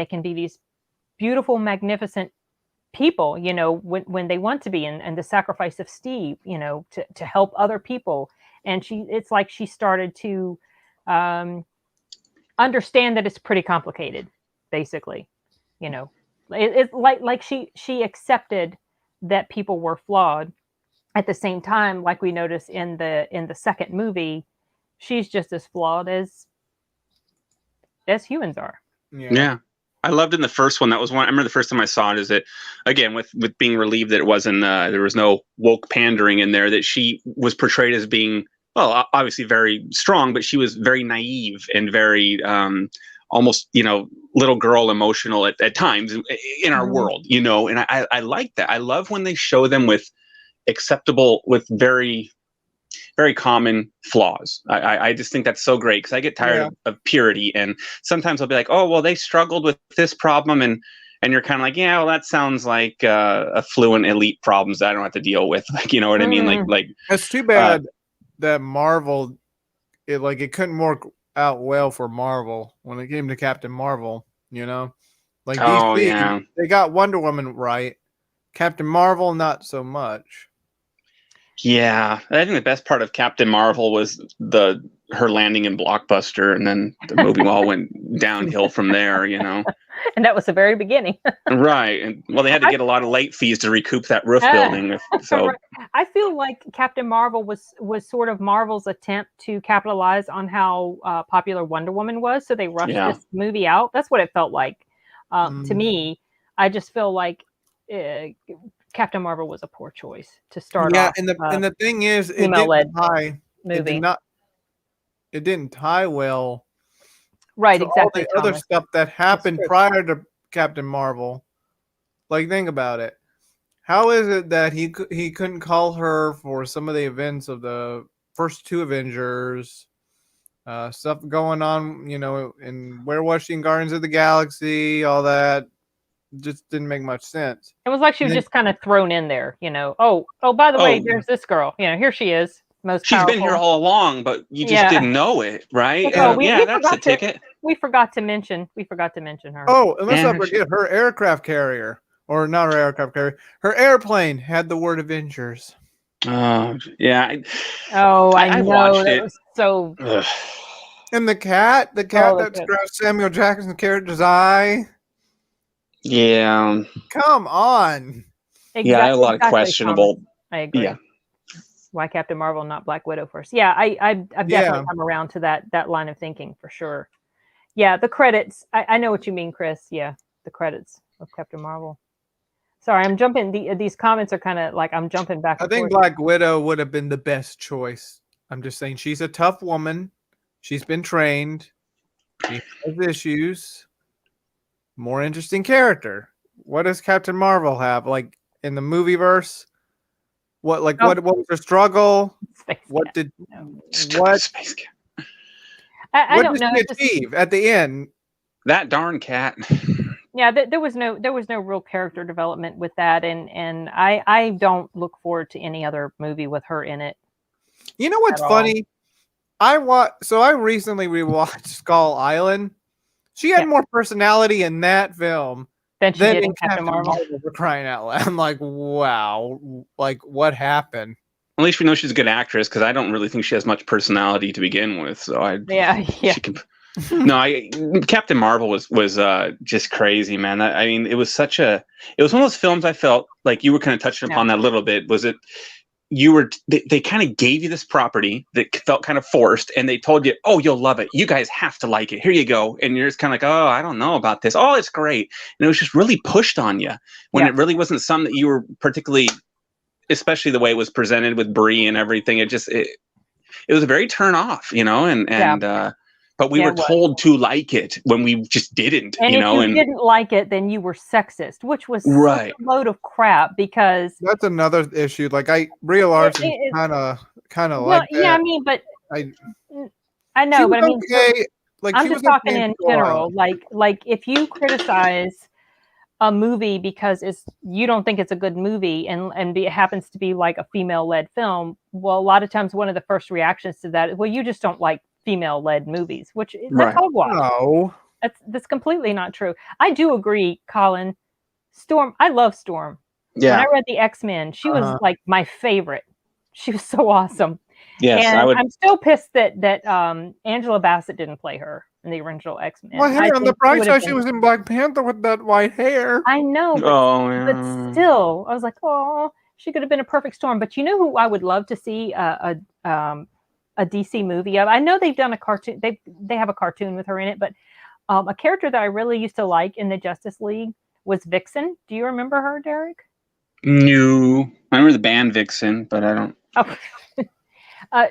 can be these beautiful, magnificent people, you know, when they want to be, and the sacrifice of Steve, you know, to help other people. And it's like she started to understand that it's pretty complicated, basically, you know. It's like she accepted that people were flawed. At the same time, like we notice in the second movie, she's just as flawed as humans are. Yeah. I loved in the first one. That was one. I remember the first time I saw it. Is that again with being relieved that it wasn't there was no woke pandering in there. That she was portrayed as being, well, obviously very strong, but she was very naive and very almost, you know, little girl emotional at times in our world, you know. And I like that. I love when they show them with acceptable, with very, very common flaws. I just think that's so great, because I get tired of purity, and sometimes I'll be like, oh well, they struggled with this problem, and you're kind of like, yeah, well, that sounds like affluent elite problems that I don't have to deal with. Like, you know what I mean? Like it's too bad that Marvel, it couldn't work out well for Marvel when it came to Captain Marvel. You know, like DC, they got Wonder Woman right, Captain Marvel not so much. Yeah, I think the best part of Captain Marvel was her landing in Blockbuster, and then the movie all went downhill from there, you know. And that was the very beginning. Right. And well, they had to get a lot of late fees to recoup that roof building. So right. I feel like Captain Marvel was sort of Marvel's attempt to capitalize on how popular Wonder Woman was. So they rushed this movie out. That's what it felt like to me. I just feel like Captain Marvel was a poor choice to start off. And the thing is, it didn't tie well. Right, exactly. All the other stuff that happened prior to Captain Marvel. Like, think about it. How is it that he couldn't call her for some of the events of the first two Avengers? Stuff going on, you know, in where was she in Guardians of the Galaxy? All that just didn't make much sense. It was like she was just kind of thrown in there, you know. Oh, by the way, there's this girl. You know, here she is. She's been here all along, but you just didn't know it, right? That's the ticket. We forgot to mention her. Oh, and let's not forget her aircraft carrier, or not her aircraft carrier. Her airplane had the word Avengers. Oh yeah. I watched it. Was so. Ugh. And the cat that grabbed Samuel Jackson's character's eye. Yeah. Come on. Exactly, I have a lot of questionable. I agree. Yeah. Why Captain Marvel, not Black Widow first? Yeah, I've definitely come around to that line of thinking for sure. Yeah, the credits. I know what you mean, Chris. Yeah, the credits of Captain Marvel. Sorry, I'm jumping. These comments are kind of like I'm jumping back. I think Black Widow would have been the best choice. I'm just saying, she's a tough woman. She's been trained. She has issues. More interesting character. What does Captain Marvel have? Like in the movie verse? What was her struggle? What did she achieve at the end? That darn cat. Yeah, there was no real character development with that, and I don't look forward to any other movie with her in it. You know what's funny? I recently rewatched Skull Island. She had more personality in that film than she did in Captain Marvel. For crying out loud. I'm like, wow, like what happened? At least we know she's a good actress, because I don't really think she has much personality to begin with. So she can. No, Captain Marvel was just crazy, man. I mean, it was one of those films I felt like you were kind of touching upon that a little bit. Was it? They kind of gave you this property that felt kind of forced, and they told you, oh, you'll love it. You guys have to like it. Here you go. And you're just kind of like, oh, I don't know about this. Oh, it's great. And it was just really pushed on you when it really wasn't something that you were particularly, especially the way it was presented with Brie and everything. It was a very turn off, you know, but we were told to like it when we just didn't, and you know. If you didn't like it, then you were sexist, which was such a load of crap, because that's another issue. Like Brie Larson kind of like that. Yeah, I mean, but I know, but I mean, like I'm she was just talking in Pandora. general. Like if you criticize a movie because you don't think it's a good movie and it happens to be like a female-led film, well, a lot of times one of the first reactions to that is, well, you just don't like female-led movies, which that's hogwash. No. That's completely not true. I do agree, Colin. Storm, I love Storm. Yeah. When I read the X-Men, she was like my favorite. She was so awesome. Yes, and I'm still pissed that Angela Bassett didn't play her in the original X-Men. Well, hey, on the bright side, she was in Black Panther with that white hair. I know, but still, I was like, oh, she could have been a perfect Storm. But you know who I would love to see a DC movie of? I know they've done a cartoon. They have a cartoon with her in it, but a character that I really used to like in the Justice League was Vixen. Do you remember her, Derek? No, I remember the band Vixen, but I don't. Oh.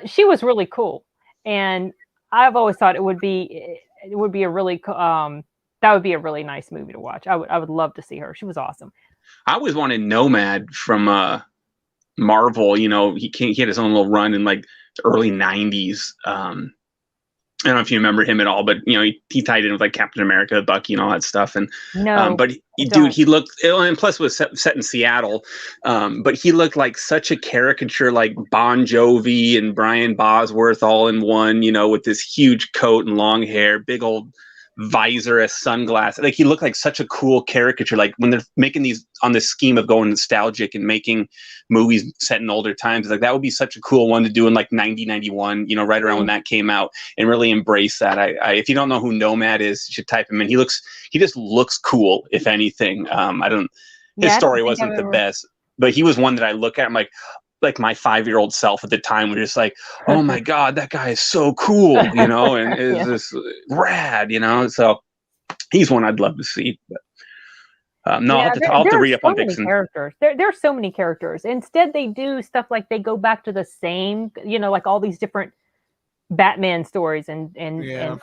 She was really cool, and I've always thought it would be a really that would be a really nice movie to watch. I would love to see her. She was awesome. I always wanted Nomad from Marvel. You know, he had his own little run in like the early '90s. I don't know if you remember him at all, but you know, he tied in with like Captain America, Bucky, and all that stuff. And but he looked, and plus it was set in Seattle. But he looked like such a caricature, like Bon Jovi and Brian Bosworth all in one. You know, with this huge coat and long hair, big old visor as sunglasses. Like he looked like such a cool caricature. Like when they're making these on this scheme of going nostalgic and making movies set in older times, like that would be such a cool one to do in like 91, you know, right around when that came out, and really embrace that. I if you don't know who Nomad is, you should type him in. He just looks cool, if anything. His story wasn't the best, but he was one that I look at. I'm like my 5-year-old self at the time was just like, oh my God, that guy is so cool, you know, and is this rad, you know? So he's one I'd love to see. But I'll have to read up on Vixen. Characters. There are so many characters. Instead, they do stuff like they go back to the same, you know, like all these different Batman stories and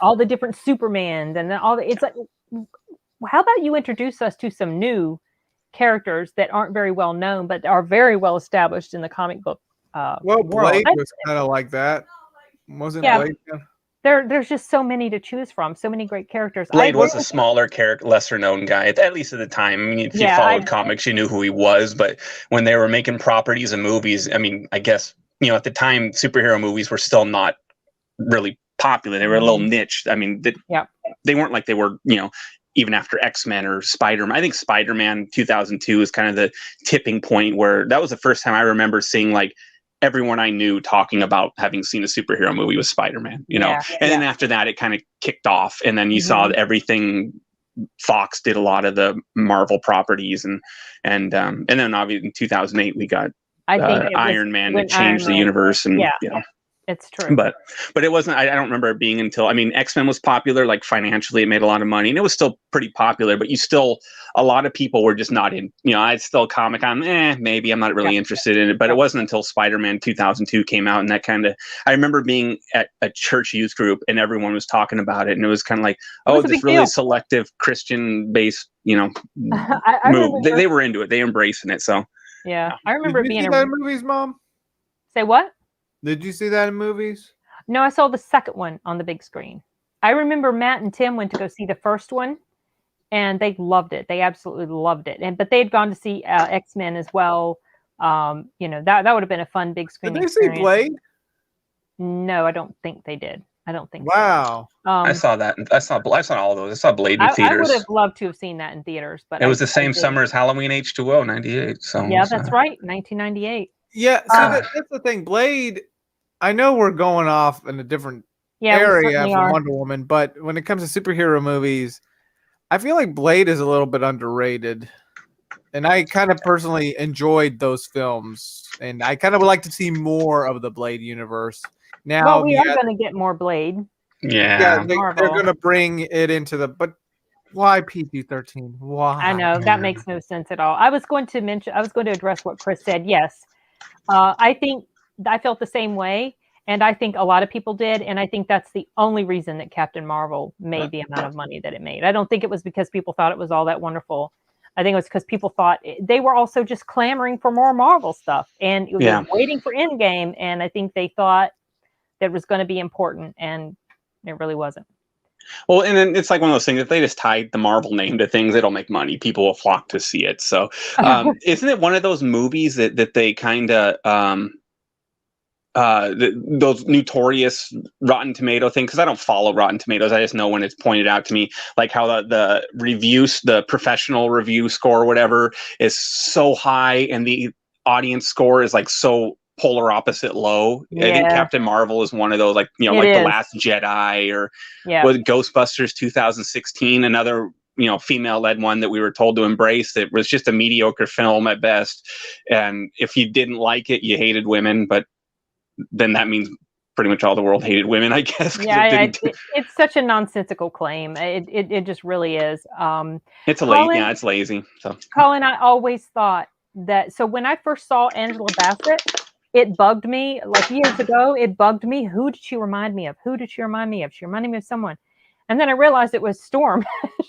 all the different Supermans and all the, it's like, how about you introduce us to some new characters that aren't very well known, but are very well established in the comic book Blade was kind of like that. Wasn't Blade? There's just so many to choose from, so many great characters. Blade was a smaller character, lesser known guy, at least at the time. I mean, if you followed comics, you knew who he was, but when they were making properties and movies, I mean, I guess, you know, at the time, superhero movies were still not really popular. They were a little niche. I mean, they weren't like they were, you know, even after X-Men or Spider-Man. I think Spider-Man 2002 is kind of the tipping point where that was the first time I remember seeing like everyone I knew talking about having seen a superhero movie with Spider-Man, you know? And then after that, it kind of kicked off. And then you saw everything. Fox did a lot of the Marvel properties and then obviously in 2008, we got Iron Man that changed the universe and, you know. It's true. But it wasn't, I don't remember it being until, I mean, X-Men was popular, like financially it made a lot of money and it was still pretty popular, but a lot of people were just not in, you know, I still Comic-Con, maybe I'm not really interested in it, but it wasn't until Spider-Man 2002 came out and that kind of, I remember being at a church youth group and everyone was talking about it and it was kind of like, this really selective Christian based, you know, move. They were into it. They embracing it. So yeah. I remember being in movies, Mom. Say what? Did you see that in movies? No, I saw the second one on the big screen. I remember Matt and Tim went to go see the first one, and they loved it. They absolutely loved it. But they had gone to see X-Men as well. You know, that would have been a fun big screen experience. Did they see Blade? No, I don't think they did. I don't think so. I saw that. I saw all of those. I saw Blade in theaters. I would have loved to have seen that in theaters. But it was the same summer as Halloween H2O, 98. So yeah, that's right, 1998. Yeah, so that's the thing. Blade, I know we're going off in a different area from Wonder Woman, but when it comes to superhero movies, I feel like Blade is a little bit underrated. And I kind of personally enjoyed those films. And I kind of would like to see more of the Blade universe. Now we are going to get more Blade. Yeah. They're going to bring it into but why PG-13? Why? I know, that makes no sense at all. I was going to address what Chris said. Yes. I think I felt the same way, and I think a lot of people did, and I think that's the only reason that Captain Marvel made the amount of money that it made. I don't think it was because people thought it was all that wonderful. I think it was because people thought they were also just clamoring for more Marvel stuff, and they were waiting for Endgame, and I think they thought that was going to be important, and it really wasn't. Well, and then it's like one of those things, if they just tie the Marvel name to things, it'll make money. People will flock to see it. So, isn't it one of those movies that they kind of those notorious Rotten Tomato thing? Because I don't follow Rotten Tomatoes, I just know when it's pointed out to me, like how the reviews, the professional review score or whatever, is so high, and the audience score is like so polar opposite low. Yeah. I think Captain Marvel is one of those, like, you know, It like is. The Last Jedi, or Yeah. was Ghostbusters 2016, another, you know, female-led one that we were told to embrace, that was just a mediocre film at best. And if you didn't like it, you hated women, but then that means pretty much all the world hated women, I guess. Yeah, it's such a nonsensical claim. It just really is. It's Colin, it's lazy. So Colin, I always thought that. So when I first saw Angela Bassett, it bugged me. Like years ago, it bugged me. Who did she remind me of? Who did she remind me of? She reminded me of someone. And then I realized it was Storm.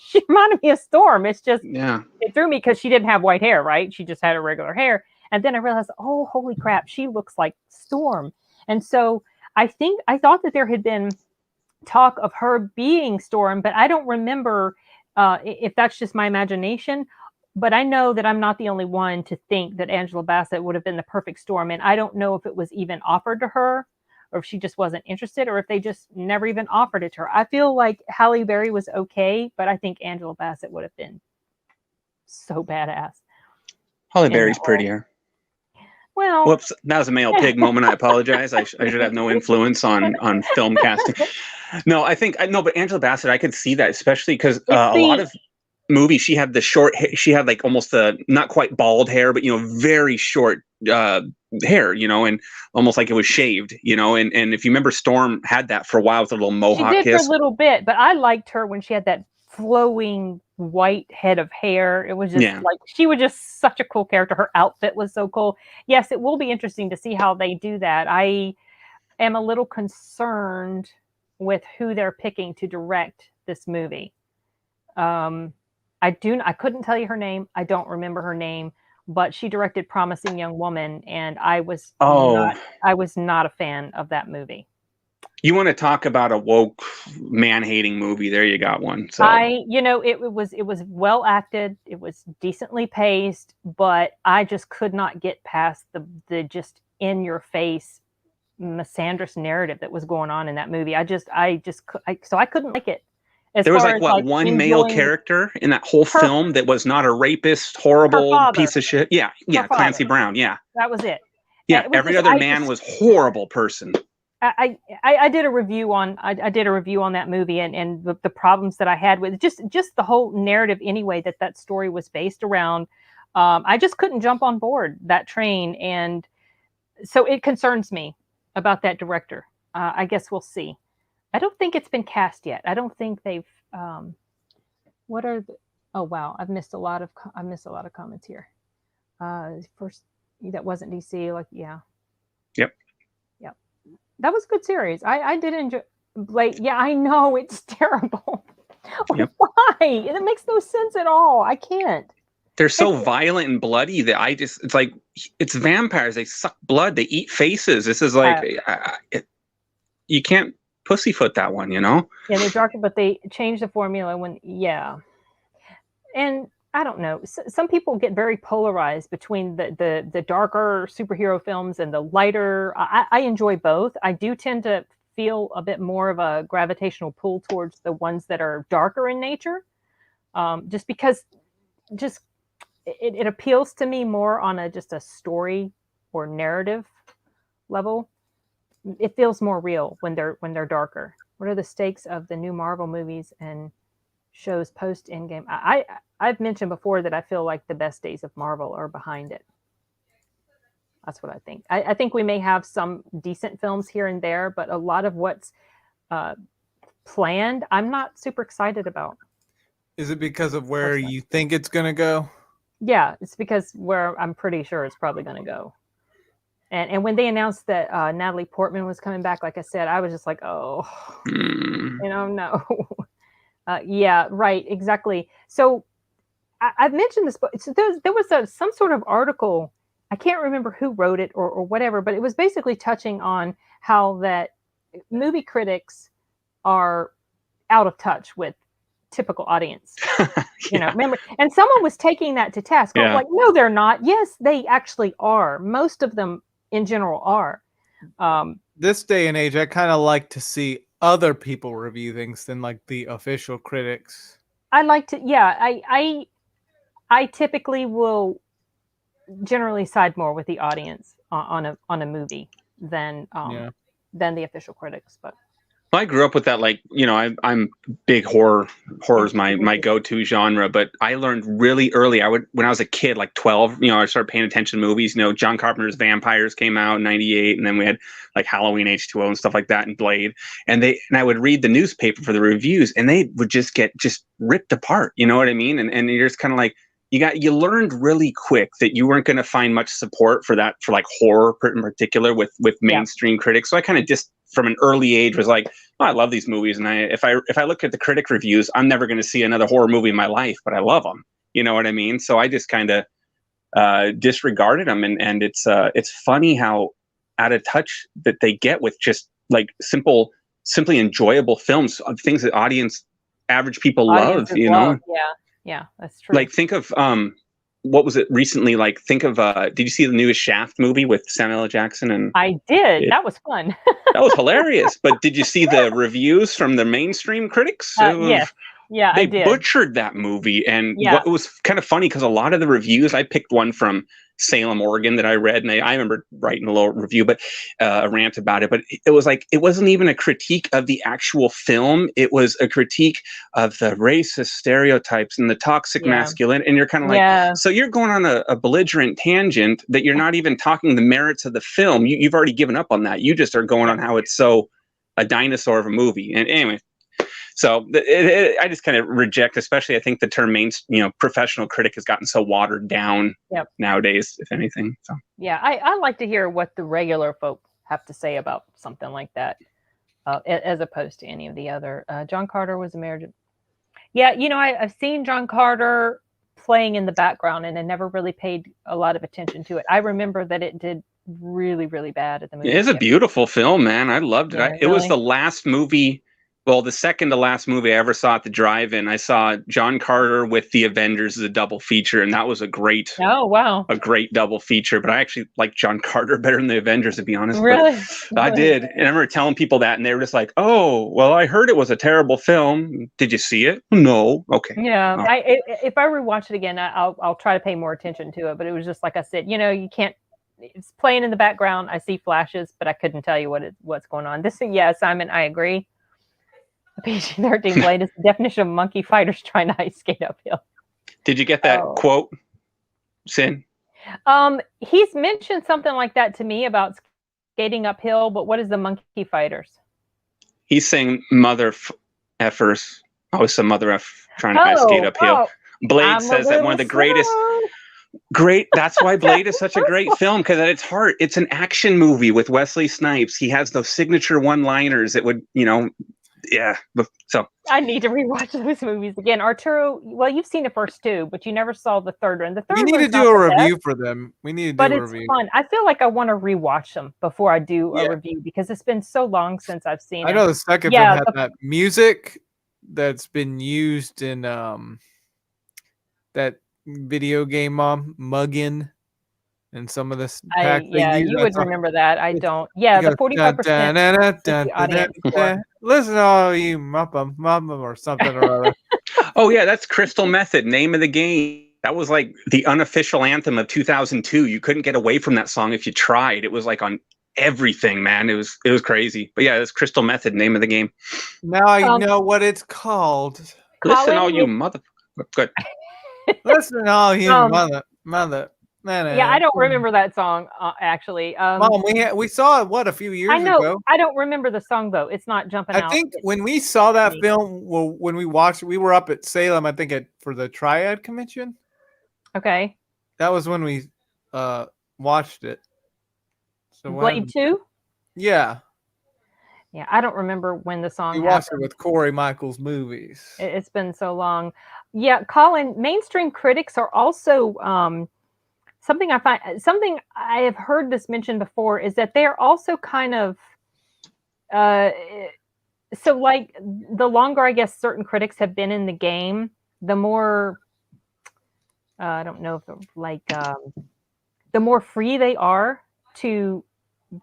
She reminded me of Storm. It's just, it threw me because she didn't have white hair, right? She just had her regular hair. And then I realized, oh, holy crap, she looks like Storm. And so I thought that there had been talk of her being Storm, but I don't remember if that's just my imagination. But I know that I'm not the only one to think that Angela Bassett would have been the perfect Storm. And I don't know if it was even offered to her, or if she just wasn't interested, or if they just never even offered it to her. I feel like Halle Berry was okay, but I think Angela Bassett would have been so badass. Halle Berry's prettier. Well, whoops, that was a male pig moment. I apologize. I should have no influence on film casting. No, but Angela Bassett, I could see that, especially because a lot of movies, she had the short hair. She had like almost not quite bald hair, but, you know, very short hair, you know, and almost like it was shaved, you know. And if you remember, Storm had that for a while with a little mohawk. She did for a little bit, but I liked her when she had that flowing white head of hair. It was just like, she was just such a cool character. Her outfit was so cool. Yes, it will be interesting to see how they do that. I am a little concerned with who they're picking to direct this movie. I couldn't tell you her name. I don't remember her name, but she directed Promising Young Woman, and I was not a fan of that movie. You want to talk about a woke, man-hating movie? There you got one. So it was well acted. It was decently paced, but I just could not get past the just in your face misandrous narrative that was going on in that movie. So I couldn't like it. There was one male character in that whole film that was not a rapist, horrible piece of shit. Yeah, Clancy Brown. Yeah, that was it. Yeah, every other man was horrible person. I did a review on that movie and the problems that I had with just the whole narrative anyway that story was based around. I just couldn't jump on board that train, and so it concerns me about that director. I guess we'll see. I don't think it's been cast yet. I don't think they've. Oh wow, I've missed a lot of comments here. First, that wasn't DC. Yep. That was a good series. I did enjoy. Yeah, I know it's terrible. Yep. Why? It makes no sense at all. I can't. They're so violent and bloody that it's like, it's vampires. They suck blood. They eat faces. This is like, you can't pussyfoot that one, you know? Yeah, they're darker, but they change the formula and I don't know. Some people get very polarized between the darker superhero films and the lighter. I enjoy both. I do tend to feel a bit more of a gravitational pull towards the ones that are darker in nature, just because it appeals to me more on just a story or narrative level. It feels more real when they're darker. What are the stakes of the new Marvel movies and shows post Endgame? I've mentioned before that I feel like the best days of Marvel are behind it. That's what I think. I think we may have some decent films here and there, but a lot of what's planned, I'm not super excited about. Is it because of where you think it's going to go? Yeah, it's because where I'm pretty sure it's probably going to go. And when they announced that Natalie Portman was coming back, like I said, I was just like, oh, no. Yeah, right, exactly. So I've mentioned this, but so there was some sort of article. I can't remember who wrote it or whatever, but it was basically touching on how that movie critics are out of touch with typical audience. Yeah. You know, remember, and someone was taking that to task. Yeah. Like, no, they're not. Yes, they actually are. Most of them in general are. This day and age, I kind of like to see other people review things than like the official critics. I like to, yeah, I typically will generally side more with the audience on a movie than the official critics. But I grew up with that, like, you know, I'm big horror's my go-to genre, but I learned really early. When I was a kid, like 12, you know, I started paying attention to movies. You know, John Carpenter's Vampires came out in '98, and then we had like Halloween H2O and stuff like that, and Blade. And I would read the newspaper for the reviews, and they would just get ripped apart. You know what I mean? And you're just kind of like, you learned really quick that you weren't going to find much support for that, for like horror in particular with mainstream critics. So I kind of just from an early age was like, oh, I love these movies, and if I look at the critic reviews, I'm never going to see another horror movie in my life, but I love them. You know what I mean? So I just kind of disregarded them, and it's funny how out of touch that they get with just like simply enjoyable films, things that average people love. You know? Yeah, that's true. Like think of what was it recently? Like think of did you see the newest Shaft movie with Samuel L. Jackson? And I did. That was fun. That was hilarious. But did you see the reviews from the mainstream critics? Yeah, they I did. butchered that movie, and it was kind of funny because a lot of the reviews, I picked one from Salem, Oregon that I read, and I remember writing a little review, but a rant about it. But it was like, it wasn't even a critique of the actual film; it was a critique of the racist stereotypes and the toxic masculinity. And you're kind of like, so you're going on a belligerent tangent that you're not even talking the merits of the film. You've already given up on that. You just are going on how it's so a dinosaur of a movie. And anyway. So I just kind of reject, especially I think the term professional critic has gotten so watered down nowadays, if anything. So yeah, I like to hear what the regular folk have to say about something like that, as opposed to any of the other. John Carter was American. Yeah, you know, I've seen John Carter playing in the background, and I never really paid a lot of attention to it. I remember that it did really, really bad at the movie. It's a beautiful film, man. I loved it. It was the last movie. Well, the second to last movie I ever saw at the drive-in. I saw John Carter with the Avengers as a double feature, and that was a great double feature. But I actually like John Carter better than the Avengers, to be honest. Really? I did. And I remember telling people that, and they were just like, "Oh, well, I heard it was a terrible film. Did you see it?" No. Okay. Yeah. Oh. If I rewatch it again, I'll try to pay more attention to it. But it was just like I said, you know, you can't. It's playing in the background. I see flashes, but I couldn't tell you what's going on. Simon, I agree. The PG-13 Blade is the definition of monkey fighters trying to ice skate uphill. Did you get that quote, Sin? He's mentioned something like that to me about skating uphill, but what is the monkey fighters? He's saying mother effers. Always some mother F trying to ice skate uphill. Blade says that one of the greatest. That's why Blade is such a great film, because at its heart, it's an action movie with Wesley Snipes. He has those signature one-liners that would, you know. Yeah, so I need to rewatch those movies again. Arturo, well, you've seen the first two, but you never saw the third one. The third we need to do a review for them. We need to do a review. But it's fun. I feel like I want to rewatch them before I do a review, because it's been so long since I've seen I know the second film had that music that's been used in that video game Muggin. And some of this you would remember that. I don't. Yeah, the 45%. Listen, all you muppa or something or other. Oh yeah, that's Crystal Method, name of the game. That was like the unofficial anthem of 2002. You couldn't get away from that song if you tried. It was like on everything, man. It was crazy. But yeah, that's Crystal Method, name of the game. Now I know what it's called. Listen, all you mother. Good. Listen, all you mother. Yeah, I don't remember that song actually. Mom, we saw it a few years ago. I don't remember the song though. It's not jumping out. I think when we saw that film, when we watched it, we were up at Salem. I think for the Triad Convention. Okay. That was when we watched it. So Blade 2? Yeah. Yeah, I don't remember when the song. We watched it with Corey Michaels movies. It's been so long. Yeah, Colin. Mainstream critics are also. Something I have heard this mentioned before is that they're also kind of So like the longer I guess certain critics have been in the game, the more I don't know if the more free they are to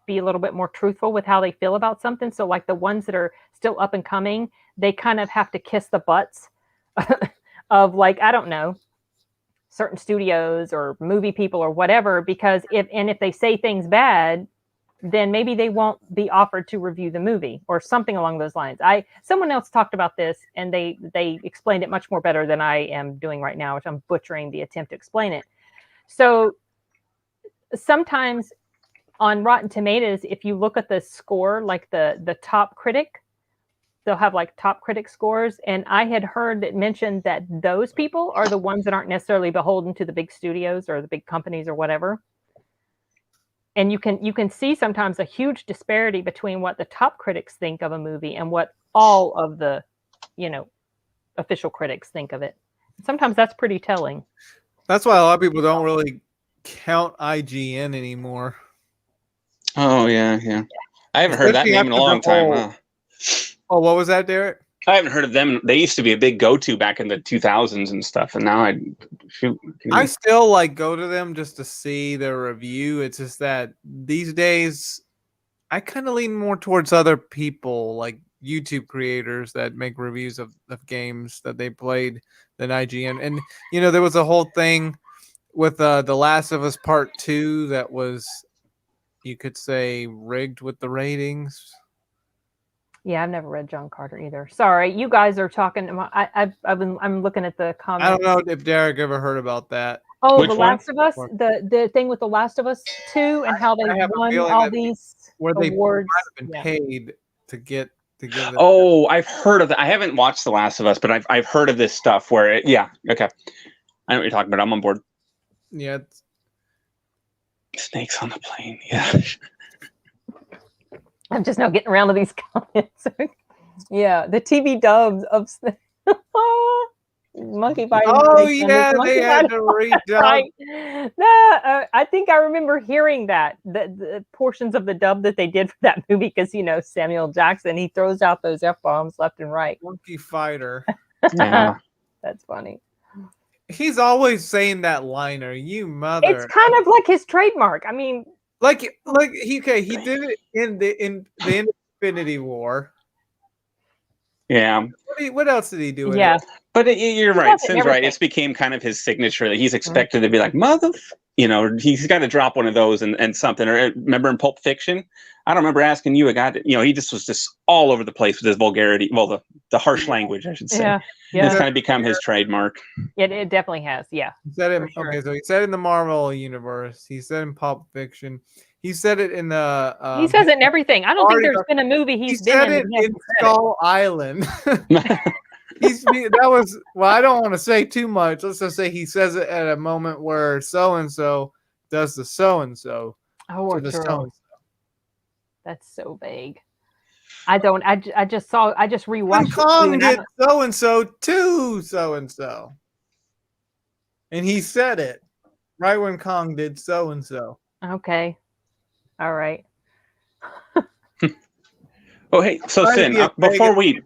be a little bit more truthful with how they feel about something. So like the ones that are still up and coming, they kind of have to kiss the butts of like, I don't know, certain studios or movie people or whatever, because if they say things bad, then maybe they won't be offered to review the movie or something along those lines. Someone else talked about this and they explained it much more better than I am doing right now, which I'm butchering the attempt to explain it. So sometimes on Rotten Tomatoes, if you look at the score, like the top critic, they'll have like top critic scores. And I had heard it mentioned that those people are the ones that aren't necessarily beholden to the big studios or the big companies or whatever. And you can see sometimes a huge disparity between what the top critics think of a movie and what all of the, official critics think of it. Sometimes that's pretty telling. That's why a lot of people don't really count IGN anymore. Oh yeah. I haven't heard that name in a long time. Wow. Oh, what was that, Derek? I haven't heard of them. They used to be a big go-to back in the 2000s and stuff, and now I still go to them just to see their review. It's just that these days I kind of lean more towards other people, like YouTube creators that make reviews of games that they played than IGN. And there was a whole thing with The Last of Us Part 2 that was, you could say, rigged with the ratings. Yeah, I've never read John Carter either. Sorry, you guys are talking. I'm looking at the comments. I don't know if Derek ever heard about that. Oh, The Last of Us, the thing with The Last of Us 2 and how they won all these awards. Might have been paid to give it. Oh, I've heard of that. I haven't watched The Last of Us, but I've heard of this stuff where okay, I know what you're talking about. I'm on board. Yeah. Snakes on the plane. Yeah. I'm just now getting around to these comments. Yeah, the TV dubs of Monkey Bite. Oh yeah, they had to redub. Right. No, I think I remember hearing that the portions of the dub that they did for that movie because Samuel Jackson, he throws out those F-bombs left and right. Monkey Fighter. Yeah. That's funny. He's always saying that liner, you mother. It's kind of like his trademark. I mean, he did it in the Infinity War. Yeah. What else did he do? Yeah. But you're right. Sin's right. It's became kind of his signature that he's expected to be like, mother. He's got to drop one of those and something. Or remember in Pulp Fiction? I don't remember asking you a guy that, he just was just all over the place with his vulgarity. Well, the harsh language, I should say. Yeah. It's kind of become his trademark. It definitely has. Yeah. He said it. Sure. Okay, so he said it in the Marvel universe. He said in Pulp Fiction. He said it in the. He says it in everything. I don't think there's been a movie he's been in. He said it in Skull Island. I don't want to say too much. Let's just say he says it at a moment where so and so does the so and so. Oh, true. That's so vague. I just rewatched. Kong did so and so to so and so, and he said it right when Kong did so and so. Okay, all right. Oh, hey, so Sin, before we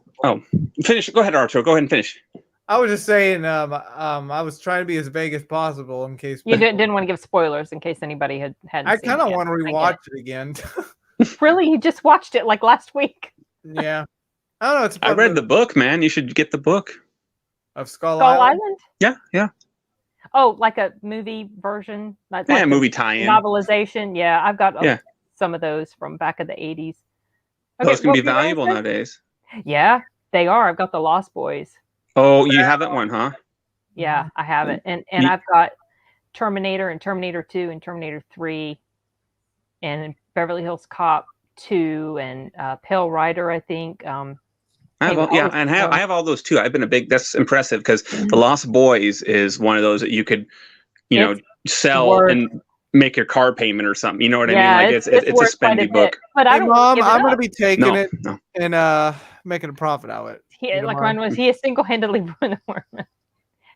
finish, go ahead, Arturo. Go ahead and finish. I was just saying, I was trying to be as vague as possible in case you didn't want to give spoilers in case anybody had. I kind of want to rewatch it again. Really, you just watched it like last week? Yeah, I don't know. I read the book, man. You should get the book of Skull Island. Yeah. Oh, like a movie version? Like movie tie-in. Novelization. Yeah, I've got some of those from back in the 80s. Okay, those can be valuable nowadays. Yeah, they are. I've got the Lost Boys. Oh, you have that one, huh? Yeah, I have it. And I've got Terminator and Terminator 2 and Terminator 3 and Beverly Hills Cop 2 and Pale Rider, I think. I have all those too. I've been that's impressive because The Lost Boys is one of those that you could, sell and make your car payment or something. You know what I mean? Like it's a spendy book. But hey, Mom, I'm going to be taking it and making a profit out of it. Ryan was, he has single-handedly ruined the world.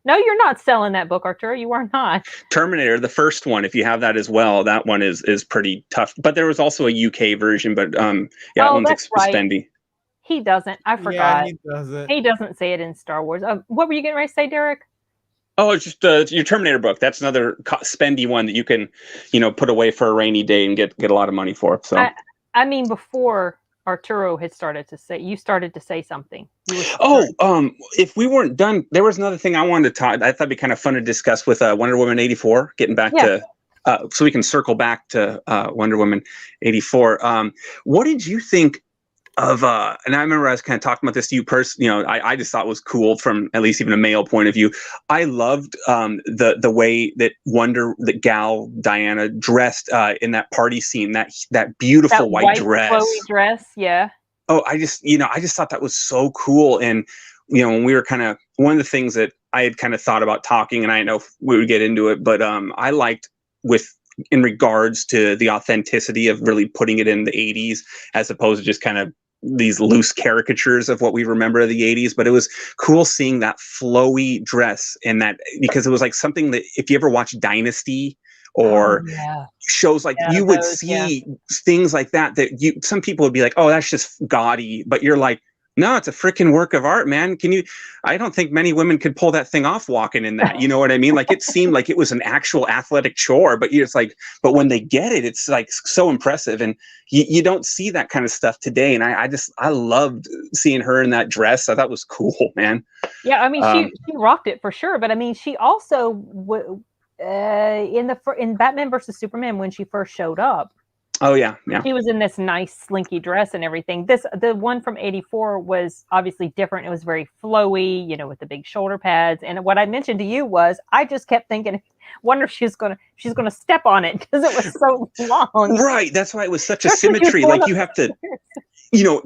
No, you're not selling that book, Arturo. You are not. Terminator, the first one, if you have that as well, that one is pretty tough. But there was also a UK version, but that one's spendy. He doesn't. I forgot. Yeah, he doesn't. He doesn't say it in Star Wars. What were you getting ready to say, Derek? Oh, it's just your Terminator book. That's another spendy one that you can, put away for a rainy day and get a lot of money for. So I mean, before Arturo had started to say something. If we weren't done, there was another thing I wanted to talk. I thought it'd be kind of fun to discuss with Wonder Woman 84. Getting back to, so we can circle back to Wonder Woman 84. What did you think of? And I remember I was kind of talking about this to you personally. I just thought it was cool from at least even a male point of view. I loved the way that Gal Diana dressed in that party scene. That beautiful white dress, flowy dress, yeah. Oh, I just thought that was so cool. And, when we were one of the things that I had kind of thought about talking, and I didn't know if we would get into it, but I liked in regards to the authenticity of really putting it in the 80s, as opposed to just kind of these loose caricatures of what we remember of the 80s. But it was cool seeing that flowy dress and that, because it was like something that if you ever watch Dynasty, or shows like you would see things like that some people would be like, oh, that's just gaudy, but you're like, no, it's a freaking work of art, man. I don't think many women could pull that thing off walking in that. You know what I mean? Like, it seemed like it was an actual athletic chore, but but when they get it, it's like so impressive. And you don't see that kind of stuff today. And I loved seeing her in that dress. I thought it was cool, man. Yeah. I mean, she rocked it for sure. But I mean, she also in Batman versus Superman, when she first showed up, she was in this nice slinky dress and everything. The one from 84 was obviously different. It was very flowy, with the big shoulder pads. And what I mentioned to you was, I just kept thinking, wonder if she's gonna step on it, because it was so long. Right. That's why it was such a symmetry. Like, you have to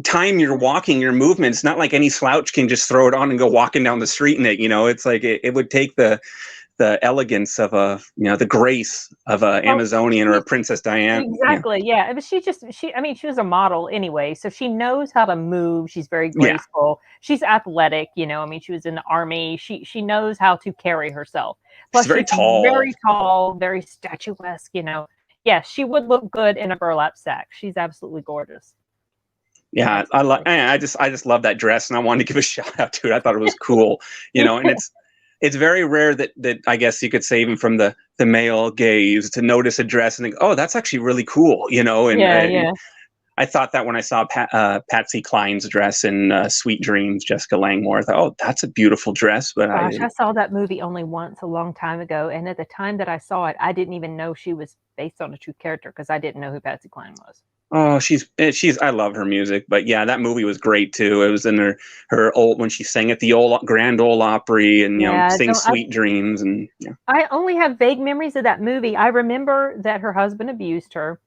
time your walking, your movements. Not like any slouch can just throw it on and go walking down the street in it. It's like it would take the elegance of the grace of a Amazonian or a Princess Diana. Exactly. Yeah. But she was a model anyway, so she knows how to move. She's very graceful. Yeah. She's athletic. She was in the army. She knows how to carry herself. Plus, she's very tall, very statuesque. Yeah, she would look good in a burlap sack. She's absolutely gorgeous. Yeah, I just love that dress, and I wanted to give a shout out to it. I thought it was cool. And it's very rare that I guess you could say, even from the male gaze, to notice a dress and think, oh, that's actually really cool, And I thought that when I saw Patsy Cline's dress in Sweet Dreams, Jessica Langmore, I thought, oh, that's a beautiful dress. But I saw that movie only once a long time ago, and at the time that I saw it, I didn't even know she was based on a true character, because I didn't know who Patsy Cline was. Oh, she's I love her music, but yeah, that movie was great too. It was in her old, when she sang at the Grand Ole Opry and sing Sweet Dreams, and I only have vague memories of that movie. I remember that her husband abused her,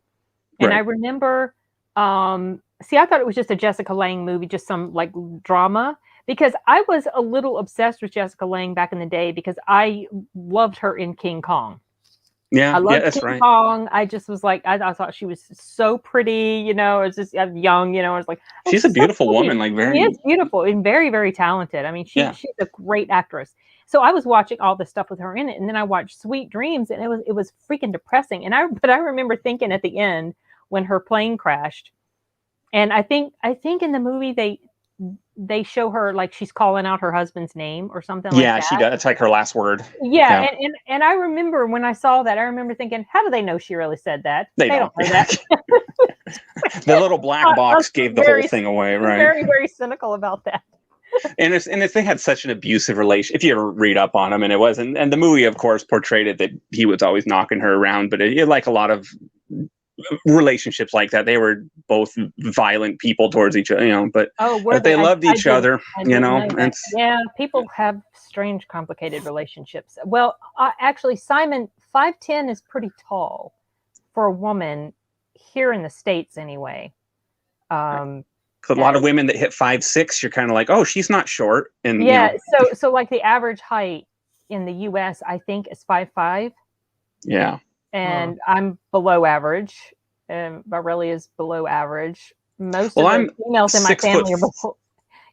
and I remember I thought it was just a Jessica Lange movie, just some like drama, because I was a little obsessed with Jessica Lange back in the day, because I loved her in King Kong. Yeah, I loved that's King right. Kong. I just was like, I thought she was so pretty, it's just young, it's like, she's a beautiful woman, like she is beautiful and very, very talented. I mean, she's a great actress. So I was watching all this stuff with her in it, and then I watched Sweet Dreams, and it was freaking depressing. But I remember thinking at the end, when her plane crashed, and I think in the movie they show her like she's calling out her husband's name or something like that. Yeah, she does. It's like her last word. Yeah. And I remember when I saw that, I remember thinking, how do they know she really said that? They don't know that. The little black box gave the whole thing away, right? Very, very cynical about that. And if they had such an abusive relation, if you ever read up on him, and it wasn't, and the movie, of course, portrayed it that he was always knocking her around, but it like a lot of relationships like that, they were both violent people towards each other, but they loved each other, people have strange, complicated relationships. Well, actually, Simon, 5'10" is pretty tall for a woman here in the States anyway. A lot of women that hit 5'6", you're kind of like, oh, she's not short. And so like the average height in the US, I think, is 5'5". Yeah. And I'm below average, and Barelli is below average. Most of the females in my family are below.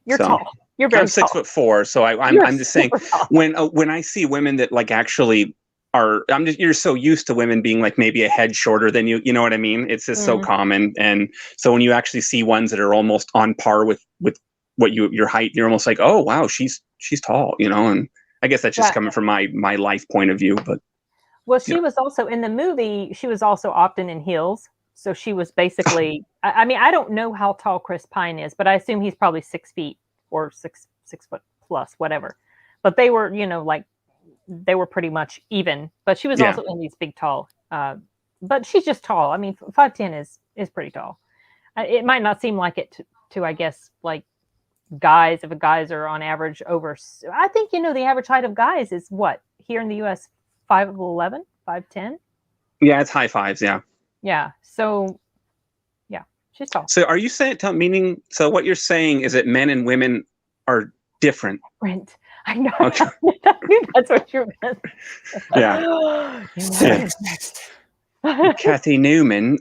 You're tall. You're very tall. I'm 6'4", so I'm just saying, when I see women that like actually you're so used to women being like maybe a head shorter than you know what I mean? It's just so common. And so when you actually see ones that are almost on par with what your height, you're almost like, oh wow, she's tall, you know. And I guess that's just coming from my life point of view. But well, she was also in the movie, she was also often in heels. So she was basically, I mean, I don't know how tall Chris Pine is, but I assume he's probably 6 feet or six foot plus, whatever. But they were, you know, like, they were pretty much even, but she was also in these big tall, but she's just tall. I mean, 5'10" is pretty tall. It might not seem like it to I guess, like guys, if guys are on average over, I think, you know, the average height of guys is what here in the US, 5'11", 5'10". Yeah, it's high fives. Yeah. So yeah, she's tall. So are you saying, so what you're saying is that men and women are different? Different. I know. Okay. I knew that's what you meant. Yeah. Kathy Newman.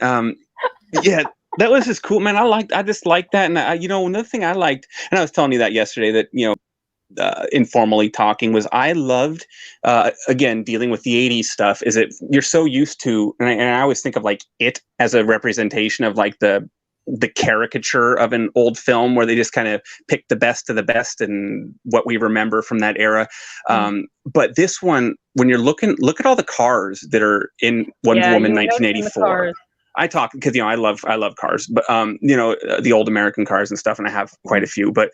Yeah, that was just cool, man. I just liked that. And you know, another thing I liked, and I was telling you that yesterday, that, you know, informally talking, was I loved, again, dealing with the 80s stuff, is that you're so used to, and I always think of like It as a representation of like the caricature of an old film where they just kind of pick the best of the best and what we remember from that era. But this one, when you're look at all the cars that are in Wonder Woman 1984. I talk because, you know, I love cars, but you know, the old American cars and stuff, and I have quite a few. But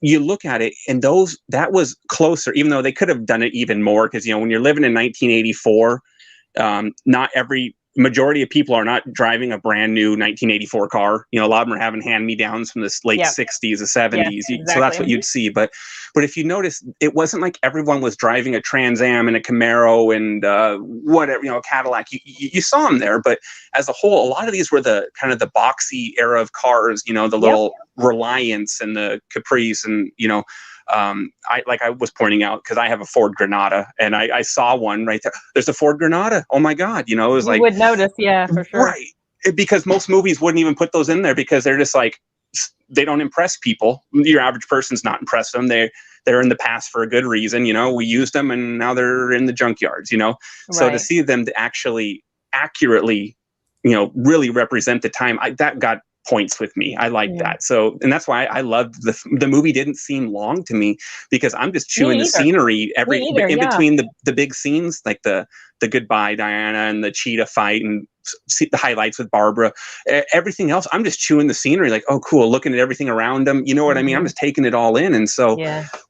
you look at it, and that was closer, even though they could have done it even more, because, you know, when you're living in 1984, not every majority of people are not driving a brand new 1984 car. You know, a lot of them are having hand-me-downs from the late 60s or 70s. Exactly. So that's what you'd see. But if you notice, it wasn't like everyone was driving a Trans Am and a Camaro and whatever, you know, a Cadillac. You saw them there, but as a whole, a lot of these were the kind of the boxy era of cars, you know, the little Reliance and the Caprice, and, you know, I was pointing out, because I have a Ford Granada, and I saw one right there. There's a Ford Granada. Oh my God. You know, it was you would notice. Yeah, for sure. Right. Because most movies wouldn't even put those in there, because they're just like, they don't impress people. Your average person's not impressed them. They're in the past for a good reason. You know, we used them and now they're in the junkyards, you know? Right. So to see them to actually accurately, you know, really represent the time, that got points with me. I like that. So, and that's why I loved the movie. Didn't seem long to me, because I'm just chewing the scenery in between the big scenes, like the goodbye Diana and the cheetah fight, and see the highlights with Barbara. Everything else, I'm just chewing the scenery, like, oh cool, looking at everything around them. You know what I mean? I'm just taking it all in. And so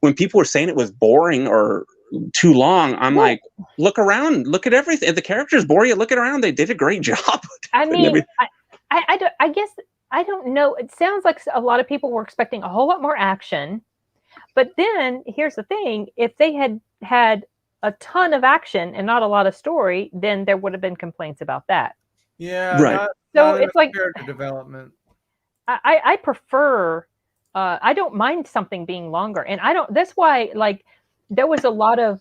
when people were saying it was boring or too long, I'm like, look around, look at everything. If the characters bore you, look around. They did a great job. I mean, I guess I don't know. It sounds like a lot of people were expecting a whole lot more action. But then here's the thing. If they had had a ton of action and not a lot of story, then there would have been complaints about that. Yeah. Right. So it's like character development. I prefer, I don't mind something being longer. And that's why, like, there was a lot of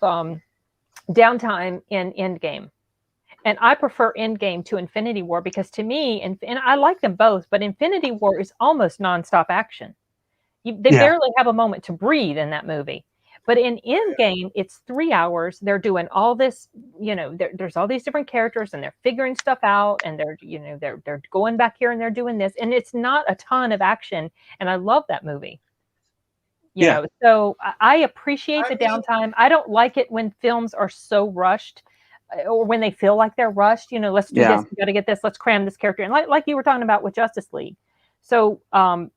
downtime in Endgame. And I prefer Endgame to Infinity War, because to me, and I like them both, but Infinity War is almost nonstop action. They barely have a moment to breathe in that movie. But in Endgame, it's 3 hours. They're doing all this, you know, there's all these different characters, and they're figuring stuff out, and they're, you know, they're going back here and they're doing this, and it's not a ton of action. And I love that movie. You know, so I appreciate the downtime. I don't like it when films are so rushed, or when they feel like they're rushed. You know, let's do this. We got to get this. Let's cram this character in, like you were talking about with Justice League. So, I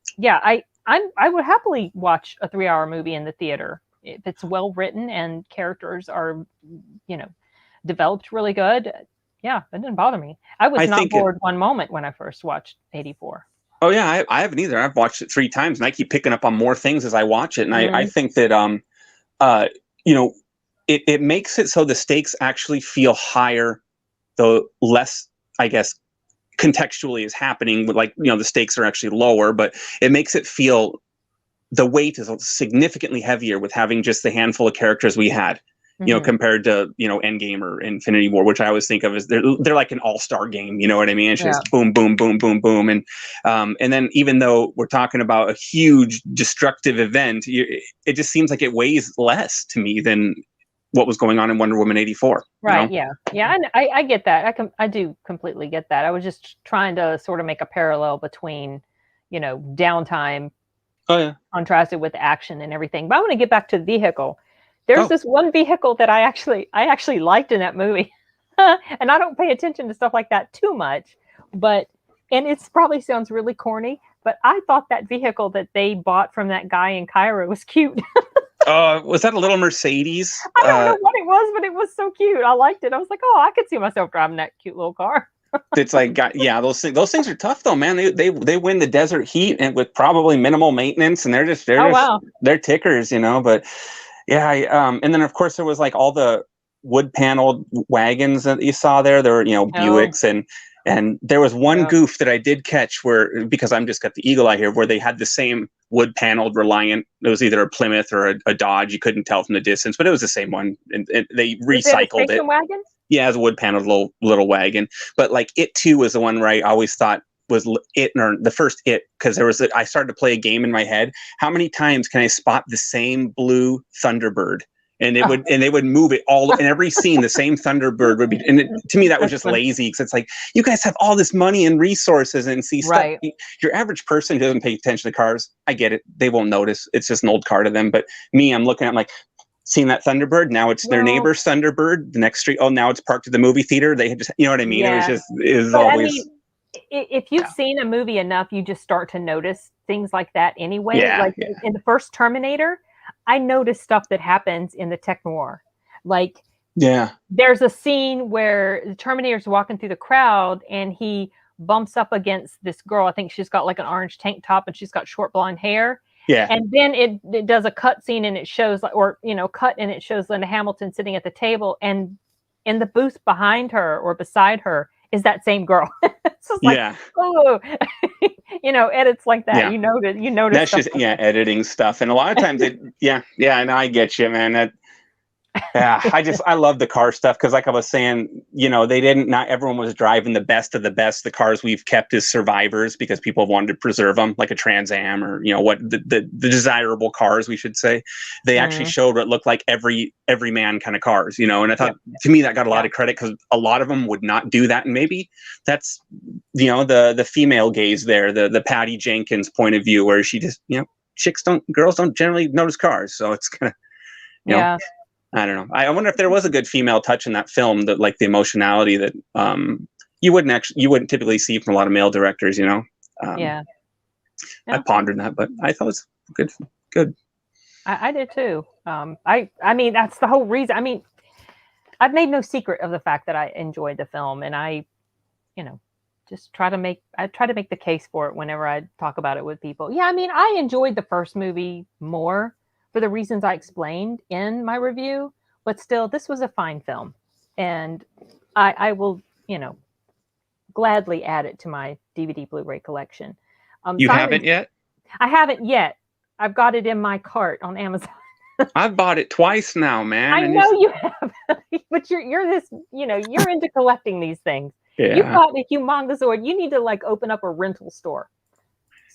would happily watch a 3-hour movie in the theater if it's well written and characters are, you know, developed really good. Yeah, it didn't bother me. I was not bored one moment when I first watched 84. Oh yeah, I haven't either. I've watched it 3 times, and I keep picking up on more things as I watch it. And I think that you know, it makes it so the stakes actually feel higher, though less, I guess, contextually is happening. Like, you know, the stakes are actually lower, but it makes it feel, the weight is significantly heavier with having just the handful of characters we had, you know, compared to, you know, Endgame or Infinity War, which I always think of as they're like an all-star game. You know what I mean? It's just boom, boom, boom, boom, boom. And then even though we're talking about a huge destructive event, it just seems like it weighs less to me than what was going on in Wonder Woman 84. Right. You know? Yeah. I get that. I do completely get that. I was just trying to sort of make a parallel between, downtime. Oh yeah. Contrasted with action and everything. But I want to get back to the vehicle. There's this one vehicle that I actually liked in that movie. And I don't pay attention to stuff like that too much, and it probably sounds really corny, but I thought that vehicle that they bought from that guy in Cairo was cute. Was that a little Mercedes? I don't know what it was, but it was so cute. I liked it. I was like, oh, I could see myself driving that cute little car. It's like, those things are tough though, man. They win the desert heat and with probably minimal maintenance, and they're tickers, But yeah, and then of course there was like all the wood paneled wagons that you saw there. There were Buicks and there was one goof that I did catch where, because I'm just got the eagle eye here, where they had the same wood paneled Reliant. It was either a Plymouth or a Dodge. You couldn't tell from the distance, but it was the same one, and they recycled it. Wagon? Yeah, it was a wood paneled little wagon. But like It Too was the one where I always thought was the first It, because I started to play a game in my head. How many times can I spot the same blue Thunderbird? And they would move it all in every scene. The same Thunderbird would be, and to me that was just lazy, because it's like, you guys have all this money and resources and see stuff. Right. Your average person who doesn't pay attention to cars, I get it, they won't notice. It's just an old car to them. But me, I'm looking at like, seeing that Thunderbird. Now it's their neighbor's Thunderbird. The next street, now it's parked at the movie theater. They had just, you know what I mean? Yeah. It was always. I mean, if you've seen a movie enough, you just start to notice things like that anyway. In the first Terminator, I noticed stuff that happens in the tech noir. There's a scene where the Terminator's walking through the crowd and he bumps up against this girl. I think she's got like an orange tank top and she's got short blonde hair. Yeah. And then it does a cut scene and it shows cut and it shows Linda Hamilton sitting at the table, and in the booth behind her or beside her is that same girl. So it's like, oh, edits like that. Yeah. You notice. That's just editing stuff, and a lot of times and I get you, man. I love the car stuff, because like I was saying, not everyone was driving the best of the best. The cars we've kept as survivors because people wanted to preserve them, like a Trans Am or what the desirable cars, we should say. They actually showed what looked like every man kind of cars, and I thought to me that got a lot of credit, because a lot of them would not do that, and maybe that's the female gaze there, the Patty Jenkins point of view, where she just girls don't generally notice cars, so it's kind of I don't know. I wonder if there was a good female touch in that film, that like the emotionality that you wouldn't typically see from a lot of male directors. I pondered that, but I thought it was good. I did too. I mean, that's the whole reason. I mean, I've made no secret of the fact that I enjoyed the film, and I just try to make the case for it whenever I talk about it with people. Yeah, I mean, I enjoyed the first movie more, for the reasons I explained in my review, but still, this was a fine film, and I will, gladly add it to my DVD Blu-ray collection. You haven't yet? I haven't yet. I've got it in my cart on Amazon. I've bought it twice now, man. I know you have, but you're this, you're into collecting these things. Yeah. You bought a humongous order. You need to open up a rental store.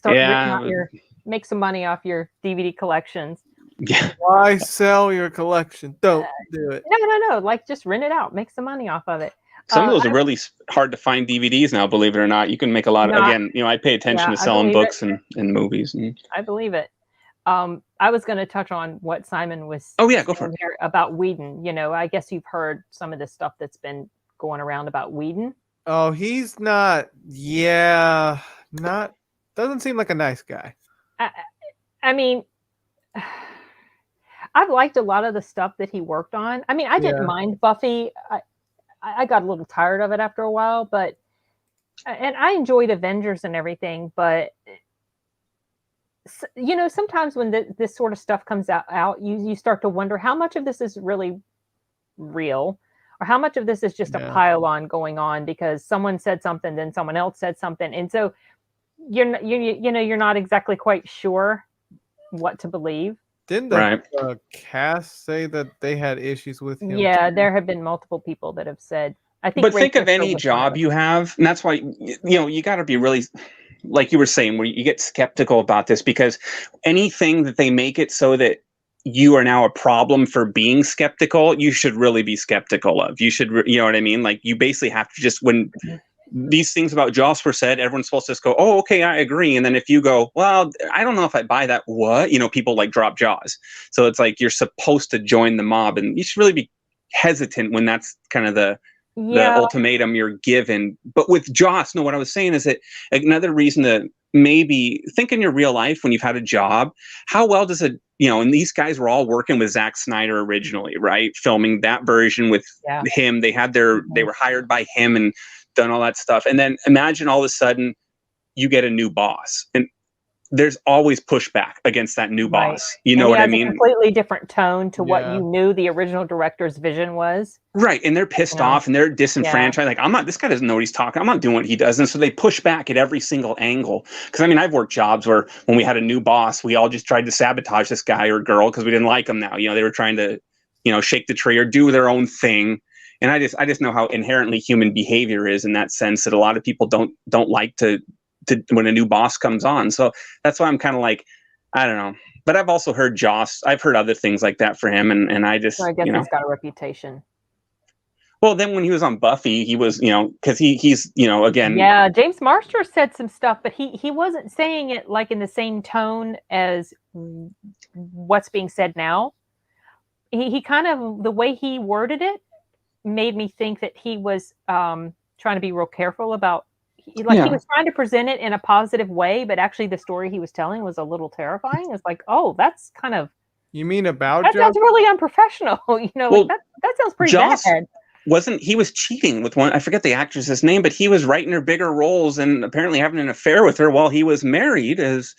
Make some money off your DVD collections. Yeah. Why sell your collection? Don't do it. No. Just rent it out. Make some money off of it. Some of those are really hard to find DVDs now, believe it or not. You can make a lot of, I pay attention to selling books and movies. I believe it. I was going to touch on what Simon was go for it. Here about Whedon. I guess you've heard some of the stuff that's been going around about Whedon. Oh, he's not. Doesn't seem like a nice guy. I mean, I've liked a lot of the stuff that he worked on. I mean, I didn't mind Buffy. I got a little tired of it after a while, and I enjoyed Avengers and everything, but sometimes when this sort of stuff comes out, you start to wonder how much of this is really real, or how much of this is just a pile-on going on because someone said something, then someone else said something, and so you're not exactly quite sure what to believe. Didn't the cast say that they had issues with him? Yeah, there have been multiple people that have said. But think of any job you have, and that's why you got to be really, like you were saying, where you get skeptical about this, because anything that they make it so that you are now a problem for being skeptical, you should really be skeptical of. You should, you know what I mean? Like, you basically have to just, when these things about Joss were said, everyone's supposed to just go, oh, okay, I agree. And then if you go, well, I don't know if I buy that, what? You know, people like drop jaws. So it's like you're supposed to join the mob, and you should really be hesitant when that's kind of the ultimatum you're given. But with Joss, no, what I was saying is that another reason to maybe think in your real life when you've had a job, how well does it, you know, and these guys were all working with Zack Snyder originally, right? Filming that version with him. They had they were hired by him and done all that stuff. And then imagine all of a sudden you get a new boss, and there's always pushback against that new boss. You know what I mean? A completely different tone to what you knew the original director's vision was. Right. And they're pissed off and they're disenfranchised. Like, this guy doesn't know what he's talking. I'm not doing what he does. And so they push back at every single angle. Because I mean, I've worked jobs where when we had a new boss, we all just tried to sabotage this guy or girl because we didn't like them now. You know, they were trying to, you know, shake the tree or do their own thing. And I just know how inherently human behavior is in that sense, that a lot of people don't like to when a new boss comes on. So that's why I'm kind of like, I don't know. But I've also heard Joss. I've heard other things like that for him, and I just, I guess he's got a reputation. Well, then when he was on Buffy, he was, you know, because he's, you know, again. Yeah, James Marster said some stuff, but he wasn't saying it like in the same tone as what's being said now. He kind of, the way he worded it made me think that he was trying to be real careful about, he was trying to present it in a positive way, but actually the story he was telling was a little terrifying. It's like, oh, that's kind of. You mean about that sounds really unprofessional. You know, well, like that sounds pretty bad. He was cheating with one, I forget the actress's name, but he was writing her bigger roles and apparently having an affair with her while he was married, as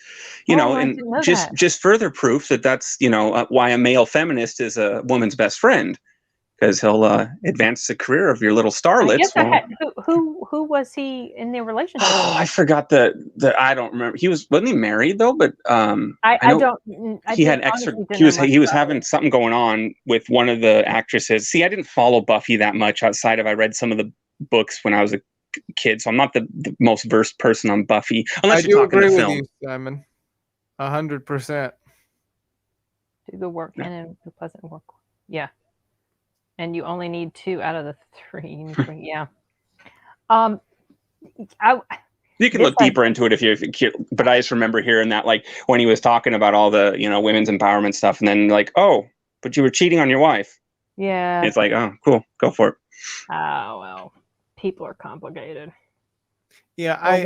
you know, and just further proof that that's, you know, why a male feminist is a woman's best friend, because he'll advance the career of your little starlets. Who was he in their relationship? Oh, I forgot the I don't remember. Wasn't he married though? But he had extra. He was having something going on with one of the actresses. See, I didn't follow Buffy that much outside of I read some of the books when I was a kid, so I'm not the most versed person on Buffy. Unless you're talking the film. With you, Simon. 100%. Do the work and the pleasant work. Yeah. And you only need 2 out of the 3. Yeah. You can look deeper into it if you, but I just remember hearing that, like, when he was talking about all the, you know, women's empowerment stuff, and then like, oh, but you were cheating on your wife. Yeah. It's like, oh, cool, go for it. Oh, well, people are complicated. Yeah, I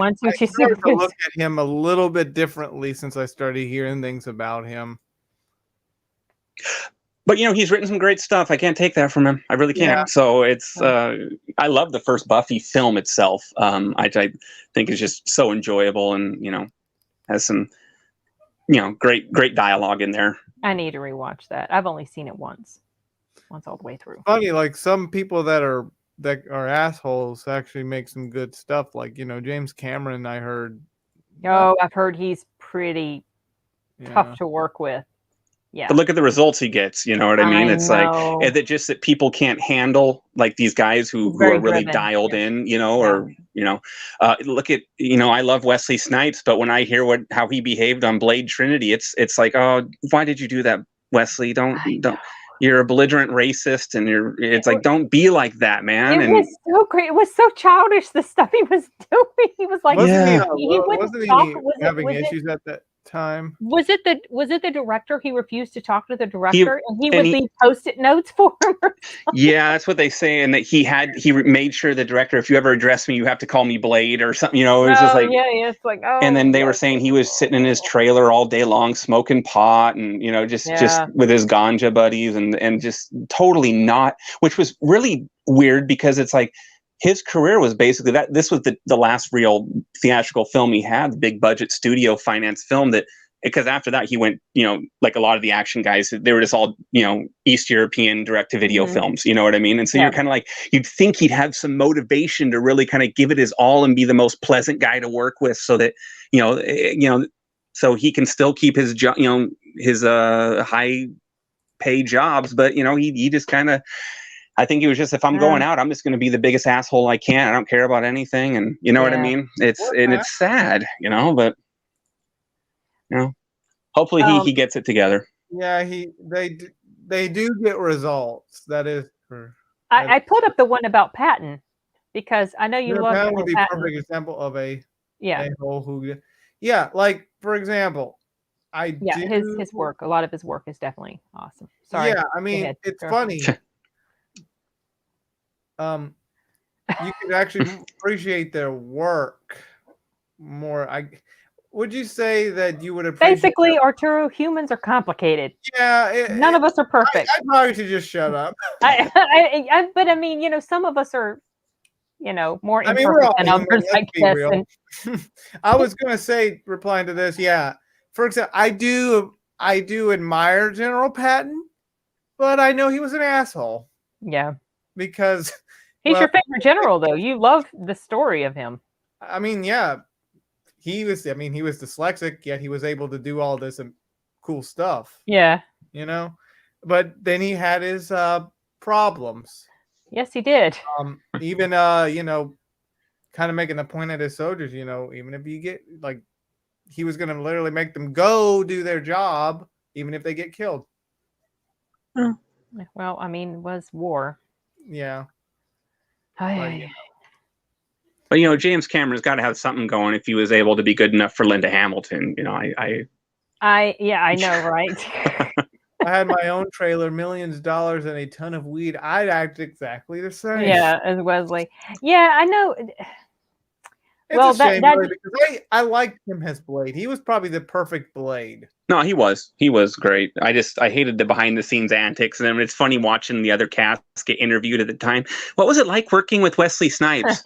started to look at him a little bit differently since I started hearing things about him. But, you know, he's written some great stuff. I can't take that from him. I really can't. Yeah. So it's, I love the first Buffy film itself. I think it's just so enjoyable and, you know, has some, you know, great dialogue in there. I need to rewatch that. I've only seen it once all the way through. Funny, like some people that are assholes actually make some good stuff. Like, you know, James Cameron, I heard. Oh, I've heard he's pretty tough to work with. Yeah. But look at the results he gets. You know what I mean? It's like that just that people can't handle, like these guys who are really dialed in, you know, or, you know, look at, you know, I love Wesley Snipes, but when I hear how he behaved on Blade Trinity, it's like, oh, why did you do that, Wesley? Don't. You're a belligerent racist, and it's like, don't be like that, man. It was so great. It was so childish, the stuff he was doing. He was like, wasn't he having issues at that time? Was it the director? He refused to talk to the director, and he would leave Post-it notes for him. Yeah, that's what they say, and that he made sure the director, if you ever address me, you have to call me Blade or something. You know, it was just like, it's like, oh. And then they were saying he was sitting in his trailer all day long smoking pot, and you know, just with his ganja buddies, and just totally not, which was really weird because it's like, his career was basically that. This was the last real theatrical film he had, the big budget studio finance film, that, because after that he went, you know, like a lot of the action guys, they were just all, you know, East European direct-to-video films, you know what I mean? And so you're kind of like, you'd think he'd have some motivation to really kind of give it his all and be the most pleasant guy to work with, so that, you know, so he can still keep his job, you know, his high pay jobs, but you know, he just kind of, I think he was just, if I'm going out, I'm just going to be the biggest asshole I can. I don't care about anything. And you know what I mean? It's sad, you know, but, you know, hopefully he gets it together. Yeah, they do get results. That is for. I put up the one about Patton because I know you love That General would be a Patton. perfect example of a Yeah, a-hole who. Yeah, like for example, his work. A lot of his work is definitely awesome. Sorry. Yeah, I mean, ahead, it's sir. funny. You could actually appreciate their work more. Would you say that you would appreciate? Basically, Arturo, humans are complicated. Yeah, None of us are perfect. I probably should just shut up. But I mean, some of us are, more I mean, we're imperfect all than human. others, I Let's be guess. real. I was gonna say, replying to this, yeah. For example, I do admire General Patton, but I know he was an asshole. Yeah, because he's your favorite general, though. You love the story of him. I mean, yeah, he was. I mean, he was dyslexic, yet he was able to do all this cool stuff. Yeah, but then he had his problems. Yes, he did. Even kind of making the point at his soldiers. Even if you get he was going to literally make them go do their job, even if they get killed. Well, I mean, it was war. Yeah. But James Cameron's got to have something going if he was able to be good enough for Linda Hamilton. I know, right? I had my own trailer, millions of dollars, and a ton of weed. I'd act exactly the same. Yeah, as Wesley. Yeah, I know. It's a shame, really, because I liked him as Blade. He was probably the perfect Blade. No, he was. He was great. I hated the behind the scenes antics. And then it's funny watching the other cast get interviewed at the time. What was it like working with Wesley Snipes?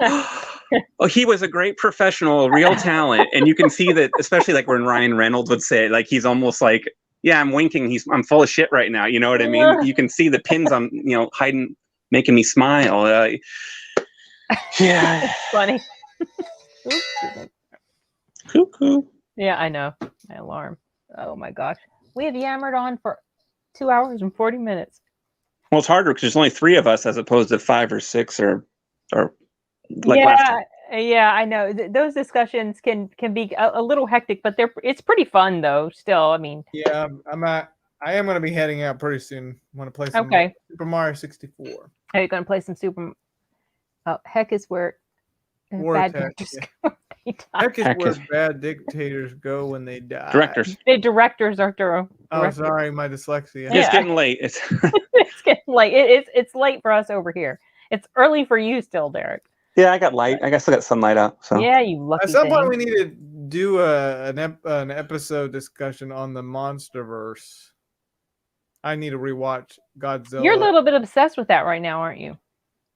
Oh, he was a great professional, a real talent. And you can see that, especially like when Ryan Reynolds would say it, like he's almost like, yeah, I'm winking. I'm full of shit right now. You know what I mean? You can see the pins on, hiding, making me smile. Yeah. Funny. Cuckoo. Yeah, I know. My alarm. Oh my gosh. We have yammered on for 2 hours and 40 minutes. Well, it's harder because there's only 3 of us as opposed to 5 or 6 or like last time. Yeah, I know. Those discussions can be a little hectic, but it's pretty fun though. Still, I mean. Yeah, I am going to be heading out pretty soon. I want to play some Super Mario 64. Are you going to play some Super? Heck is where bad dictators go. Heck is where bad dictators go when they die. Directors. The directors, Arturo. Oh, sorry, my dyslexia. It's getting late. It's getting late. It's late for us over here. It's early for you still, Derek. Yeah, I got light. I guess I got sunlight up. So yeah, you lucky. At some point, we need to do an episode discussion on the MonsterVerse. I need to rewatch Godzilla. You're a little bit obsessed with that right now, aren't you?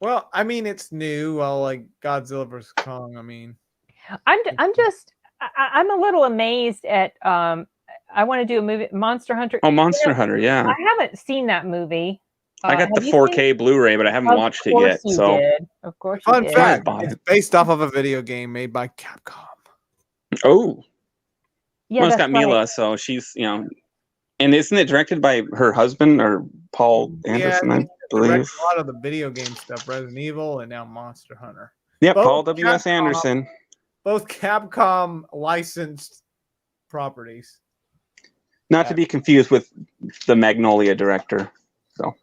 Well, I mean, it's new. Well, like Godzilla vs. Kong. I mean, I'm a little amazed at. I want to do a movie, Monster Hunter. Oh, Monster Hunter, yeah. I haven't seen that movie. I got the 4K Blu-ray, but I haven't watched it yet. So, of course, fun fact: it's based off of a video game made by Capcom. Oh, yeah, well, it's got Mila, so she's and isn't it directed by her husband or Paul Anderson? I believe a lot of the video game stuff, Resident Evil, and now Monster Hunter. Yeah, Paul W.S. Anderson. Both Capcom licensed properties. Not to be confused with the Magnolia director. So.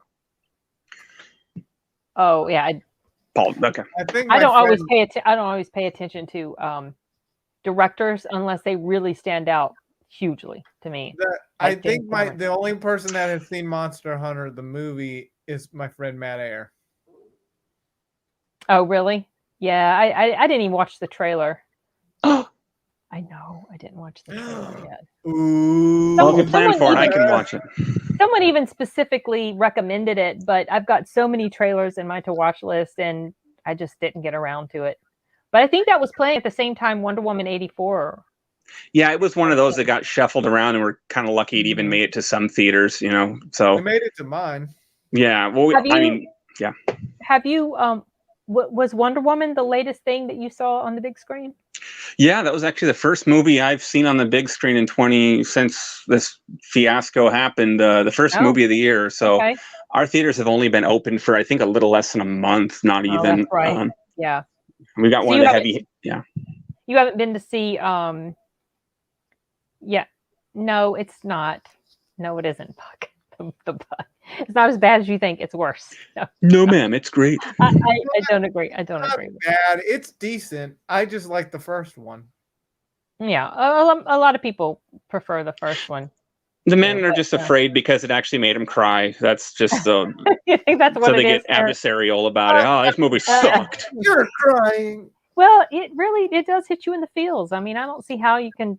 Oh yeah, Paul. Okay. I don't always pay attention to directors unless they really stand out hugely to me. I think the only person that has seen Monster Hunter the movie is my friend Matt Ayer. Oh really? Yeah, I didn't even watch the trailer. I know. I didn't watch the trailer yet. Ooh. Well, if you plan for it, I can watch it. Someone even specifically recommended it, but I've got so many trailers in my to-watch list, and I just didn't get around to it. But I think that was playing at the same time Wonder Woman 84. Yeah, it was one of those that got shuffled around, and we're kind of lucky it even made it to some theaters, So it made it to mine. Yeah. Well, yeah. Have you... was Wonder Woman the latest thing that you saw on the big screen? Yeah, that was actually the first movie I've seen on the big screen since this fiasco happened. The first movie of the year. So our theaters have only been open for I think a little less than a month, not even. That's right. Yeah. We got one of the heavy. Yeah. You haven't been to see. Yeah. No, it's not. No, it isn't, Buck. The Buck. It's not as bad as you think. It's worse. No, ma'am, it's great. I don't agree. I don't agree. Bad. It's decent. I just like the first one. Yeah, a lot of people prefer the first one. The men are just afraid because it actually made them cry. That's just You think that's what so it they is, get adversarial about it. Oh, this movie sucked. You're crying. Well, it does hit you in the feels. I mean, I don't see how you can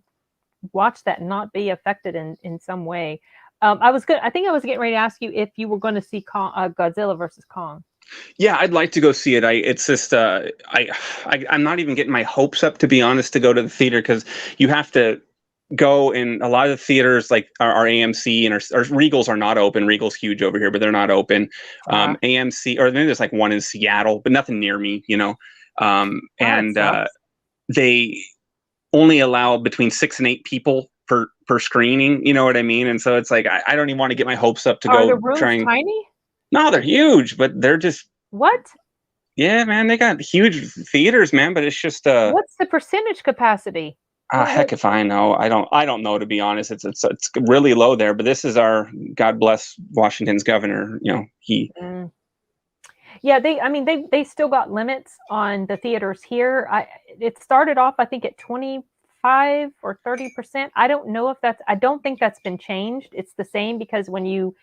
watch that and not be affected in some way. I think I was getting ready to ask you if you were going to see Godzilla versus Kong. Yeah, I'd like to go see it. It's just I'm not even getting my hopes up, to be honest, to go to the theater, because you have to go in a lot of the theaters, like our AMC and our Regals are not open. Regal's huge over here, but they're not open. AMC, or maybe there's like one in Seattle, but nothing near me, they only allow between 6 and 8 people per screening. You know what I mean? And so it's like I don't even want to get my hopes up to Are go the rooms trying. Tiny? No, they're huge, but they're just what? Yeah, man, they got huge theaters, man. But it's just what's the percentage capacity? Heck if I know. I don't know, to be honest. It's really low there. But this is our God bless Washington's governor. He. Yeah, they still got limits on the theaters here. It started off, I think, at 25 or 30%. I don't know if I don't think that's been changed. It's the same, because when you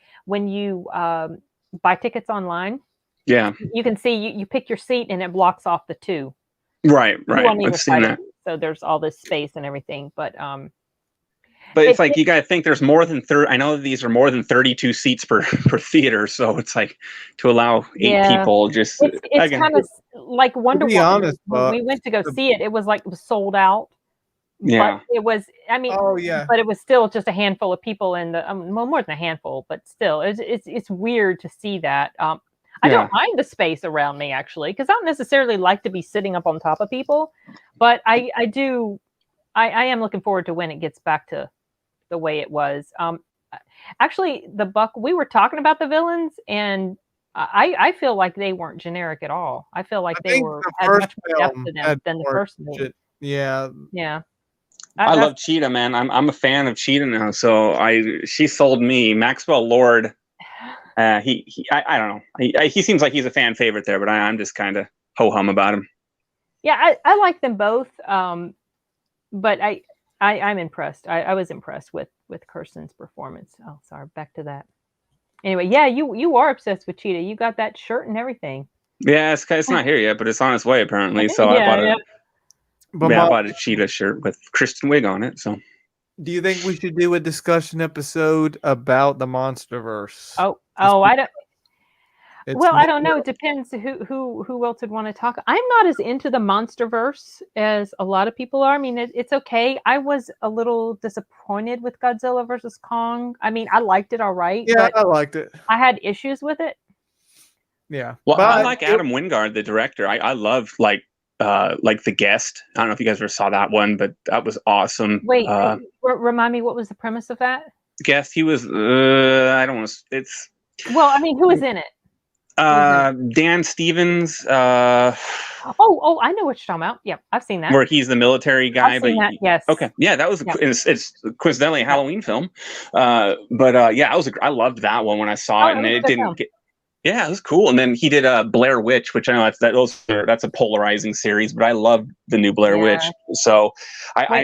buy tickets online, yeah, you can see you pick your seat and it blocks off the two. Right. I've seen that. So there's all this space and everything, but it's like you got to think there's more than 30. I know these are more than 32 seats per theater, so it's like to allow 8 people. Just it's kind of like Wonder Woman. Honest, when we went to go see it, it was sold out. Yeah, but it was. I mean, but it was still just a handful of people in the. Well, more than a handful, but still, it's weird to see that. I don't mind the space around me, actually, because I don't necessarily like to be sitting up on top of people, but I am looking forward to when it gets back to the way it was. Actually, the Buck, we were talking about the villains, and I feel like they weren't generic at all. I feel like they had much more depth to them than the first movie. Yeah. I love Cheetah, man. I'm a fan of Cheetah now, so she sold me. Maxwell Lord. I don't know. He seems like he's a fan favorite there, but I'm just kind of ho-hum about him. Yeah, I like them both, but I'm impressed. I was impressed with Kirsten's performance. Oh, sorry, back to that. Anyway, yeah, you are obsessed with Cheetah. You got that shirt and everything. Yeah, it's not here yet, but it's on its way apparently. So I bought a Cheetah shirt with Kristen Wiig on it. So. Do you think we should do a discussion episode about the MonsterVerse? Oh, I don't. Well, I don't know. It depends who else would want to talk. I'm not as into the MonsterVerse as a lot of people are. I mean, it's okay. I was a little disappointed with Godzilla versus Kong. I mean, I liked it all right. Yeah, I liked it. I had issues with it. Yeah. Well, I like Adam Wingard, the director. I love like The Guest. I don't know if you guys ever saw that one, but that was awesome. Wait, remind me, what was the premise of that? Guest. He was. I don't want to. It's. Well, I mean, who was in it? Dan Stevens. I know what you're talking about. Yeah, I've seen that. Where he's the military guy. I've seen that, yes. Okay. Yeah, that was. It's coincidentally a Halloween film. I loved that one when I saw it, and it didn't get. Yeah, it was cool. And then he did Blair Witch, which I know that's a polarizing series, but I love the new Blair Witch. So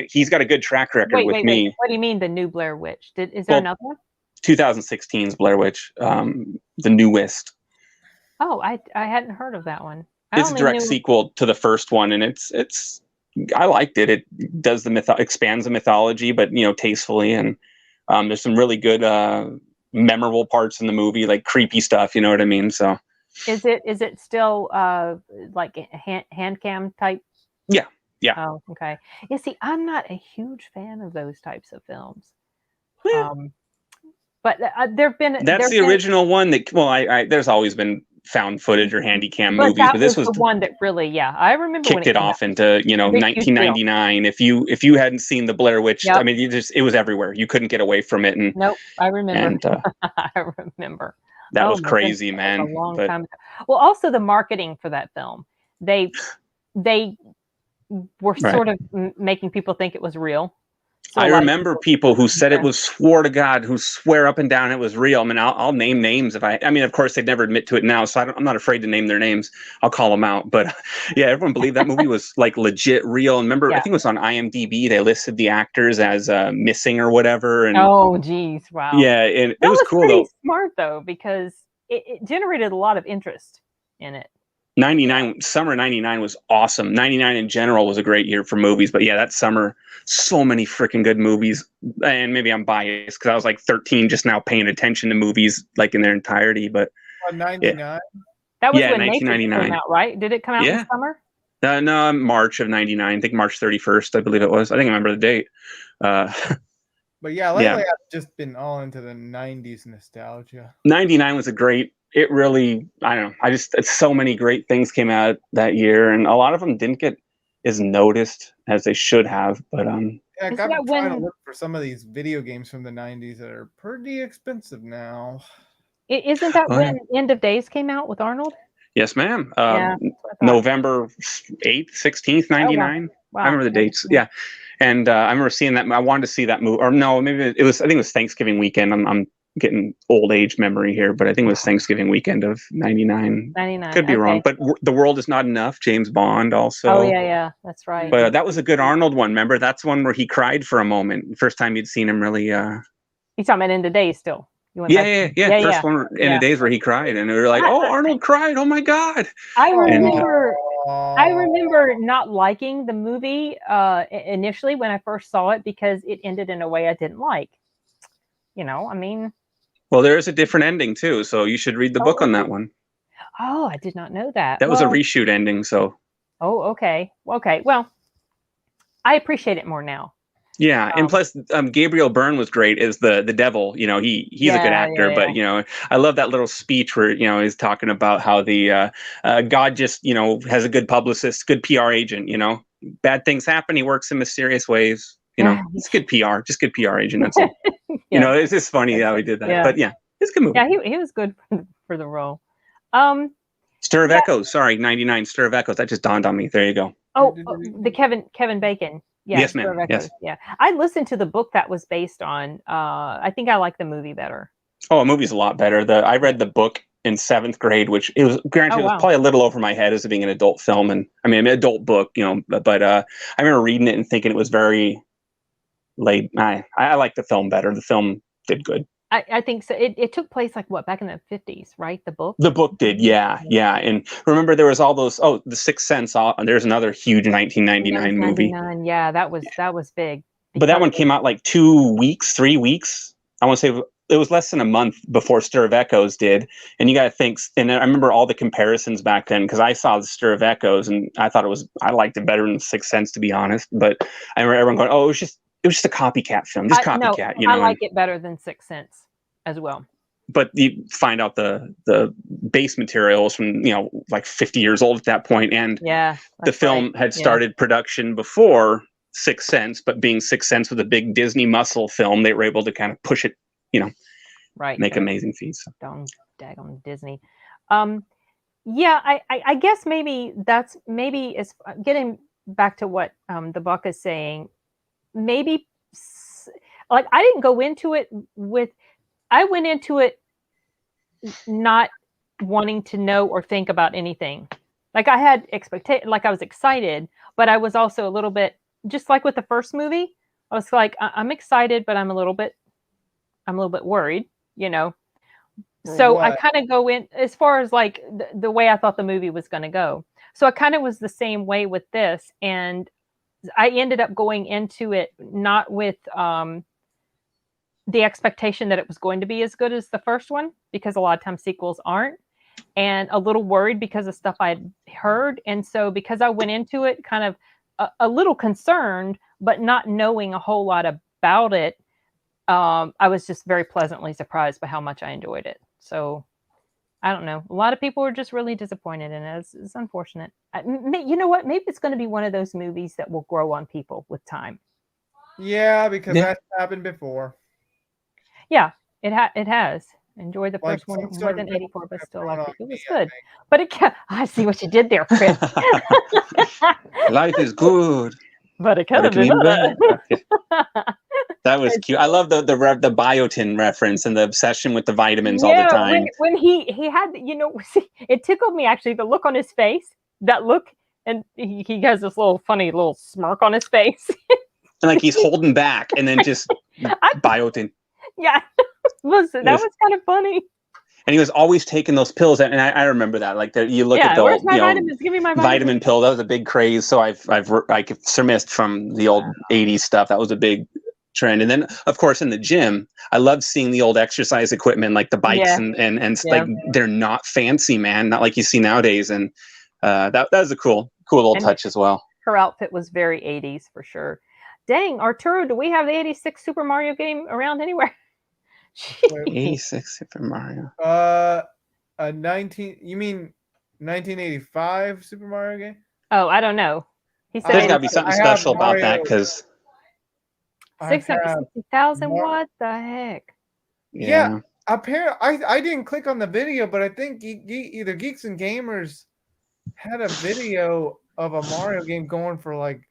he's got a good track record with me. What do you mean the new Blair Witch? Is there another one? 2016's Blair Witch, the newest. Oh, I hadn't heard of that one. It's a direct sequel to the first one, and it's I liked it. It does expands the mythology, but tastefully, and there's some really good memorable parts in the movie, like creepy stuff. You know what I mean? So is it still like hand cam type? Yeah. Oh, okay. You see, I'm not a huge fan of those types of films. But there've been the original one that there's always been found footage or handy cam movies, but this was the one that really, I remember kicked it off into 1999. If you hadn't seen the Blair Witch, I mean, it was everywhere. You couldn't get away from it. And nope, I remember. I remember. That was crazy, man. A long time ago. Well, also the marketing for that film, they were sort of making people think it was real. So I remember people who said it was, swore to God, who swear up and down it was real. I mean, I'll name names I mean, of course, they'd never admit to it now, so I'm not afraid to name their names. I'll call them out. But yeah, everyone believed that movie was like legit real. And remember, I think it was on IMDb. They listed the actors as missing or whatever. And oh, geez, wow. Yeah, and it was cool pretty though. Smart though, because it generated a lot of interest in it. 99 summer 99 was awesome. 99 in general was a great year for movies, but yeah, that summer, so many freaking good movies. And maybe I'm biased because I was like 13 just now paying attention to movies like in their entirety. But 99. Yeah. That was Yeah, when 1999 Matrix came out, right? Did it come out in the summer? No, March of 99. I think March 31st, I believe it was. I think I remember the date. But yeah, lately I've just been all into the 90s nostalgia. 99 was a great. It really, I don't know. So many great things came out that year, and a lot of them didn't get as noticed as they should have. But yeah, I'm trying to look for some of these video games from the 90s that are pretty expensive now. Isn't that when End of Days came out with Arnold? Yes, ma'am. Yeah, November 8th, 16th, 99. Wow. I remember the dates. Yeah. And I remember seeing that. I wanted to see that movie. Or no, maybe it was, I think it was Thanksgiving weekend. I'm getting old age memory here, but I think it was Thanksgiving weekend of 99. 99. Could be wrong. But The World Is Not Enough, James Bond also. Oh, yeah. That's right. But that was a good Arnold one. Remember? That's one where he cried for a moment. First time you'd seen him really. You're talking about End of Days still. Yeah. First one in the days where he cried, and we were like, "Oh, Arnold cried! Oh my God!" I remember not liking the movie initially when I first saw it because it ended in a way I didn't like. I mean. Well, there is a different ending too, so you should read the book on that one. Oh, I did not know that. That was a reshoot ending, so. Oh, okay. Okay. Well, I appreciate it more now. Yeah, and plus Gabriel Byrne was great as the devil. He's a good actor, but I love that little speech where he's talking about how the God just has a good publicist, good PR agent. Bad things happen. He works in mysterious ways. It's good PR, just good PR agent. That's all. It's just funny how he did that. But yeah, it's a good movie. Yeah, he was good for the role. Stir of Echoes. Sorry, 99. Stir of Echoes. That just dawned on me. There you go. Oh, the Kevin Bacon. Yeah, yes, ma'am. Yes. Yeah, I listened to the book that was based on. I think I like the movie better. Oh, a movie's a lot better. I read the book in 7th grade, which it was granted it was probably a little over my head as it being an adult film, and I mean an adult book, but I remember reading it and thinking it was very late. I like the film better. The film did good. I think so. It took place like back in the 50s, right? The book. The book did, yeah. And remember, there was all those. Oh, The Sixth Sense. There's another huge 1999 movie. Yeah, that was big. But that one came out like 2 weeks, 3 weeks. I want to say it was less than a month before Stir of Echoes did. And you got to think. And I remember all the comparisons back then because I saw the Stir of Echoes and I thought I liked it better than The Sixth Sense, to be honest. But I remember everyone going, "Oh, it was just a copycat film, just copycat." I like it better than Sixth Sense as well. But you find out the base materials from like 50 years old at that point, and the film had started production before Sixth Sense, but being Sixth Sense with a big Disney muscle film, they were able to kind of push it, make amazing feats. Daggone Disney. I guess maybe is getting back to what the Buck is saying. Maybe like I didn't go into it with. I went into it not wanting to know or think about anything. Like I had I was excited, but I was also a little bit, just like with the first movie, I was like, I'm excited, but I'm a little bit worried, So I kind of go in as far as like the way I thought the movie was going to go. So I kind of was the same way with this. And I ended up going into it not with, the expectation that it was going to be as good as the first one, because a lot of times sequels aren't, and a little worried because of stuff I'd heard. And so because I went into it kind of a little concerned, but not knowing a whole lot about it, I was just very pleasantly surprised by how much I enjoyed it. So I don't know. A lot of people were just really disappointed, and it's unfortunate. You know what? Maybe it's going to be one of those movies that will grow on people with time. Yeah, because that's happened before. Yeah, it has. Enjoyed the first one more than 84, but still like it. It was good. But I see what you did there, Chris. Life is good. But it could have been better. That was cute. I love the biotin reference and the obsession with the vitamins all the time. When he had, it tickled me actually, the look on his face, that look, and he has this funny little smirk on his face. And like he's holding back and then just biotin. Yeah, that was kind of funny. And he was always taking those pills, and I remember that. Like you look at the where's my vitamins? Give me my vitamin pill. That was a big craze. So I've surmised from the old '80s stuff. That was a big trend. And then of course in the gym, I loved seeing the old exercise equipment, like the bikes and like they're not fancy, man, not like you see nowadays. And that was a cool little touch as well. Her outfit was very '80s for sure. Dang, Arturo, do we have the '86 Super Mario game around anywhere? 86 Super Mario. You mean 1985 Super Mario game? Oh, I don't know. He said there's got to be something special about that because 660,000. What the heck? Yeah. Apparently, I didn't click on the video, but I think either Geeks and Gamers had a video of a Mario game going for like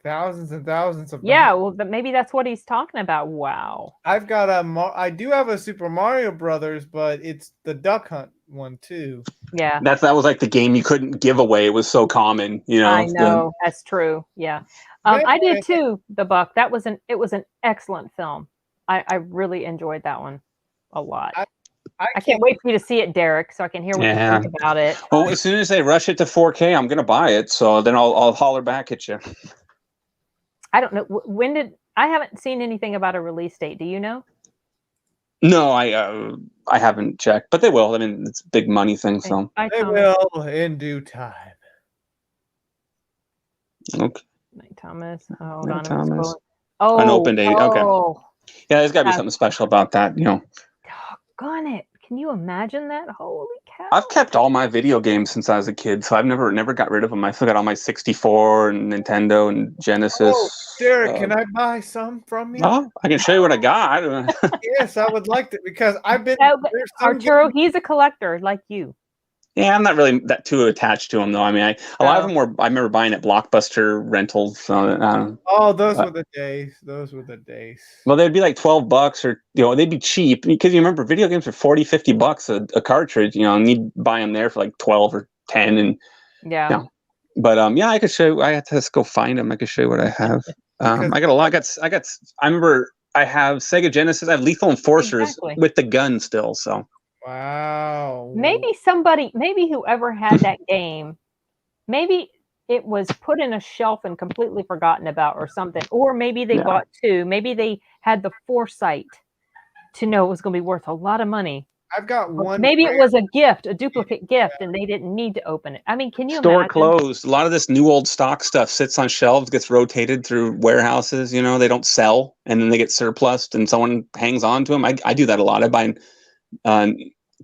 thousands and thousands of dollars. Well, maybe that's what he's talking about. Wow. I do have a Super Mario Brothers, but it's the Duck Hunt one too. Yeah. That was like the game you couldn't give away. It was so common, I know, that's true. Yeah. I did too, The Buck. It was an excellent film. I really enjoyed that one a lot. I can't wait for you to see it, Derek, so I can hear what you think about it. Well, as soon as they rush it to 4K, I'm going to buy it. So then I'll holler back at you. I don't know. I haven't seen anything about a release date. Do you know? No, I haven't checked, but they will. I mean, it's a big money thing, so they will in due time. Okay. Night, Thomas. Hold on. Thomas. An open date. Okay. Yeah, there's got to be something special about that, Doggone it. Can you imagine that? Holy cow. I've kept all my video games since I was a kid, so I've never got rid of them. I still got all my 64 and Nintendo and Genesis. Oh, Derek, can I buy some from you? Oh, I can show you what I got. Yes, I would like to, because I've been... Arturo, he's a collector like you. Yeah, I'm not really that too attached to them, though. I mean, a lot of them were. I remember buying at Blockbuster rentals. Those were the days. Those were the days. Well, they'd be like $12, or they'd be cheap because you remember video games are $40-$50 a cartridge. And you'd buy them there for like 12 or 10, and But I could show you. I had to just go find them. I could show you what I have. I got a lot. I remember I have Sega Genesis. I have Lethal Enforcers with the gun still. So. Wow. Maybe whoever had that game, maybe it was put in a shelf and completely forgotten about or something. Or maybe they bought two. Maybe they had the foresight to know it was going to be worth a lot of money. I've got one. Maybe it was a duplicate gift, and they didn't need to open it. I mean, can you Store imagine? Closed. A lot of this new old stock stuff sits on shelves, gets rotated through warehouses. They don't sell, and then they get surplused, and someone hangs on to them. I do that a lot. I buy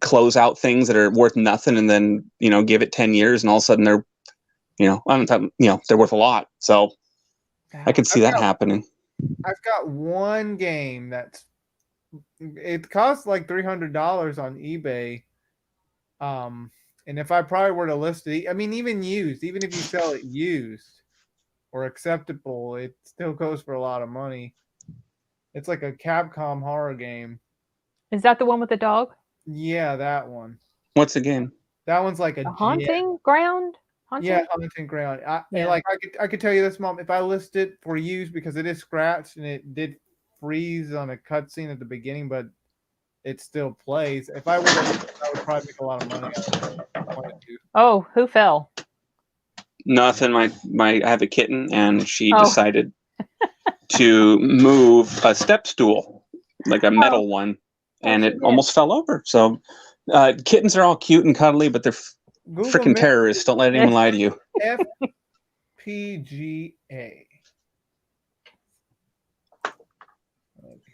close out things that are worth nothing, and then give it 10 years, and all of a sudden they're they're worth a lot. So I could see that happening. I've got one game it costs like $300 on eBay, and if I probably were to list it, I mean, even used, even if you sell it used or acceptable, it still goes for a lot of money. It's like a Capcom horror game. Is that the one with the dog? Yeah, that one. What's the game? That one's like a haunting ground. Yeah, haunting ground. I could tell you this, Mom. If I list it for use, because it is scratched and it did freeze on a cutscene at the beginning, but it still plays. If I were to list it, I would probably make a lot of money on it. Oh, who fell? Nothing. I have a kitten, and she decided to move a step stool, like a metal one. And it almost fell over. So kittens are all cute and cuddly, but they're freaking terrorists. Don't let anyone lie to you. FPGA.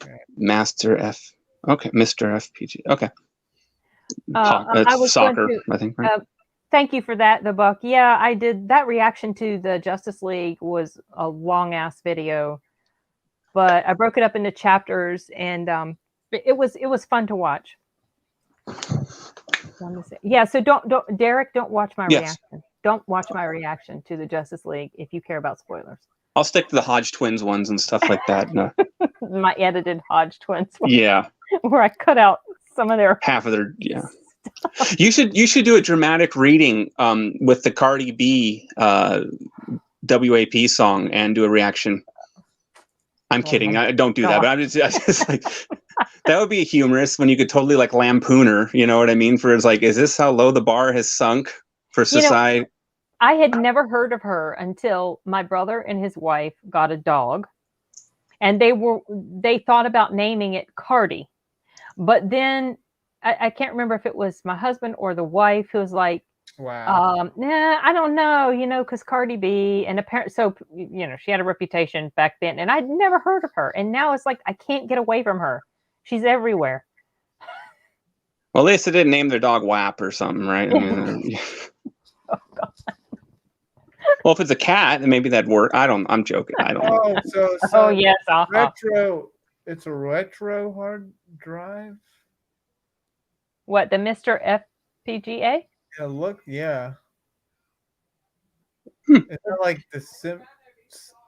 Okay. Master F. Okay, Mr. FPG. Okay. I was soccer, I think. Right? Thank you for that, The Buck. Yeah, I did. That reaction to the Justice League was a long-ass video. But I broke it up into chapters, and it was fun to watch. Yeah, so don't Derek, don't watch my reaction. Don't watch my reaction to the Justice League if you care about spoilers. I'll stick to the Hodge Twins ones and stuff like that. No. My edited Hodge Twins. Yeah. Where I cut out some of their half of their You should do a dramatic reading with the Cardi B WAP song and do a reaction. I'm kidding. I don't do that, but I just like that would be humorous when you could totally like lampoon her. You know what I mean? For it's like, is this how low the bar has sunk for society? I had never heard of her until my brother and his wife got a dog, and they thought about naming it Cardi, but then I can't remember if it was my husband or the wife who was like, wow, nah, I don't know, because Cardi B, and apparently, so she had a reputation back then, and I'd never heard of her, and now it's like I can't get away from her. She's everywhere. Well, at least they didn't name their dog WAP or something, right? I mean, oh God. Well, if it's a cat, then maybe that'd work. I'm joking. I don't know. So yes, retro. It's a retro hard drive. What, the Mr. FPGA? Yeah, look, yeah. Is that like the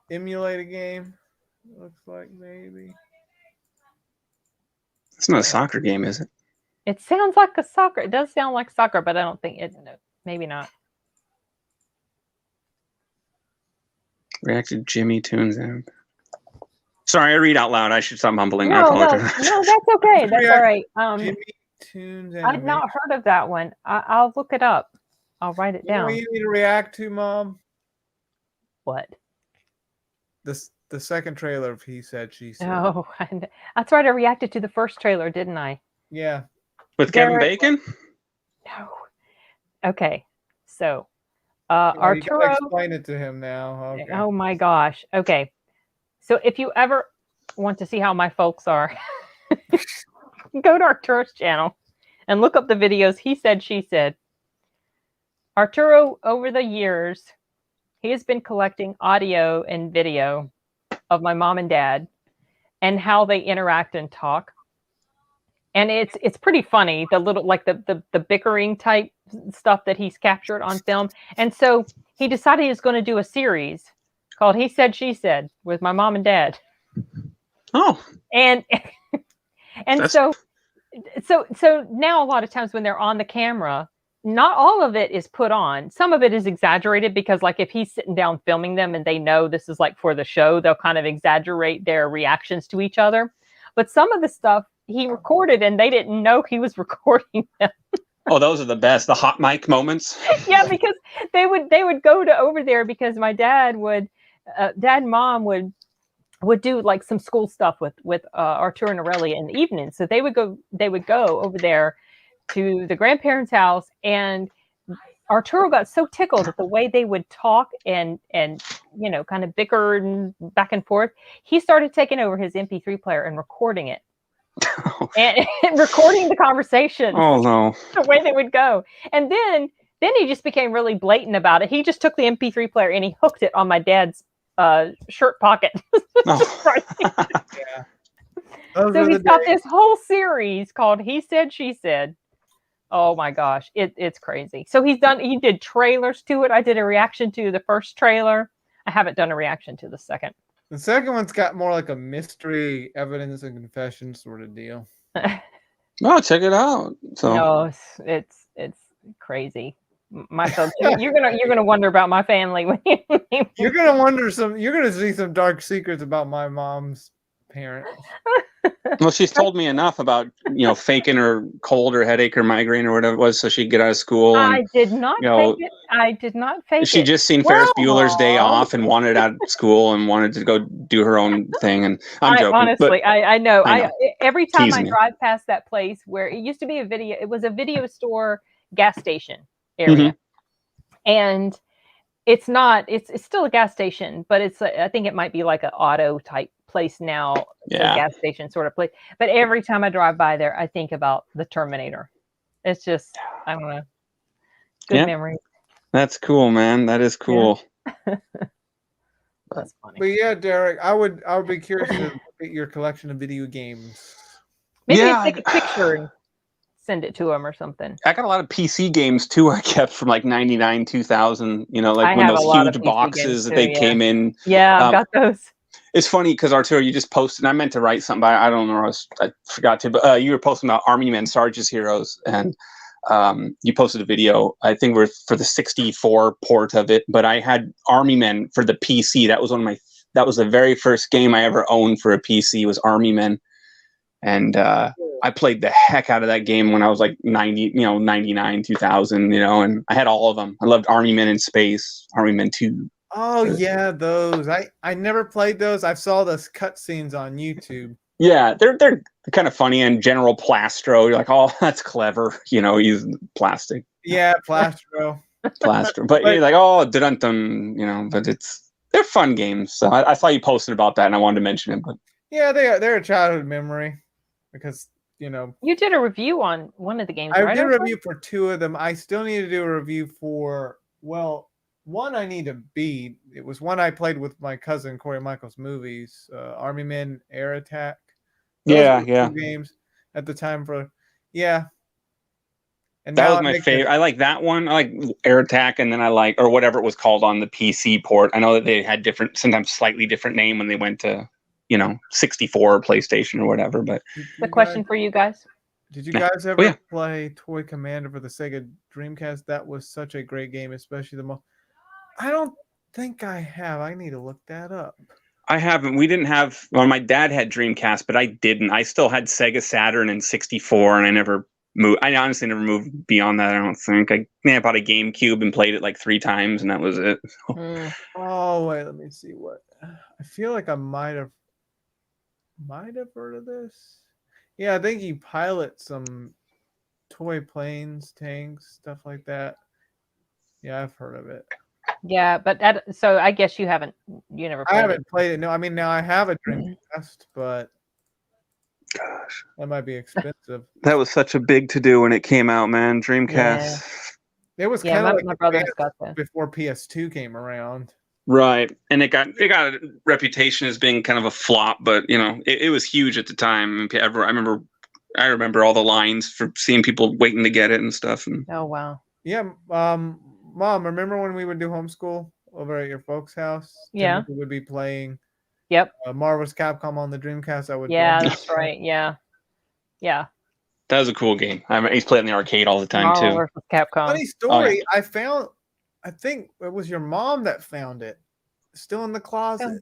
emulate a game? Looks like maybe. It's not a soccer game, is it? It sounds like a soccer. It does sound like soccer, but I don't think it. No, maybe not. Reacted Jimmy Tunes. Sorry, I read out loud. I should stop mumbling. No, I apologize. no, that's okay. That's all right. Jimmy Tunes. I've not heard of that one. I'll look it up. I'll write it down. What you need to react to, Mom? What? The second trailer of He Said, She Said. Oh, that's right. I reacted to the first trailer, didn't I? Yeah. With Kevin Bacon? No. Okay. So, Arturo. You gotta Arturo. explain it to him now. Okay. Oh my gosh. Okay. So if you ever want to see how my folks are, go to Arturo's channel and look up the videos He Said, She Said. Arturo, over the years, he has been collecting audio and video of my mom and dad and how they interact and talk. And it's pretty funny, the little, like the bickering type stuff that he's captured on film. And so he decided he was going to do a series called He Said, She Said with my mom and dad. Oh. And so now a lot of times when they're on the camera, not all of it is put on. Some of it is exaggerated because, like, if he's sitting down filming them and they know this is like for the show, they'll kind of exaggerate their reactions to each other. But some of the stuff he recorded and they didn't know he was recording them. Oh, those are the best. The hot mic moments. Yeah, because they would go to over there because my dad and mom would do like some school stuff with Arturo and Aurelia in the evening. So they would go over there to the grandparents' house, and Arturo got so tickled at the way they would talk and kind of bicker and back and forth. He started taking over his MP3 player and recording it. and recording the conversation. Oh no. The way they would go. And then he just became really blatant about it. He just took the MP3 player and he hooked it on my dad's shirt pocket. Oh. Yeah. So he's got this whole series called He Said, She Said. Oh my gosh, it's crazy. So he did trailers to it. I did a reaction to the first trailer. I haven't done a reaction to the second. The second one's got more like a mystery, evidence and confession sort of deal. Oh, check it out. So no, it's crazy. My folks, you're gonna wonder about my family when you're gonna see some dark secrets about my mom's parents. Well, she's told me enough about faking her cold or headache or migraine or whatever it was so she'd get out of school. And, I did not fake it. I did not fake it. She just seen Ferris Bueller's Day Off and wanted out of school and wanted to go do her own thing. And I'm joking. Honestly, I know. Every time Teasing I drive past that place where it used to be it was a video store gas station area. Mm-hmm. And it's still a gas station, but I think it might be like an auto type place now. Yeah. A gas station sort of place. But every time I drive by there, I think about the Terminator. It's just, I don't know. Good memory. That's cool, man. That is cool. Yeah. That's funny. But yeah, Derek, I would be curious to look at your collection of video games. Maybe take a picture and send it to them or something. I got a lot of PC games too. I kept from like 99, 2000. You know, like I when have those a lot of huge PC boxes games that too, they yeah. came in. Yeah, I've got those. It's funny because Arturo, you just posted. And I meant to write something, but I don't know. I forgot to. But you were posting about Army Men, Sarge's Heroes, and you posted a video. I think we're for the 64 port of it. But I had Army Men for the PC. That was That was the very first game I ever owned for a PC. Was Army Men, and I played the heck out of that game when I was like 99, 2000. And I had all of them. I loved Army Men in Space, Army Men 2. Oh yeah, those. I never played those. I saw those cutscenes on YouTube. Yeah, they're kind of funny. And General Plastro, you're like, oh, that's clever. Using plastic. Yeah, Plastro. But you're like, oh, dun. But they're fun games. So I saw you posted about that, and I wanted to mention it. But yeah, they're a childhood memory because you did a review on one of the games. I right? did a review for 2 of them. I still need to do a review for one I need to beat. It was one I played with my cousin Corey Michaels Movies, Army Men Air Attack. Those were 2 games at the time And that was my favorite. I like that one. I like Air Attack, and then I like, or whatever it was called on the PC port. I know that they had sometimes slightly different name when they went to 64 or PlayStation or whatever. But the question for you guys. Did you guys ever play Toy Commander for the Sega Dreamcast? That was such a great game, especially I don't think I have. I need to look that up. I haven't. We didn't have. Well, my dad had Dreamcast, but I didn't. I still had Sega Saturn and 64, and I never moved. I honestly never moved beyond that. I don't think. I bought a GameCube and played it like 3 times, and that was it. Oh wait, let me see what. I feel like I might have heard of this. Yeah, I think you pilot some toy planes, tanks, stuff like that. Yeah, I've heard of it. Yeah, but so I guess you never played I haven't played it. No, I mean now I have a Dreamcast, but gosh, that might be expensive. That was such a big to do when it came out, man. Dreamcast. Yeah. It was kind of like my brother's got that before PS2 came around. Right, and it got a reputation as being kind of a flop, but it was huge at the time. I remember all the lines for seeing people waiting to get it and stuff. And oh wow, yeah, Mom, remember when we would do homeschool over at your folks' house? Yeah, we would be playing. Yep. Marvel's Capcom on the Dreamcast. I would. Yeah, that's right. Yeah. That was a cool game. I used to play it in the arcade all the time Marvel too. Versus Capcom. Funny story. I found. I think it was your mom that found it, still in the closet.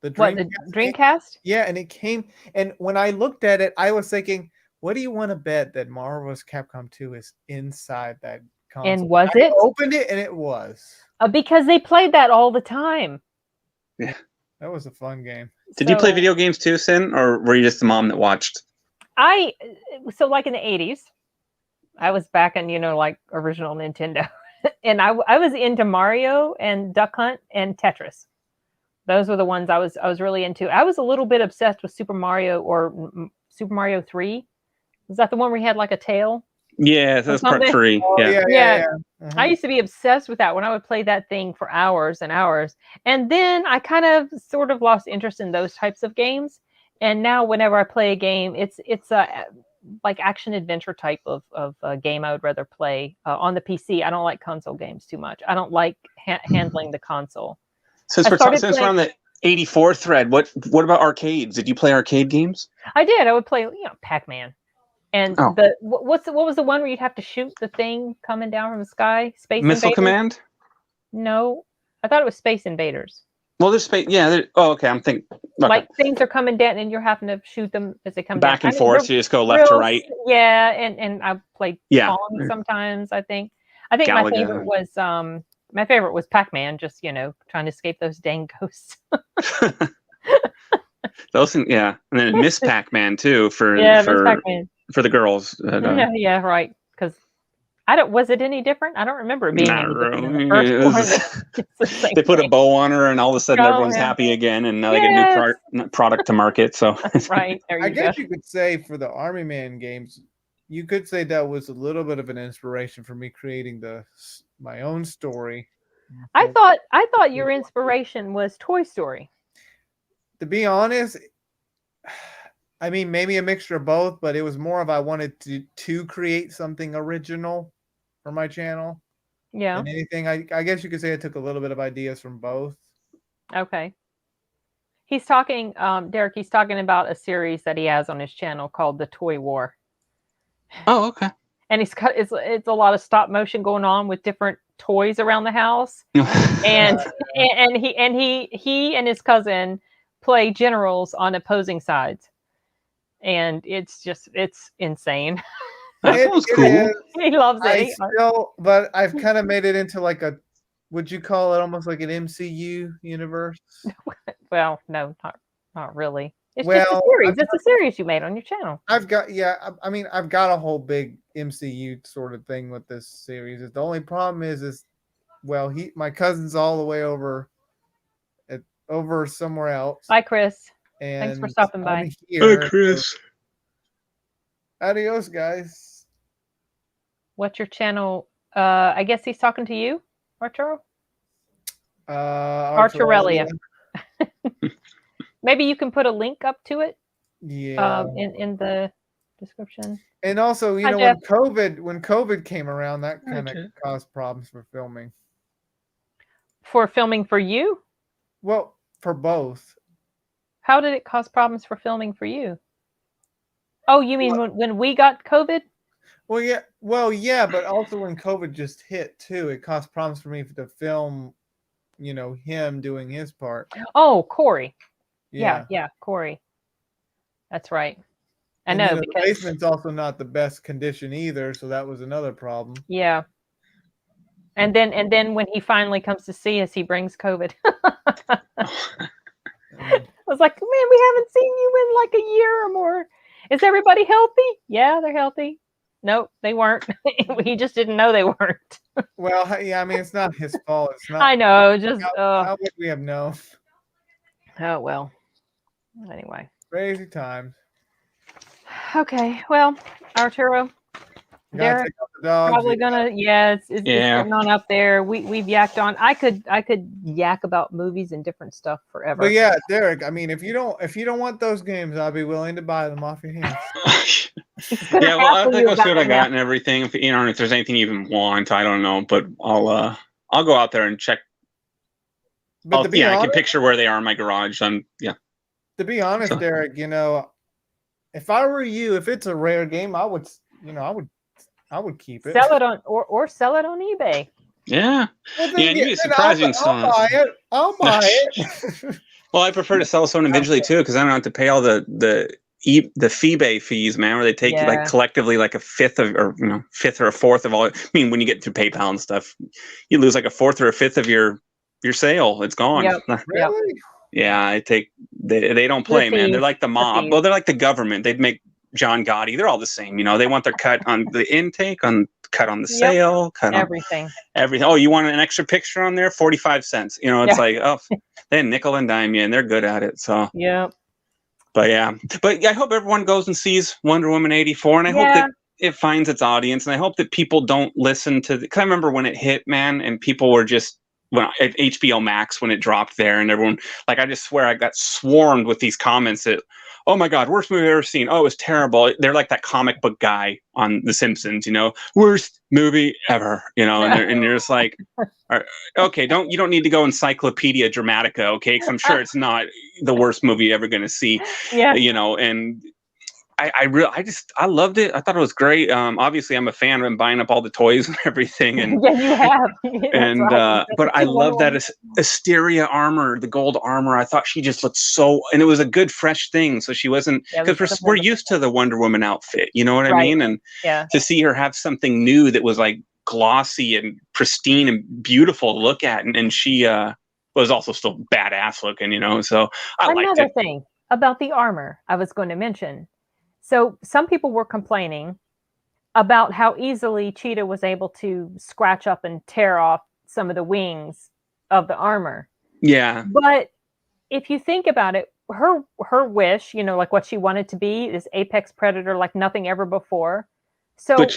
The Dreamcast? Yeah, and it came. And when I looked at it, I was thinking, "What do you want to bet that Marvel's Capcom 2 is inside that?" console? And was it? Opened it and it was. Because they played that all the time. Yeah. That was a fun game. Did you play video games too, Sin? Or were you just the mom that watched? So like in the 80s, I was back in, like original Nintendo. And I was into Mario and Duck Hunt and Tetris. Those were the ones I was really into. I was a little bit obsessed with Super Mario or Super Mario 3. Was that the one where he had like a tail? Yeah, that's part 3. Oh, yeah. Uh-huh. I used to be obsessed with that when I would play that thing for hours and hours. And then I kind of sort of lost interest in those types of games. And now whenever I play a game, it's a like action adventure type of game I would rather play on the PC. I don't like console games too much. I don't like handling the console. Since we're on the 84 thread, what about arcades? Did you play arcade games? I did. I would play, Pac-Man. And what was the one where you'd have to shoot the thing coming down from the sky? Space Missile Invaders? Command? No, I thought it was Space Invaders. Well, there's space. Yeah. Okay. I'm thinking like things are coming down, and you're having to shoot them as they come back down. and forth. You just go left to right. Yeah, and I played Pong sometimes. I think Galaga. my favorite was Pac-Man. Just trying to escape those dang ghosts. Those things, yeah, and then Miss Pac-Man too for the girls. Yeah, right. Because was it any different? I don't remember it being any different. The they put a bow on her, and all of a sudden everyone's happy again, and now they get a new product to market. So right, I guess you could say for the Army Man games, you could say that was a little bit of an inspiration for me creating my own story. I thought your inspiration was Toy Story. To be honest, I mean, maybe a mixture of both, but it was more of I wanted to create something original for my channel Yeah. than anything. I guess you could say I took a little bit of ideas from both. Okay. He's talking, Derek, he's talking about a series that he has on his channel called The Toy War. Oh, okay. And it's a lot of stop motion going on with different toys around the house. And he and his cousin play generals on opposing sides. And it's insane. That sounds cool. He loves it. But I've kind of made it into like would you call it almost like an MCU universe? Well, no, not really. It's just a series. It's a series you made on your channel. I've got a whole big MCU sort of thing with this series. The only problem is my cousin's all the way over somewhere else. Bye, Chris. And thanks for stopping by. Bye, Chris. Adios, guys. What's your channel? I guess he's talking to you, Arturo. Arturelia. Maybe you can put a link up to it. Yeah. In the description. And also, when COVID came around, that kind of caused problems for filming. For filming for you? Well, for both. How did it cause problems for filming for you? Oh, you mean when we got COVID? Well, yeah, but also when COVID just hit too, it caused problems for me to film, him doing his part. Oh, Corey. Yeah, Corey. That's right. I and know the because basement's also not the best condition either, so that was another problem. Yeah. And then when he finally comes to see us, he brings COVID. I was like, man, we haven't seen you in like a year or more. Is everybody healthy? Yeah, they're healthy. Nope, they weren't. He just didn't know they weren't. Well, yeah, I mean, it's not his fault. It's not. I know. Just how would we have known? Oh well. Anyway. Crazy times. Okay. Well, Arturo. They're probably gonna it's getting on up there. We've yacked on. I could yak about movies and different stuff forever. But yeah, Derek, I mean, if you don't want those games, I'll be willing to buy them off your hands. Yeah, well, I think I'll see what I got and everything. If if there's anything you even want, I don't know, but I'll go out there and check. I can picture where they are in my garage. To be honest, Derek, if I were you, if it's a rare game, I would keep it. Sell it on or sell it on eBay. Yeah. Well, you'd be surprised when I'll buy it. Well, I prefer to sell someone individually too, because I don't have to pay all the FeeBay fees, man, where they take collectively like a fifth or a fourth of all. I mean, when you get through PayPal and stuff, you lose like a fourth or a fifth of your sale. It's gone. Yep. Really? Yeah, they don't play, man. They're like the mob. Well, they're like the government. They'd make John Gotti. They're all the same. They want their cut on the intake, cut on the sale, cut on everything. Oh, you want an extra picture on there? 45 cents. It's like, oh, they nickel and dime you, and they're good at it. So But I hope everyone goes and sees Wonder Woman 84, and I hope that it finds its audience, and I hope that people don't listen to. Because I remember when it hit, man, and people were just. At HBO Max when it dropped there, and everyone I just swear I got swarmed with these comments that, oh my God, worst movie I've ever seen. Oh, it was terrible. They're like that comic book guy on The Simpsons, worst movie ever, and you're just like, okay, you don't need to go Encyclopedia Dramatica, okay? Because I'm sure it's not the worst movie you're ever going to see, and. I loved it. I thought it was great. Obviously, I'm a fan. I'm buying up all the toys and everything. And yeah, you have. And but I love that Asteria armor, the gold armor. I thought she just looked and it was a good, fresh thing. So she wasn't because we're used to the Wonder Woman outfit. You know what I mean? And to see her have something new that was like glossy and pristine and beautiful to look at, and she was also still badass looking. So I liked it. Another thing about the armor I was going to mention. So some people were complaining about how easily Cheetah was able to scratch up and tear off some of the wings of the armor. Yeah. But if you think about it, her wish, like what she wanted to be is apex predator like nothing ever before. So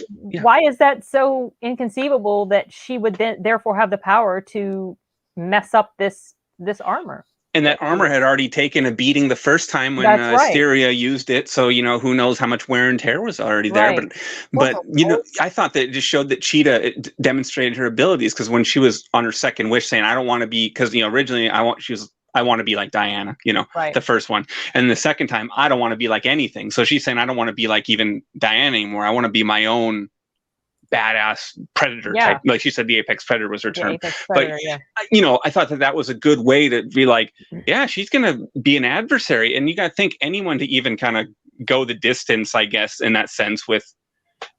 why is that so inconceivable that she would therefore have the power to mess up this armor? And that armor had already taken a beating the first time when Asteria used it. So, you know, who knows how much wear and tear was already there. But you know, I thought that it just showed that Cheetah demonstrated her abilities, because when she was on her second wish saying, I don't want to be, because, you know, originally I want to be like Diana, you know, the first one. And the second time, I don't want to be like anything. So she's saying, I don't want to be like even Diana anymore. I want to be my own badass predator type. Like she said, the apex predator was her term. Predator, but you know, I thought that was a good way to be like, yeah, she's gonna be an adversary. And you gotta think anyone to even kind of go the distance, I guess, in that sense with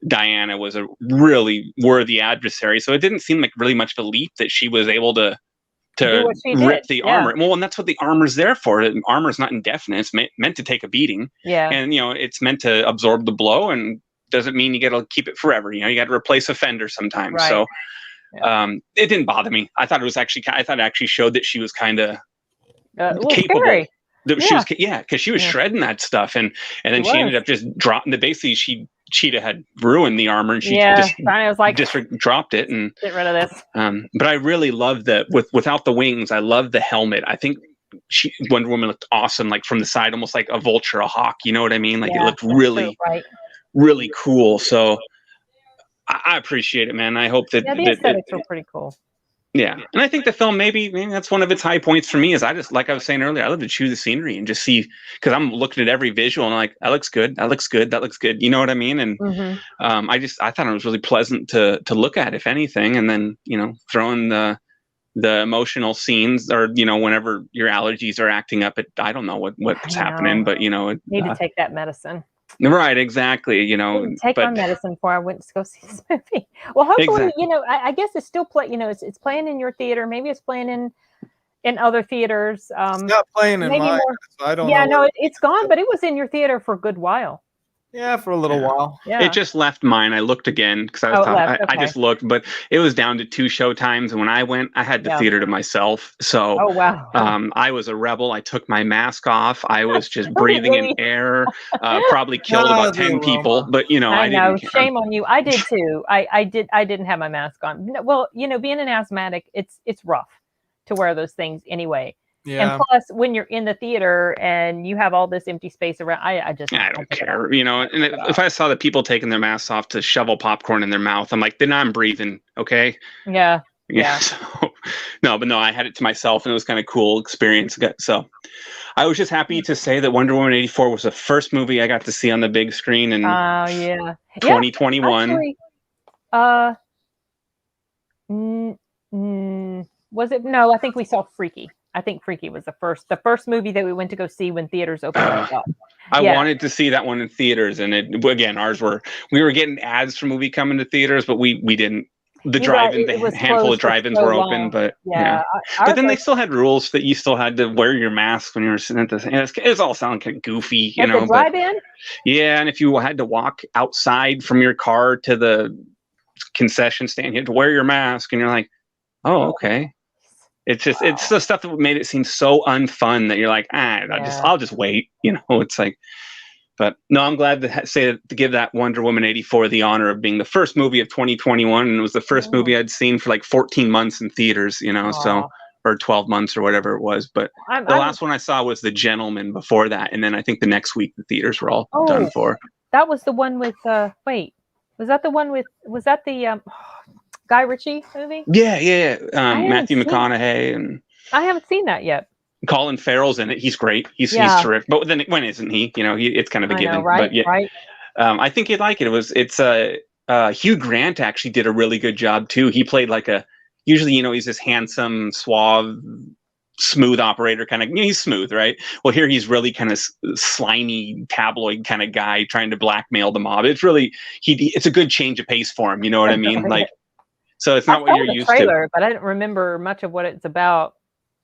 Diana was a really worthy adversary. So it didn't seem like really much of a leap that she was able to rip the armor. Well, and that's what the armor's there for. Armor's not indefinite. It's meant to take a beating. And you know, it's meant to absorb the blow, and doesn't mean you got to keep it forever. You know, you got to replace a fender sometimes. So it didn't bother me. I thought it actually showed that she was kind of capable. Scary. That she was, because she was shredding that stuff, and then she ended up just dropping. Basically, Cheetah had ruined the armor, and she just dropped it and get rid of this. But I really loved that without the wings. I love the helmet. I think Wonder Woman looked awesome, like from the side, almost like a vulture, a hawk. You know what I mean? Like it looked really cool. So I appreciate it, man. I hope that the aesthetics were pretty cool. Yeah, and I think the film maybe that's one of its high points for me. Is I just, like I was saying earlier, I love to chew the scenery and just see, because I'm looking at every visual and I'm like, that looks good, that looks good, that looks good. You know what I mean? And I thought it was really pleasant to look at, if anything. And then, you know, throwing the emotional scenes, or, you know, whenever your allergies are acting up, I don't know what's happening, but you know, need to take that medicine. Right, exactly. You know, take my medicine before I went to go see this movie. Well, hopefully, you know, I guess it's still you know, it's playing in your theater. Maybe it's playing in other theaters. It's not playing in mine. So I don't know. Yeah, no, it's gone, but it was in your theater for a good while. Yeah, for a little while. Yeah. It just left mine. I looked again because I just looked, but it was down to 2 show times. And when I went, I had the theater to myself. So I was a rebel. I took my mask off. I was just breathing in air. Probably killed about 10 people. But you know, I know. Shame on you. I did too. I didn't have my mask on. Well, you know, being an asthmatic, it's rough to wear those things anyway. Yeah. And plus, when you're in the theater and you have all this empty space around, I don't care, you know. And if I saw the people taking their masks off to shovel popcorn in their mouth, I'm like, then I'm breathing, okay? Yeah. So, no, I had it to myself, and it was kind of cool experience. So, I was just happy to say that Wonder Woman 84 was the first movie I got to see on the big screen in 2021. Was it? No, I think we saw Freaky. I think Freaky was the first movie that we went to go see when theaters opened up. I wanted to see that one in theaters, and we were getting ads for movie coming to theaters, but we didn't. The handful of drive-ins were open, but but then they still had rules that you still had to wear your mask when you were sitting at the. It was all sounding kind of goofy, you know. The drive-in? Yeah, and if you had to walk outside from your car to the concession stand, you had to wear your mask, and you're like, oh, okay. It's just it's the stuff that made it seem so unfun that you're like, I'll just wait, you know. It's like, but no, I'm glad to give that Wonder Woman 84 the honor of being the first movie of 2021, and it was the first movie I'd seen for like 14 months in theaters, you know, so, or 12 months or whatever it was. But the last one I saw was The Gentleman before that, and then I think the next week the theaters were all done for. That was the one with was that the Guy Ritchie movie? Yeah. Matthew McConaughey, and I haven't seen that yet. Colin Farrell's in it. He's great. He's terrific. But then when isn't he? You know, it's kind of a given. Right? But I think you'd like it. It's Hugh Grant actually did a really good job too. He played like usually, you know, he's this handsome, suave, smooth operator kind of. You know, he's smooth, right? Well, here he's really kind of slimy tabloid kind of guy trying to blackmail the mob. It's really it's a good change of pace for him. You know what I mean? Like. So it's not what you're used to. But I didn't remember much of what it's about.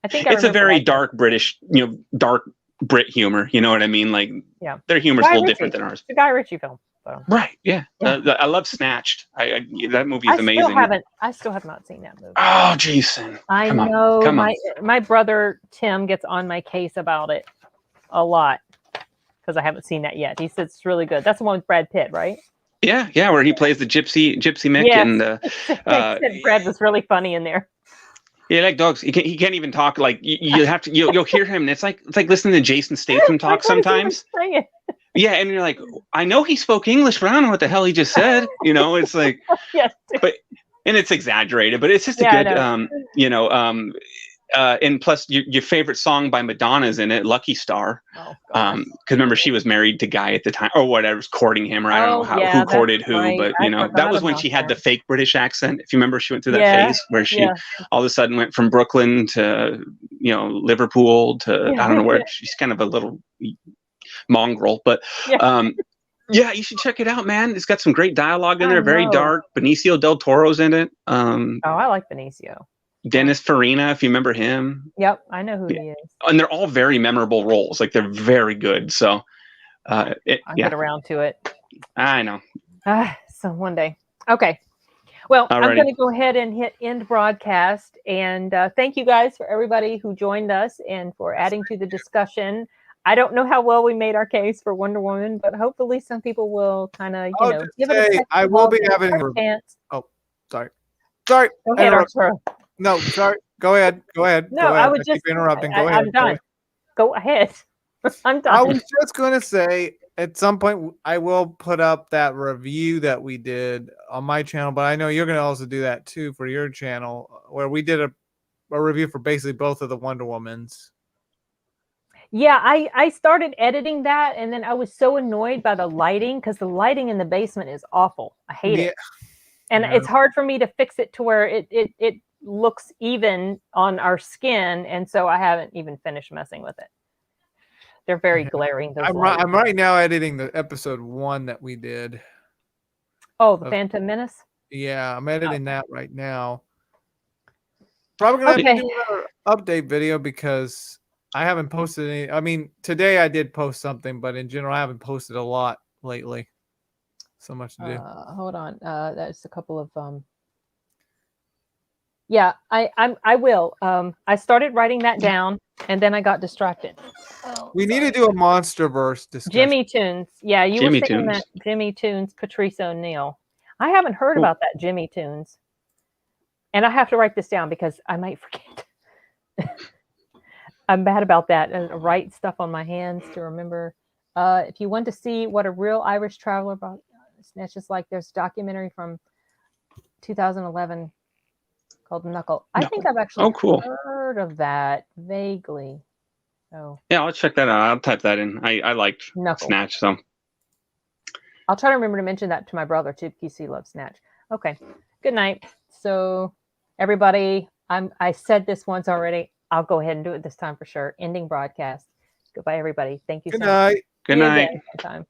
I think it's a very dark British, you know, dark Brit humor. You know what I mean? Like, their humor's a little different than ours. It's a Guy Ritchie film. So. Right? Yeah. I love Snatched. That movie is amazing. I still have not seen that movie. Oh, Jason! I know. Come on. My brother Tim gets on my case about it a lot because I haven't seen that yet. He says it's really good. That's the one with Brad Pitt, right? Yeah, where he plays the gypsy Mick, and Brad was really funny in there. Yeah, like dogs. He can't even talk. Like you have to. You'll hear him, and it's like listening to Jason Statham talk sometimes. Yeah, and you're like, I know he spoke English, but I don't know what the hell he just said. You know, it's like, yes, and it's exaggerated, but it's just a good, you know, and plus your favorite song by Madonna is in it, Lucky Star. Because remember she was married to Guy at the time, or whatever, was courting him, or I don't know who courted who, right. But you know that was when she had the fake British accent. If you remember, she went through that phase where she all of a sudden went from Brooklyn to Liverpool to I don't know where. She's kind of a little mongrel, but yeah, you should check it out, man. It's got some great dialogue in there, very dark. Benicio del Toro's in it. I like Benicio. Dennis Farina, if you remember him. Yep, I know who he is. And they're all very memorable roles. Like they're very good. So I'll get around to it. I know. So one day. Okay. Well, I'm going to go ahead and hit end broadcast. And thank you guys for everybody who joined us and for adding to the discussion. I don't know how well we made our case for Wonder Woman, but hopefully some people will kind of, give it a I will be having a chance. Oh, sorry. Go ahead, Arturo. No, sorry. Go ahead. No, I was just interrupting. Go ahead. I'm done. Go ahead. I'm done. I was just going to say, at some point, I will put up that review that we did on my channel, but I know you're going to also do that too for your channel, where we did a review for basically both of the Wonder Womans. Yeah, I started editing that, and then I was so annoyed by the lighting because the lighting in the basement is awful. I hate it, and it's hard for me to fix it to where it looks even on our skin, and so I haven't even finished messing with it. They're very glaring. I'm right now editing the episode 1 that we did. Oh, the Phantom Menace? Yeah, I'm editing that right now. Probably going to have to do another update video because I haven't posted any. I mean, today I did post something, but in general, I haven't posted a lot lately. So much to do. Hold on. That's a couple of... Yeah, I will. I started writing that down, and then I got distracted. We need to do a MonsterVerse discussion. Jimmy Toons. Yeah, you were saying that Jimmy Toons, Patrice O'Neill. I haven't heard about that Jimmy Toons. And I have to write this down because I might forget. I'm bad about that. I write stuff on my hands to remember. If you want to see what a real Irish traveler about, it's just like there's a documentary from 2011 called Knuckle. I think I've actually heard of that vaguely. So yeah, I'll check that out. I'll type that in. I liked Knuckle. Snatch, so I'll try to remember to mention that to my brother too, because he loves Snatch. Okay. Good night. So everybody, I said this once already. I'll go ahead and do it this time for sure. Ending broadcast. Goodbye, everybody. Thank you so much. Good night. Time.